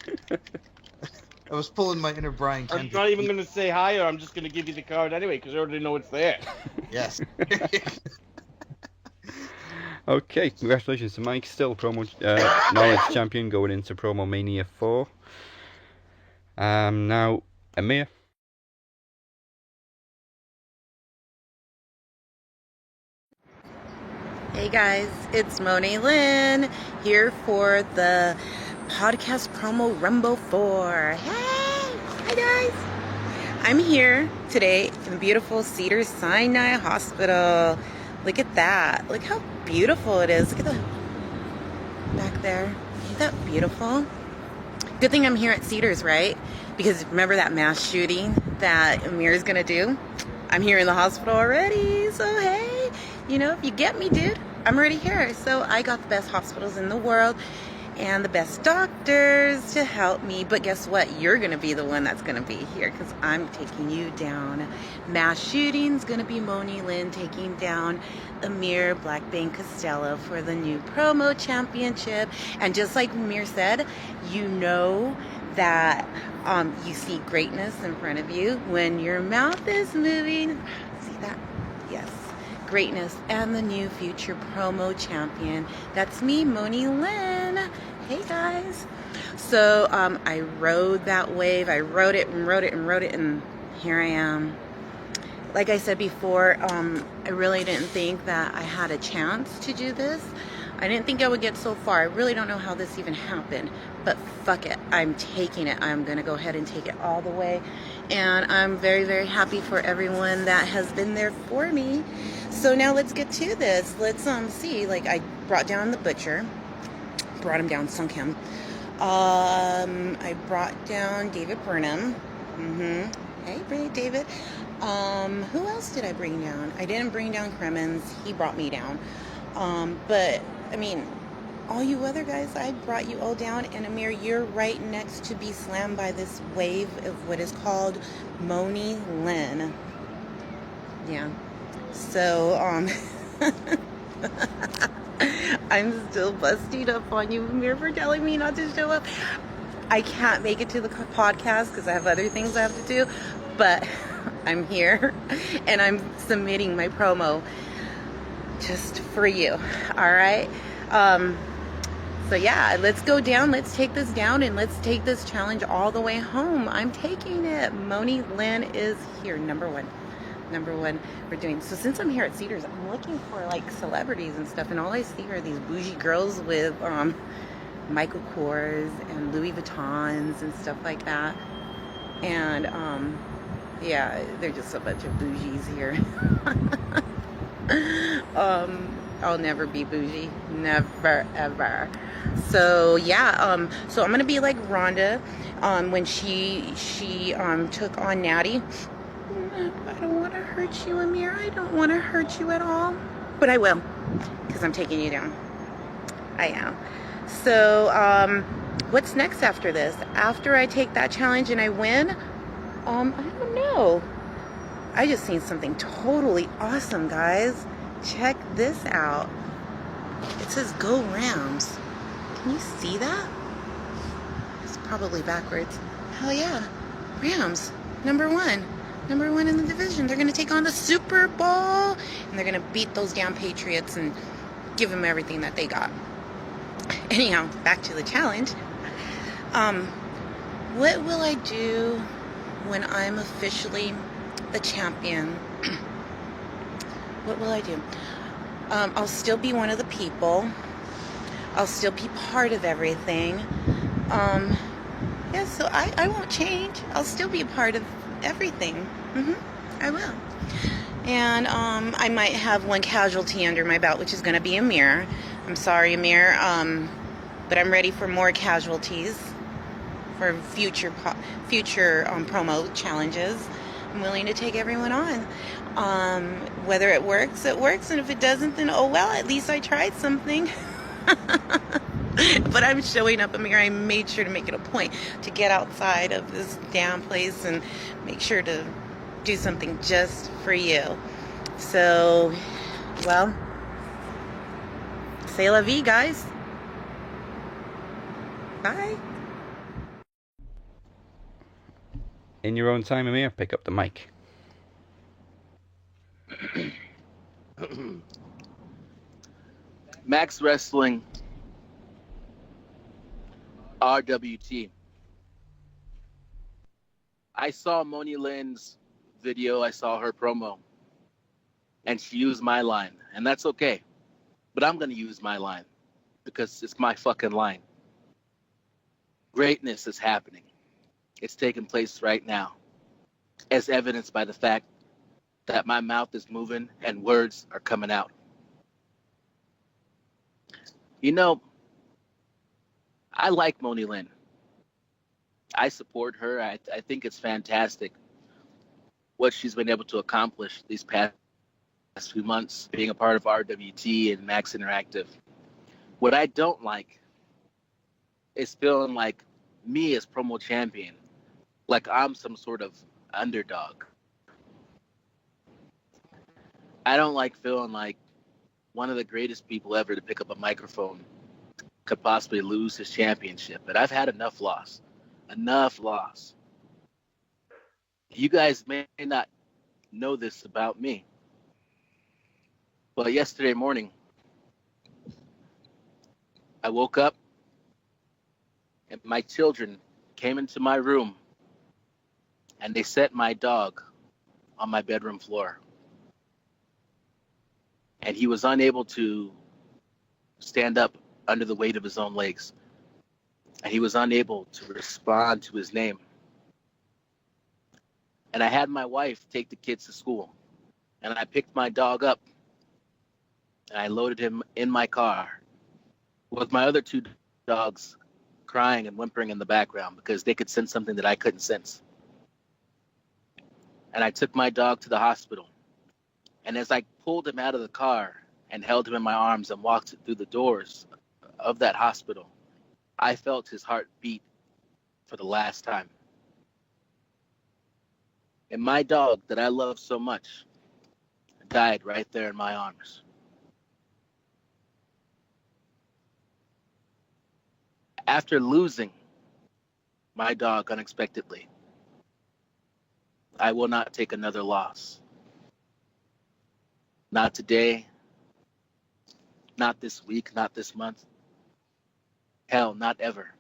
I was pulling my inner Brian I'm Kendrick. not even going to say higher. I'm just going to give you the card anyway because I already know it's there. Yes. Okay, congratulations to Mike. Still promo knowledge champion going into Promo Mania 4. Now, Emir. Hey guys, it's Moni Lynn here for the podcast promo Rumble 4. Hey! Hi guys! I'm here today in the beautiful Cedars-Sinai Hospital. Look at that. Look how beautiful it is. Look at the back there. Isn't that beautiful? Good thing I'm here at Cedars, right? Because remember that mass shooting that Emir is gonna do? I'm here in the hospital already, so hey, you know, if you get me, dude, I'm already here. So I got the best hospitals in the world and the best doctors to help me. But guess what? You're gonna be the one that's gonna be here because I'm taking you down. Mass shooting's gonna be Moni Lynn taking down Emir BlackBane Costello for the new promo championship. And just like Emir said, you know that you see greatness in front of you when your mouth is moving. See that? Yes. Greatness and the new future promo champion. That's me, Moni Lynn. Hey guys. So I rode that wave. I rode it, and here I am. Like I said before, I really didn't think that I had a chance to do this. I didn't think I would get so far. I really don't know how this even happened, but fuck it. I'm taking it. I'm going to go ahead and take it all the way. And I'm very, very happy for everyone that has been there for me. So now let's get to this. Let's see. Like, I brought down the Butcher. Brought him down, sunk him. I brought down David Burnham. Hey, David. Who else did I bring down? I didn't bring down Cremens. He brought me down. But, I mean, all you other guys, I brought you all down. And Emir, you're right next to be slammed by this wave of what is called Moni Lynn. Yeah. So, I'm still busting up on you, Emir, for telling me not to show up. I can't make it to the podcast because I have other things I have to do, but I'm here and I'm submitting my promo just for you. All right. So yeah, let's go down. Let's take this down and let's take this challenge all the way home. I'm taking it. Moni Lynn is here. Number one we're doing. So since I'm here at Cedars, I'm looking for like celebrities and stuff, and all I see are these bougie girls with Michael Kors and Louis Vuittons and stuff like that. And yeah, they're just a bunch of bougies here. I'll never be bougie, never ever. So yeah, so I'm gonna be like Rhonda when she took on Natty. I don't want to hurt you, Emir. I don't want to hurt you at all, but I will, because I'm taking you down. I am. So what's next after this? After I take that challenge and I win, I don't know. I just seen something totally awesome, guys. Check this out. It says Go Rams. Can you see that? It's probably backwards. Hell yeah. Rams, number one in the division. They're going to take on the Super Bowl, and they're going to beat those damn Patriots and give them everything that they got. Anyhow, back to the challenge. What will I do when I'm officially the champion? What will I do? I'll still be one of the people. I'll still be part of everything. Yeah, so I won't change. I'll still be a part of everything. I will. And I might have one casualty under my belt, which is going to be Emir. I'm sorry, Emir, but I'm ready for more casualties for future promo challenges. I'm willing to take everyone on. Whether it works, it works, and if it doesn't, then oh well, at least I tried something. But I'm showing up, Emir. I made sure to make it a point to get outside of this damn place and make sure to do something just for you. So, well, c'est la vie, guys. Bye. In your own time, Emir, pick up the mic. Max Wrestling, RWT. I saw Moni Lynn's video, I saw her promo, and she used my line, and that's okay. But I'm going to use my line because it's my fucking line. Greatness is happening. It's taking place right now, as evidenced by the fact that my mouth is moving and words are coming out. You know, I like Moni Lynn. I support her. I think it's fantastic what she's been able to accomplish these past few months, being a part of RWT and Max Interactive. What I don't like is feeling like me as promo champion, like I'm some sort of underdog. I don't like feeling like one of the greatest people ever to pick up a microphone could possibly lose his championship. But I've had enough loss. You guys may not know this about me, but yesterday morning, I woke up and my children came into my room and they set my dog on my bedroom floor. And he was unable to stand up under the weight of his own legs. And he was unable to respond to his name. And I had my wife take the kids to school. And I picked my dog up. And I loaded him in my car with my other two dogs crying and whimpering in the background because they could sense something that I couldn't sense. And I took my dog to the hospital. And as I pulled him out of the car and held him in my arms and walked through the doors of that hospital, I felt his heart beat for the last time. And my dog that I love so much died right there in my arms. After losing my dog unexpectedly. I will not take another loss. Not today, not this week, not this month. Hell, not ever.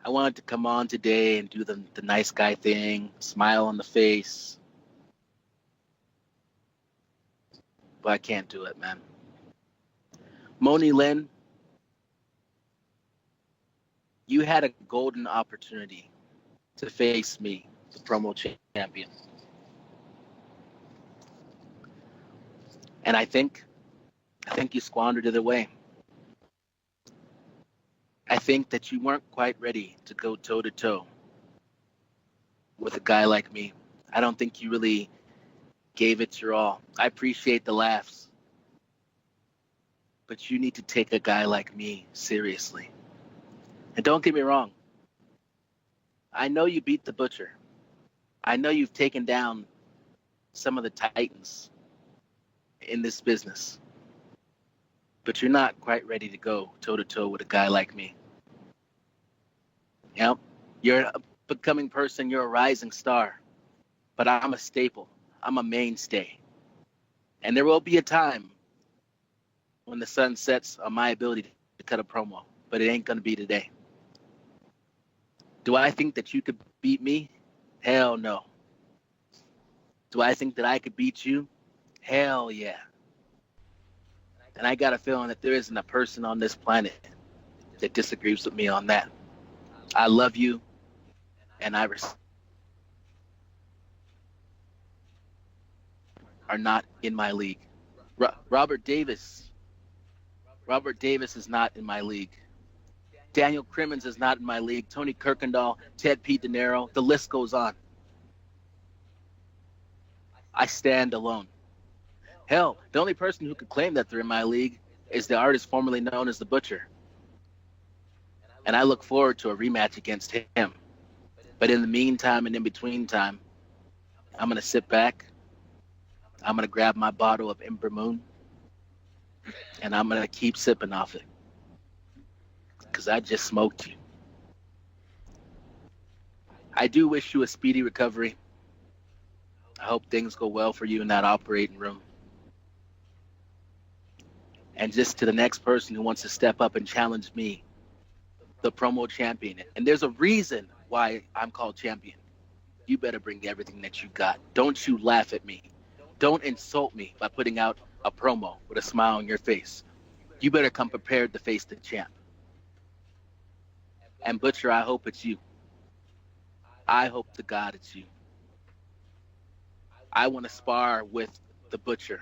I wanted to come on today and do the nice guy thing, smile on the face. But I can't do it, man. Moni Lynn, you had a golden opportunity to face me, the promo champion. And I think you squandered it away. I think that you weren't quite ready to go toe-to-toe with a guy like me. I don't think you really gave it your all. I appreciate the laughs, but you need to take a guy like me seriously. And don't get me wrong. I know you beat the Butcher. I know you've taken down some of the titans in this business. But you're not quite ready to go toe-to-toe with a guy like me. Yep, you're a becoming person, you're a rising star. But I'm a staple. I'm a mainstay. And there will be a time when the sun sets on my ability to cut a promo. But it ain't going to be today. Do I think that you could beat me? Hell no. Do I think that I could beat you? Hell yeah. And I got a feeling that there isn't a person on this planet that disagrees with me on that. I love you, and I are not in my league. Robert Davis is not in my league. Daniel Crimmins is not in my league. Tony Kirkendall, Ted Pete De Niro, the list goes on. I stand alone. Hell, the only person who could claim that they're in my league is the artist formerly known as The Butcher. And I look forward to a rematch against him. But in the meantime and in between time, I'm going to sit back. I'm going to grab my bottle of Ember Moon. And I'm going to keep sipping off it. Because I just smoked you. I do wish you a speedy recovery. I hope things go well for you in that operating room. And just to the next person who wants to step up and challenge me, the promo champion. And there's a reason why I'm called champion. You better bring everything that you got. Don't you laugh at me. Don't insult me by putting out a promo with a smile on your face. You better come prepared to face the champ. And Butcher, I hope it's you. I hope to God it's you. I want to spar with the Butcher.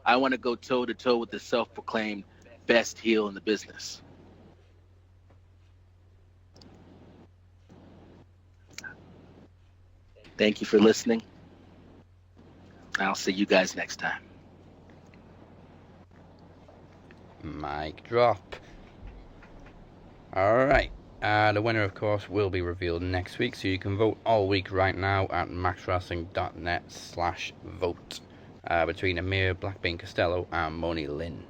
I want to go toe-to-toe with the self-proclaimed best heel in the business. Thank you for listening. I'll see you guys next time. Mic drop. Alright. The winner, of course, will be revealed next week, so you can vote all week right now at maxwrestling.net/vote between Emir, BlackBane, Costello, and Moni Lynn.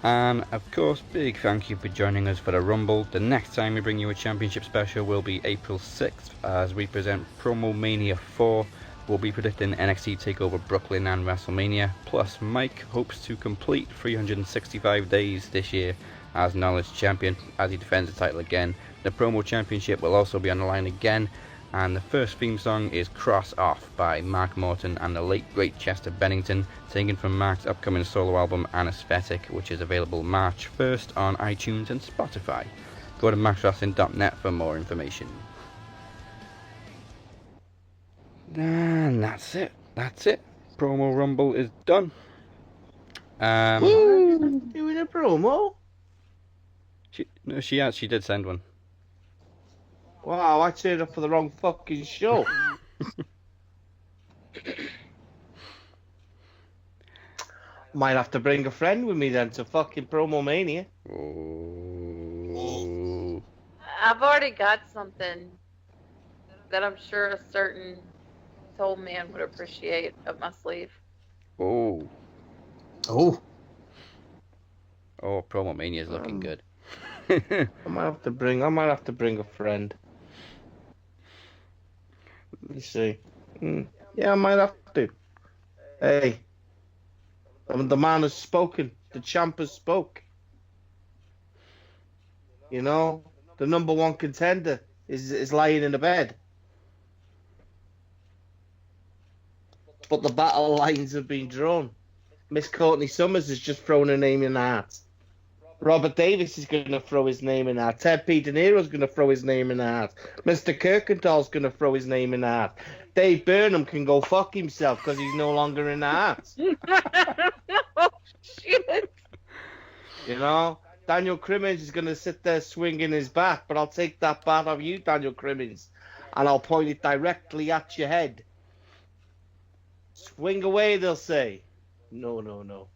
And of course, big thank you for joining us for the Rumble. The next time we bring you a championship special will be April 6th as we present Promo Mania 4. We'll be predicting NXT Takeover Brooklyn and WrestleMania. Plus, Mike hopes to complete 365 days this year as Knowledge Champion as he defends the title again. The Promo Championship will also be on the line again. And the first theme song is Cross Off by Mark Morton and the late great Chester Bennington, taken from Mark's upcoming solo album Anesthetic, which is available March 1st on iTunes and Spotify. Go to maxwrestling.net for more information. And that's it. Promo Rumble is done. Woo! Doing a promo? She did send one. Wow, I turned up for the wrong fucking show. Might have to bring a friend with me then to fucking Promo Mania. Oh. I've already got something that I'm sure a certain soul man would appreciate up my sleeve. Oh. Oh. Oh, Promo Mania's looking good. I might have to bring a friend. Let me see. Yeah, I might have to. Hey, the man has spoken. The champ has spoke. You know, the number one contender is lying in the bed. But the battle lines have been drawn. Miss Courtney Summers has just thrown her name in the hat. Robert Davis is going to throw his name in the hat. Ted P. De Niro's going to throw his name in the hat. Mr. Kirkendall's going to throw his name in the hat. Dave Burnham can go fuck himself because he's no longer in the hat. Oh, shit. You know? Daniel Crimmins is going to sit there swinging his bat, but I'll take that bat off you, Daniel Crimmins, and I'll point it directly at your head. Swing away, they'll say. No, no, no.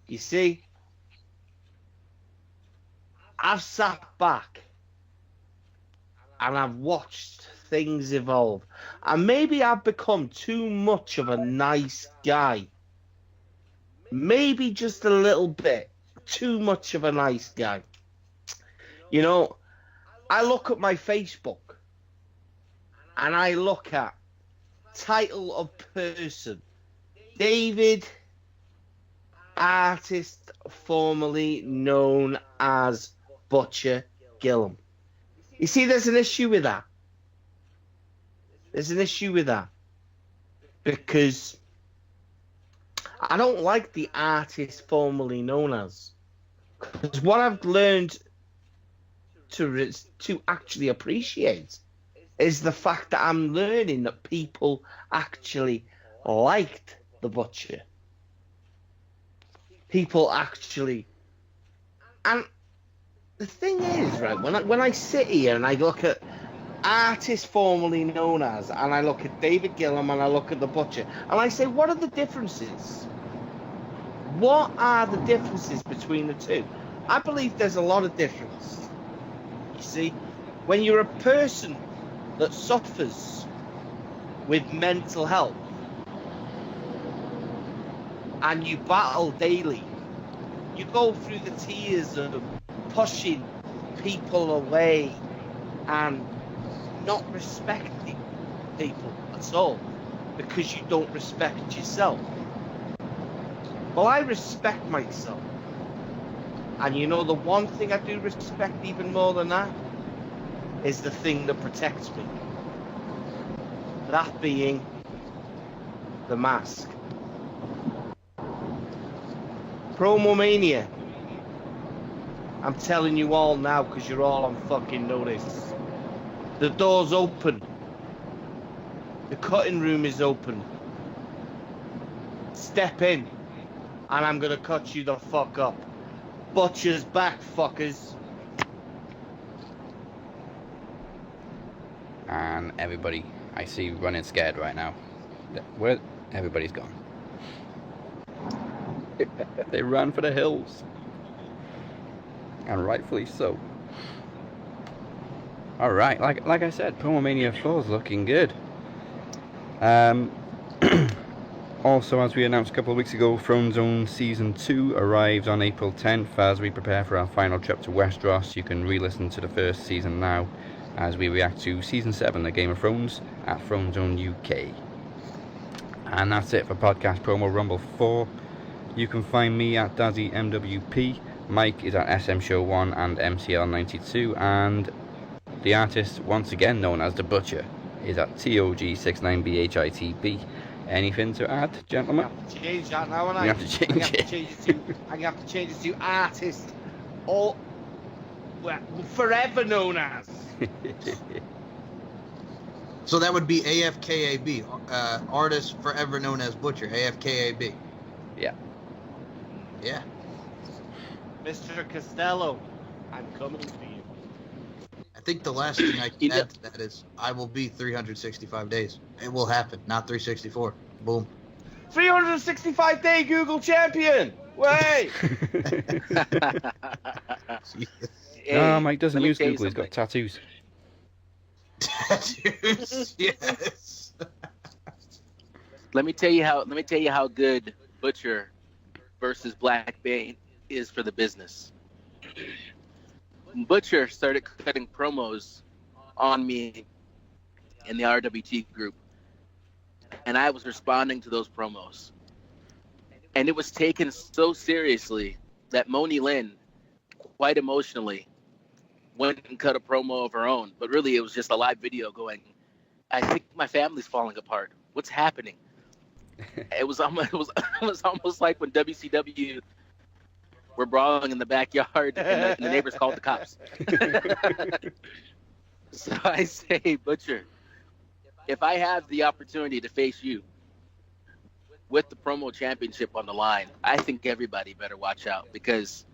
You see, I've sat back and I've watched things evolve, and maybe I've become too much of a nice guy. Maybe just a little bit too much of a nice guy. You know, I look at my Facebook and I look at title of person, David, artist formerly known as Butcher Gillum. You see, there's an issue with that. There's an issue with that. Because I don't like the artist formerly known as. Because what I've learned to actually appreciate is the fact that I'm learning that people actually liked the Butcher. People actually... And the thing is, right, when I sit here and I look at artists formerly known as, and I look at David Gillum and I look at the Butcher, and I say, what are the differences? What are the differences between the two? I believe there's a lot of difference. You see, when you're a person that suffers with mental health and you battle daily, you go through the tears of pushing people away and not respecting people at all because you don't respect yourself. Well, I respect myself. And you know the one thing I do respect even more than that is the thing that protects me. That being the mask. Promo Mania. I'm telling you all now because you're all on fucking notice. The door's open. The cutting room is open. Step in and I'm gonna cut you the fuck up. Butcher's back, fuckers. And everybody, I see running scared right now. Where everybody's gone. They ran for the hills. And rightfully so. Alright, like I said, Promo Mania 4 is looking good. Also, as we announced a couple of weeks ago, Throne Zone Season 2 arrives on April 10th as we prepare for our final trip to Westeros. You can re-listen to the first season now as we react to Season 7 of Game of Thrones at Throne Zone UK. And that's it for Podcast Promo Rumble 4. You can find me at Dazzy MWP. Mike is at SM Show 1 and MCL92. And the artist, once again known as The Butcher, is at TOG69BHITB. Anything to add, gentlemen? I have to change that now, and You have to change it. I have to change it to artist, or forever known as. So that would be AFKAB, artist forever known as Butcher, AFKAB. Yeah. Yeah. Mr. Costello, I'm coming for you. I think the last thing I can add to that is I will be 365 days. It will happen, not 364. Boom. 365-day Google champion! Way! No, Mike doesn't use Google, he's got tattoos. Tattoos, yes. Let me tell you how good Butcher versus BlackBane is for the business. Butcher started cutting promos on me in the RWT group, and I was responding to those promos. And it was taken so seriously that Moni Lynn, quite emotionally, went and cut a promo of her own. But really, it was just a live video going, I think my family's falling apart. What's happening? It was almost like when WCW were brawling in the backyard and the neighbors called the cops. So I say, Butcher, if I have the opportunity to face you with the promo championship on the line, I think everybody better watch out, because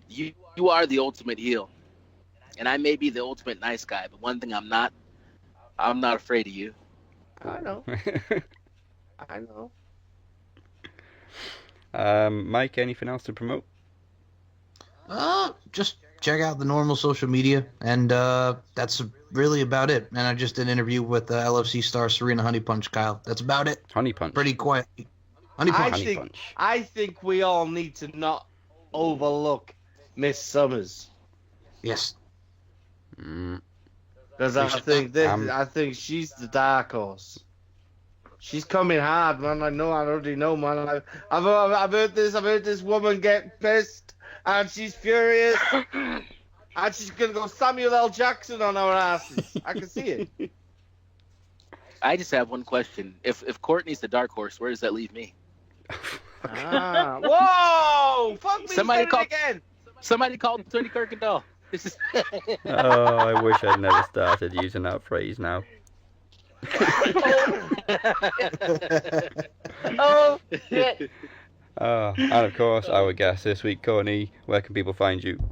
you are the ultimate heel. And I may be the ultimate nice guy, but one thing I'm not afraid of you. I know. I know. Mike, anything else to promote? Just check out the normal social media, and that's really about it. And I just did an interview with LFC star Serena Honey Punch Kyle. That's about it. Honey Punch. Pretty quiet. Honey Punch. I think we all need to not overlook Miss Summers. Yes. Because I think she's the dark horse. She's coming hard, man. I already know, man. I've heard this woman get pissed, and she's furious, and she's gonna go Samuel L. Jackson on our asses. I can see it. I just have one question. If Courtney's the dark horse, where does that leave me? Whoa! Fuck me! Somebody called again. Somebody called Tony Kirkendall. Oh, I wish I'd never started using that phrase now. Oh, shit. And of course, our guest this week, Courtney. Where can people find you?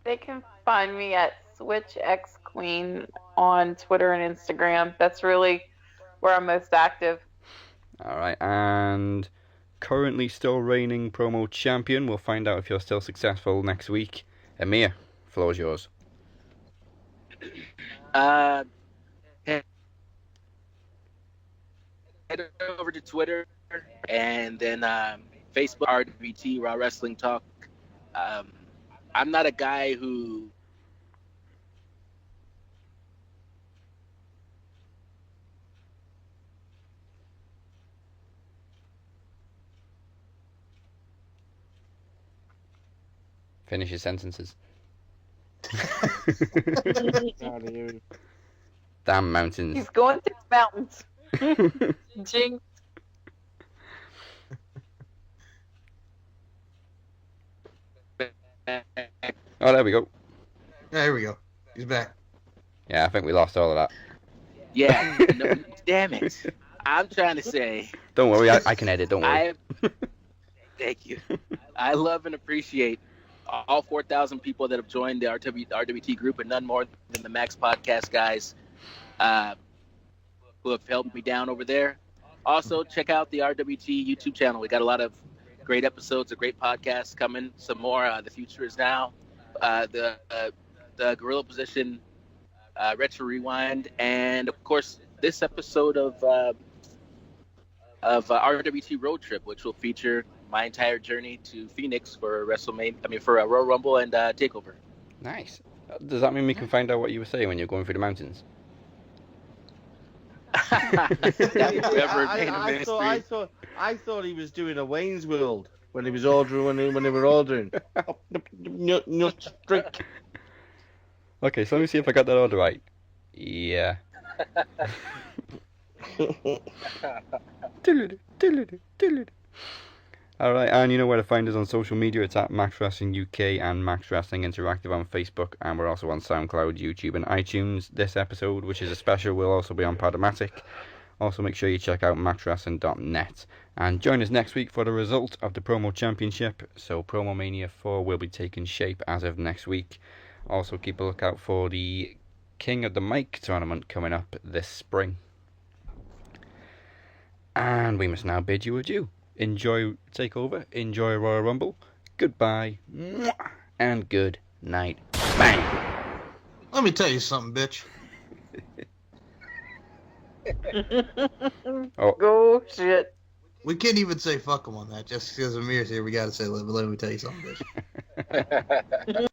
They can find me at SwitchXQueen on Twitter and Instagram. That's really where I'm most active. All right, and currently still reigning promo champion. We'll find out if you're still successful next week. Emir, floor's yours. Head over to Twitter and then Facebook, RWT, Raw Wrestling Talk. I'm not a guy who Finish your sentences. Damn mountains. He's going to the mountains. Jinx. Oh, there we go. There we go. He's back. Yeah, I think we lost all of that. Yeah, no, damn it. I'm trying to say. Don't worry, I can edit, don't worry. Thank you. I love and appreciate all 4,000 people that have joined the RWT group, and none more than the Max Podcast guys who have held me down over there. Also, check out the RWT YouTube channel. We got a lot of great episodes, a great podcast coming. Some more. The future is now. The Gorilla Position, Retro Rewind, and of course this episode of RWT Road Trip, which will feature my entire journey to Phoenix for WrestleMania. I mean, for Royal Rumble and Takeover. Nice. Does that mean we can find out what you were saying when you're going through the mountains? I thought he was doing a Wayne's World when he was ordering when they were ordering. Okay, so let me see if I got that order right. Yeah. Alright, and you know where to find us on social media. It's at Max Wrestling UK and Max Wrestling Interactive on Facebook, and we're also on SoundCloud, YouTube and iTunes. This episode, which is a special, will also be on Podomatic. Also make sure you check out maxwrestling.net and join us next week for the result of the Promo Championship. So Promo Mania 4 will be taking shape as of next week. Also keep a lookout for the King of the Mic tournament coming up this spring. And we must now bid you adieu. Enjoy Takeover, enjoy Royal Rumble, goodbye, and good night. Bang! Let me tell you something, bitch. Oh. Go shit. We can't even say fuck him on that. Just because Amir's here, we got to say, let me tell you something, bitch.